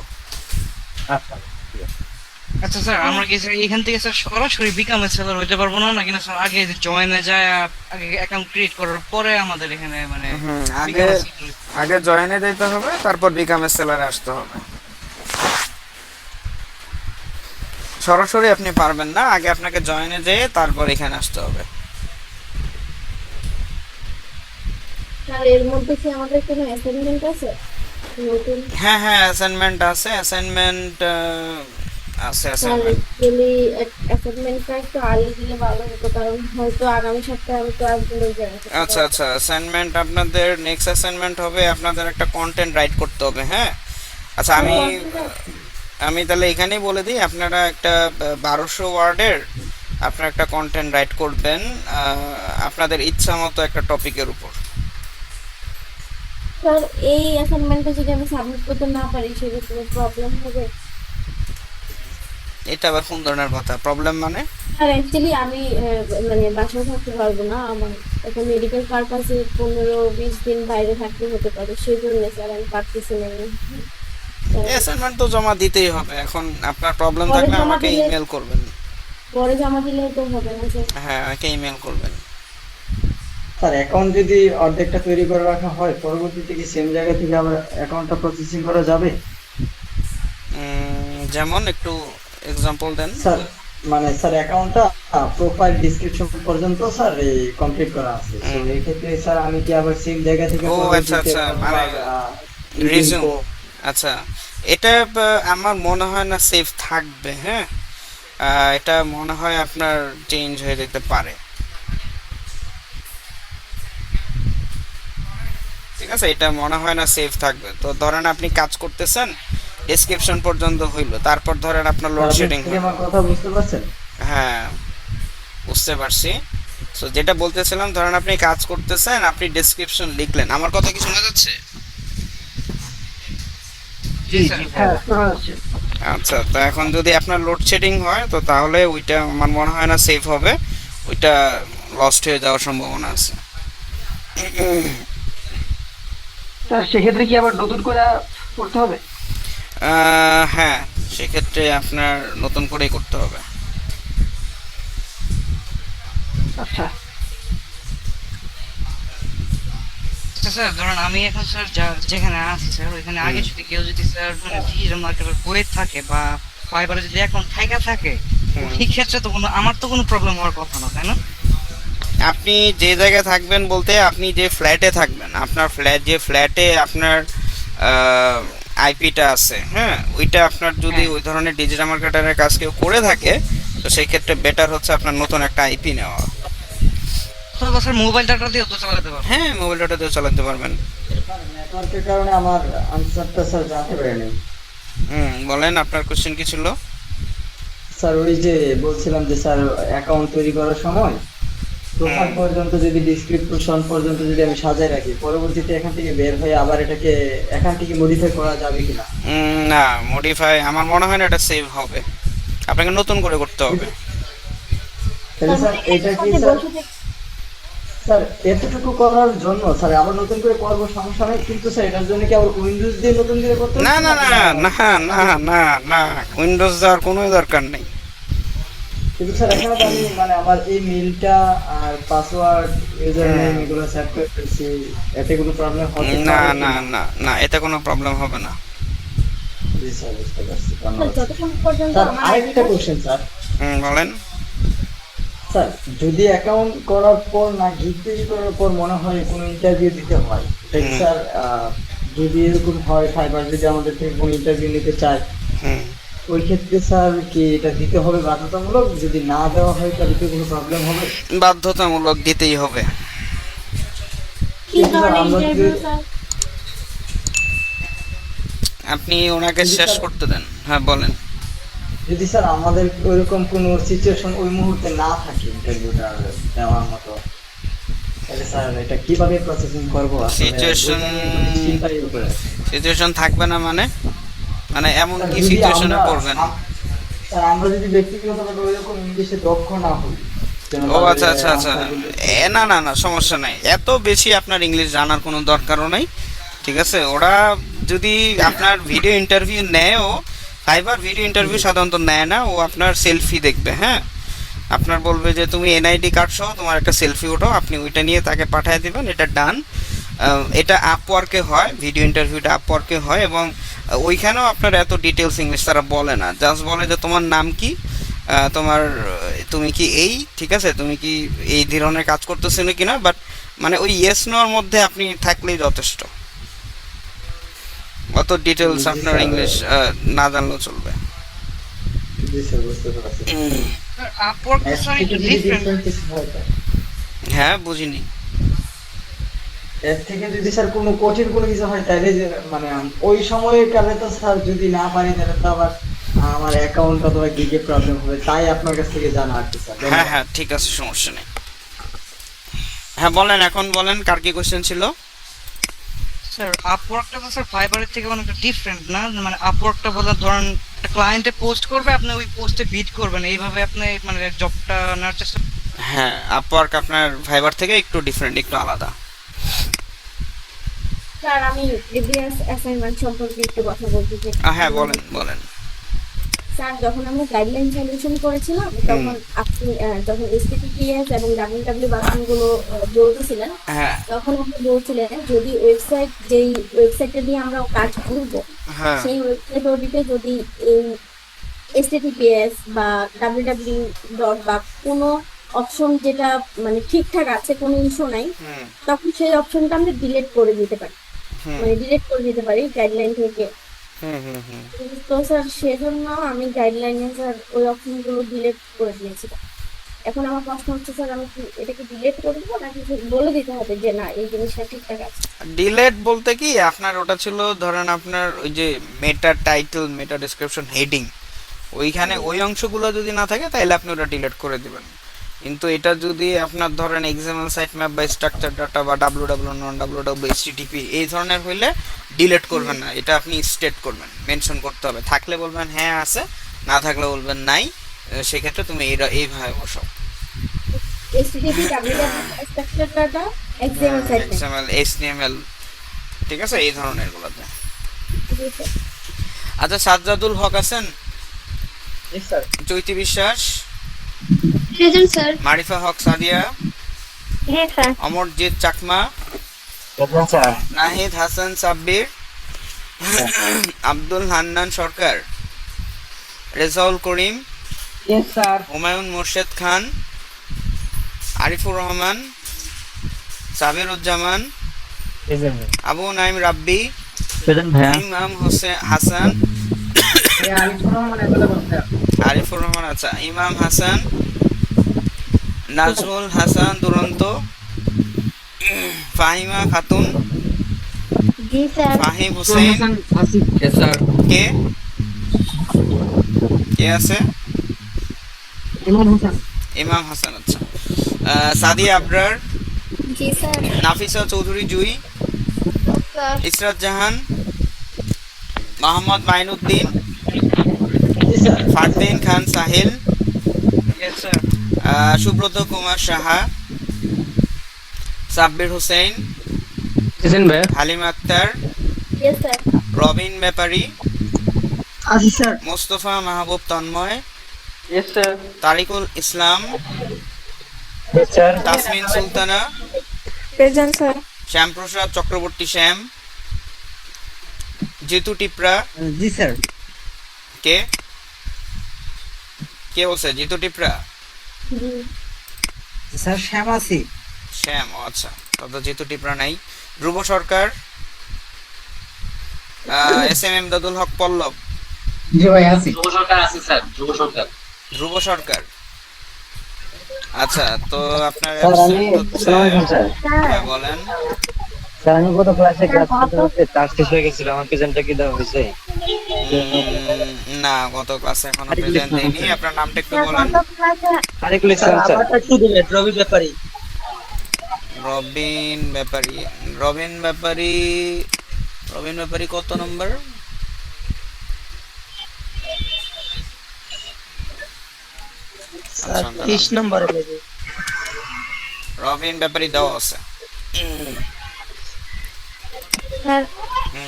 আচ্ছা ঠিক আছে। আচ্ছা স্যার, আমরা কি স্যার এখান থেকে স্যার সরাসরি বিকামে সেলার হইতে পারবো না, নাকি না স্যার আগে জয়েনে যায় আগে অ্যাকাউন্ট ক্রিয়েট করার পরে আমাদের এখানে মানে আগে আগে জয়েনে দিতে হবে, তারপর বিকামের সেলারে আসতে হবে। সরাসরি আপনি পারবেন না, আগে আপনাকে জয়েনে যেয়ে তারপর এখানে আসতে হবে। স্যার এর মধ্যে কি আমাদের কোনো অ্যাসাইনমেন্ট আছে নতুন? হ্যাঁ হ্যাঁ, অ্যাসাইনমেন্ট আছে, অ্যাসাইনমেন্ট আছে, স্যার অ্যাসাইনমেন্ট। অ্যাকচুয়ালি অ্যাসাইনমেন্টটা একটু আর্লি দিলে ভালো হতো, কারণ হয়তো আগামী সপ্তাহে আমি ক্লাসগুলো জয়েন করতে আচ্ছা পারবো। আচ্ছা, অ্যাসাইনমেন্ট আপনাদের নেক্সট অ্যাসাইনমেন্ট হবে, আপনাদের একটা কন্টেন্ট রাইট করতে হবে, হ্যাঁ। আচ্ছা আমি তাহলে এখানেই বলে দিই, আপনারা একটা 1200 ওয়ার্ডের আপনারা একটা কন্টেন্ট রাইট করবেন আপনাদের ইচ্ছা মতো একটা টপিকের উপর। স্যার এই অ্যাসাইনমেন্টটা যদি আমি সাবমিট করতে না পারি সেক্ষেত্রে প্রবলেম হবে? এটা আবার কোন ধরনের কথা, প্রবলেম মানে? স্যার অ্যাকচুয়ালি আমি মানে বাসায় থাকতে পারবো না, আমার একটা মেডিকেল পারপাসে 15-20 দিন বাইরে থাকতে হতে পারে, সেই জন্য স্যার আমি পারতেছি না। অ্যাসাইনমেন্ট তো জমা দিতেই হবে, এখন আপনার প্রবলেম পরে থাকলে জমা আমাকে দিলে- ইমেল করবেন। পরে জমা দিলে তো হবে না স্যার? হ্যাঁ, আমাকে ইমেল করবেন। স্যার অ্যাকাউন্ট যদি অর্ধেকটা তৈরি করে রাখা হয়, পরবর্তীতে কি সেম জায়গা থেকে আবার অ্যাকাউন্টটা প্রসেসিং করা যাবে? যেমন একটু এক্সাম্পল দেন। স্যার মানে স্যার অ্যাকাউন্টটা প্রোফাইল ডেসক্রিপশন পর্যন্ত স্যার এই কমপ্লিট করা আছে, তো এই ক্ষেত্রে স্যার আমি কি আবার সেম জায়গা থেকে ও আচ্ছা আচ্ছা, মানে রিজিউম। আচ্ছা, এটা আমার মনে হয় না সেফ থাকবে, হ্যাঁ। এটা মনে হয় আপনার চেঞ্জ হয়ে যেতে পারে, ঠিক আছে। এটা মনে হয় না সেফ থাকবে। তো ধরেন আপনি কাজ করতেছেন, ডেসক্রিপশন পর্যন্ত হইলো, তারপর ধরেন আপনার লোডশেডিং। আমার কথা বুঝতে পারছেন? হ্যাঁ, বুঝতে পারছি। সো যেটা বলতেছিলাম, ধরেন আপনি কাজ করতেছেন, আপনি ডেসক্রিপশন লিখলেন, আমার কথা কি শোনা যাচ্ছে? আচ্ছা, তো এখন যদি আপনার লোডশেডিং হয়, তো তাহলে ওইটা আমার মনে হয় না সেফ হবে, ওইটা লস্ট হয়ে যাওয়ার সম্ভাবনা আছে। স্যার সেক্ষেত্রে কি আবার নতুন করে করতে হবে? হ্যাঁ, সেক্ষেত্রে আপনার নতুন করেই করতে হবে। আচ্ছা স্যার ধরুন আমি এখন স্যার যেখানে আছি স্যার, ওইখানে আগে যদি কেউ যদি স্যার মানে ডিজিটাল মার্কেটের বই থাকে বা ফাইবারে যদি অ্যাকাউন্ট থাকে ওই ক্ষেত্রে তো আমার তো কোনো প্রবলেম হওয়ার কথা না, তাই না? আপনি যে জায়গায় থাকবেন বলতে, আপনি যে ফ্ল্যাটে থাকবেন, আপনার যে ফ্ল্যাটে আপনার আইপিটা আছে, হ্যাঁ, ওইটা আপনার যদি ওই ধরনের ডিজিটাল মার্কেটারের কাজ কেউ করে থাকে, তো সেই ক্ষেত্রে বেটার হচ্ছে আপনার নতুন একটা আইপি নেওয়া। অথবা স্যার মোবাইল ডাটা দিয়েও তো চালাতে পারবো? হ্যাঁ, মোবাইল ডাটা দিয়েও চালাতে পারবেন। নেটওয়ার্কের কারণে আমার আনসারটা স্যার জানতে পারিনি। বলেন, আপনার কোশ্চেন কি ছিল? স্যার ওই যে বলছিলাম যে স্যার অ্যাকাউন্ট তৈরি করার সময় প্রোফাইল পর্যন্ত যদি ডেসক্রিপশন পর্যন্ত যদি আমি সাজায় রাখি, পরবর্তীতে এখান থেকে বের হয়ে আবার এটাকে এখান থেকে মডিফাই করা যাবে কিনা? না, মডিফাই আমার মনে হয় না এটা সেভ হবে, আপনাকে নতুন করে করতে হবে। তাহলে স্যার এটা কি স্যার স্যার এতটুকু করার জন্য স্যার আবার নতুন করে করবো সমস্যা নেই, কিন্তু স্যার এটার জন্য কি আবার উইন্ডোজ দিয়ে নতুন করে করতে হবে? না না না না না না না, উইন্ডোজ দেওয়ার কোনো দরকার নেই। কিন্তু স্যার এখানে তো আমি মানে আমার এই মেইলটা আর পাসওয়ার্ড ইউজার নেম এগুলো সেট করে ফেলছি, এতে কোনো প্রবলেম হবে না না না না, এতে কোনো প্রবলেম হবে না। জি স্যার, বুঝতে পারছি, স্যার ধন্যবাদ। যতক্ষণ পর্যন্ত স্যার আমার আরেকটা কোশ্চেন স্যার। বলেন। স্যার যদি অ্যাকাউন্ট করার পর না তৈরি করার পর মনে হয় কোনো ইন্টারভিউ দিতে হয়, তাই স্যার যদি এরকম হয় ফাইবার যদি আমাদের থেকে কোনো ইন্টারভিউ নিতে চায়, ওই ক্ষেত্রে স্যার কি এটা দিতে হবে বাধ্যতামূলক? যদি না দেওয়া হয় তাহলে কি কোনো প্রবলেম হবে? বাধ্যতামূলক দিতেই হবে। কি ধরনের ইন্টারভিউ স্যার? আপনি ওনাকে শেষ করতে দেন। হ্যাঁ বলেন। যদি স্যার আমাদের ওইরকম কোনো সিচুয়েশন ওই মুহূর্তে না থাকে ইন্টারভিউটা দেওয়ার মতো, তাহলে স্যার এটা কিভাবে প্রসেসিং করবো? সিচুয়েশন থাকবে না মানে এমন কি সিচুয়েশনে পড়বেন? স্যার আমরা যদি ব্যক্তিগতভাবে ওইরকম ইংলিশে দক্ষ না হই। ও আচ্ছা আচ্ছা আচ্ছা, না না না, সমস্যা নাই, এত বেশি আপনার ইংলিশ জানার কোনো দরকারও নাই, ঠিক আছে। ওরা যদি আপনার ভিডিও ইন্টারভিউ নেয়ও, ফাইবার ভিডিও ইন্টারভিউ সাধারণত নেয় না, ও আপনার সেলফি দেখবে, হ্যাঁ, আপনার বলবে যে তুমি এনআইডি কার্ড সহ তোমার একটা সেলফি ওঠাও, আপনি ওইটা নিয়ে তাকে পাঠিয়ে দেবেন, এটা ডান। এটা আপওয়ার্কে হয়, ভিডিও ইন্টারভিউটা আপওয়ার্কে হয়, এবং ওইখানেও আপনার এত ডিটেলস ইংলিশ তারা বলে না, জাস্ট বলে যে তোমার নাম কি, তুমি কি এই, ঠিক আছে, তুমি কি এই ধরনের কাজ করতেছো কিনা, বাট মানে ওই ইয়েস নোর মধ্যে আপনি থাকলেই যথেষ্ট, অত ডিটেলস আপনার ইংলিশ না জানলেও চলবে। জি স্যার, বুঝতে পারছি। স্যার আপওয়ার্ক এর স্যার থেকে একটু যদি ডিফারেন্ট। different কিছু হয় স্যার, হ্যাঁ বুঝিনি। এর থেকে যদি স্যার কোনো কঠিন কোনো কিছু হয় তাহলে যে মানে ওই সময়ের কালে তো স্যার যদি না পারি তাহলে তো আবার আমার অ্যাকাউন্ট অথবা গিগে প্রবলেম হবে, তাই আপনার কাছ থেকে জানা আর কি স্যার। হ্যাঁ হ্যাঁ ঠিক আছে, সমস্যা নেই। হ্যাঁ বলেন, এখন বলেন কার কি কোশ্চেন ছিল? স্যার আপওয়ার্কটা তো স্যার ফাইবারের থেকে অনেকটা ডিফারেন্ট না? মানে আপওয়ার্কটা বলে ধরেন একটা ক্লায়েন্টে পোস্ট করবে, আপনি ওই পোস্টে বিড করবেন, এইভাবে আপনি মানে জবটা নেওয়ার চেষ্টা। হ্যাঁ, আপওয়ার্ক আপনার ফাইবার থেকে একটু ডিফারেন্ট, একটু আলাদা। স্যার আমি প্রিভিয়াস অ্যাসাইনমেন্ট সম্পর্কে একটু কথা বলতে চাই। হ্যাঁ বলেন বলেন। স্যার যখন আমরা গাইডলাইন সলিউশন করেছিলাম তখন আপনি যখন HTTPS এবং www বাটনগুলো বলতেছিলেন, হ্যাঁ তখন আপনি বলছিলেন যদি ওয়েবসাইট যেই ওয়েবসাইটটা দিয়ে আমরা কাজ করব হ্যাঁ সেই ওয়েবসাইট ওটিতে যদি এই HTTPS বা www ডট বা কোনো অপশন যেটা মানে ঠিকঠাক আছে, কোনো ইস্যু নাই, হুম তখন সেই অপশনটা আমরা ডিলিট করে দিতে পারি, হুম মানে ডিলিট করে দিতে পারি গাইডলাইন থেকে। হুম হুম হুম। তো স্যার সেজন্য আমি গাইডলাইনে স্যার ওই অপশনগুলো ডিলিট করে দিয়েছিলাম। এখন আমার প্রশ্ন হচ্ছে স্যার আমি কি এটাকে ডিলিট করে দেবো নাকি বলে দিতে হবে যে না এই জিনিসটা ঠিকঠাক আছে? ডিলেট বলতে কি আপনার ওটা ছিল ধরেন আপনার ওই যে মেটা টাইটেল, মেটা ডেসক্রিপশন, হেডিং, ওইখানে ওই অংশগুলো যদি না থাকে তাহলে আপনি ওটা ডিলিট করে দিবেন। কিন্তু এটা যদি আপনার ধরেন এক্সাম্পল সাইট ম্যাপ বা স্ট্রাকচার ডাটা বা www নন www HTTP এই ধরনের হইলে ডিলিট করবেন না, এটা আপনি স্টেট করবেন, মেনশন করতে হবে। থাকলে বলবেন হ্যাঁ আছে, না থাকলে বলবেন নাই। সেক্ষেত্রে তুমি এইভাবে বসাও। HTTP www structure data XML site XML HTML, ঠিক আছে, এই ধরনের গুলোতে। আচ্ছা, সাজ্জাদুল হক আছেন? জি স্যার। চৈতি বিশ্বাস, প্রেজেন্ট স্যার। মারিফা হক সাদিয়া, হ্যাঁ স্যার। অমরজিৎ চাকমা, স্যার নাহিদ হাসান সাব্বির, আব্দুল হান্নান সরকার, রেজাউল করিম, ইয়েস স্যার। হুমায়ুন মোর্শেদ খান, আরিফুর রহমান, সাবিরুজ্জামান, আবু নাইম রাব্বি, প্রেজেন্ট ভাইয়া। ইমাম হাসান, আরিফুর রহমান, আচ্ছা, ইমাম হাসান, নাজমুল হাসান দুরন্ত, ফাহিমা খাতুন, জি স্যার। ফাহিম হোসেন, কে কে আছে? ইমাম হাসান, আচ্ছা। সাদিয়া আবরার, জি স্যার। নাফিসা চৌধুরী জুই, স্যার। ইসরাত জাহান, মোহাম্মদ মাইনুদ্দিন, জি sir. Fardin Khan Sahil, yes sir. Subrata Kumar Saha, Sabbir Hossain, Halim Akter, yes sir. Robin Bepari, আছি sir. Mostafa Mahbub Tonmoy, yes sir. Tarikul Islam, Tasmin Sultana, present sir. Shyamprasad Chakraborty Shyam, Jitu Tipra, জি স্যার। কে কে বলছে? জিতু টিপরা, জি স্যার শ্যাম আছি। শ্যাম, ও আচ্ছা, তত জিতু টিপরা নাই। ধ্রুব সরকার, SM এমদাদুল হক পল্লব, জি ভাই আছি। ধ্রুব সরকার, আচ্ছা। তো আপনার স্যার আমি absent হচ্ছে- আসসালামু আলাইকুম স্যার। হ্যাঁ, বলেন। স্যার আমি গত ক্লাসে ক্লাস করতে করতে চার্জ শেষ হয়ে গেছিল, আমার প্রেজেন্টটা কি দেওয়া হয়েছে? না, গত ক্লাসে এখনো প্রেজেন্ট দেইনি। আপনার নামটা একটু বলেন। তারিকুল ইসলাম স্যার। আমারটা একটু দিলেন রবি ব্যাপারী। রবিন ব্যাপারী, রবিন ব্যাপারী, রবিন ব্যাপারী কত নম্বর? আচ্ছা, 30 নম্বরে নেবে। রবিন ব্যাপারী দেওয়া আছে। স্যার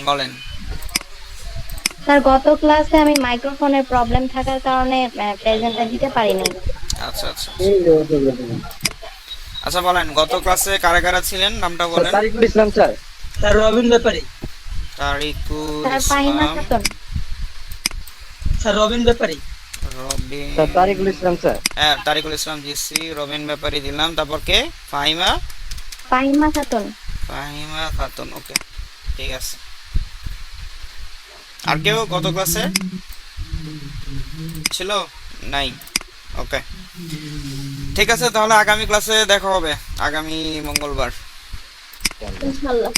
বলেন। স্যার গত ক্লাসে আমি মাইক্রোফোনের প্রবলেম থাকার কারণে প্রেজেন্টটা দিতে পারিনি। আচ্ছা আচ্ছা আচ্ছা, বলেন গত ক্লাসে কারা কারা ছিলেন, নামটা বলেন। তারিকুল ইসলাম স্যার। স্যার রবিন ব্যাপারী। তারিকুল স্যার ফাহিমা ইসলাম, খাতুন। স্যার রবিন ব্যাপারী। রবিন, স্যার তারিকুল ইসলাম স্যার। হ্যাঁ তারিকুল ইসলাম জিসি, রবিন ব্যাপারী দিলাম, তারপর কে? ফাহিমা ফাহিমা খাতুন। ফাহিমা খাতুন, ওকে ঠিক আছে। আর কেউ কত ক্লাসে ছিল? নাই, ওকে ঠিক আছে, তাহলে আগামী ক্লাসে দেখা হবে, আগামী মঙ্গলবার। ইনশাআল্লাহ।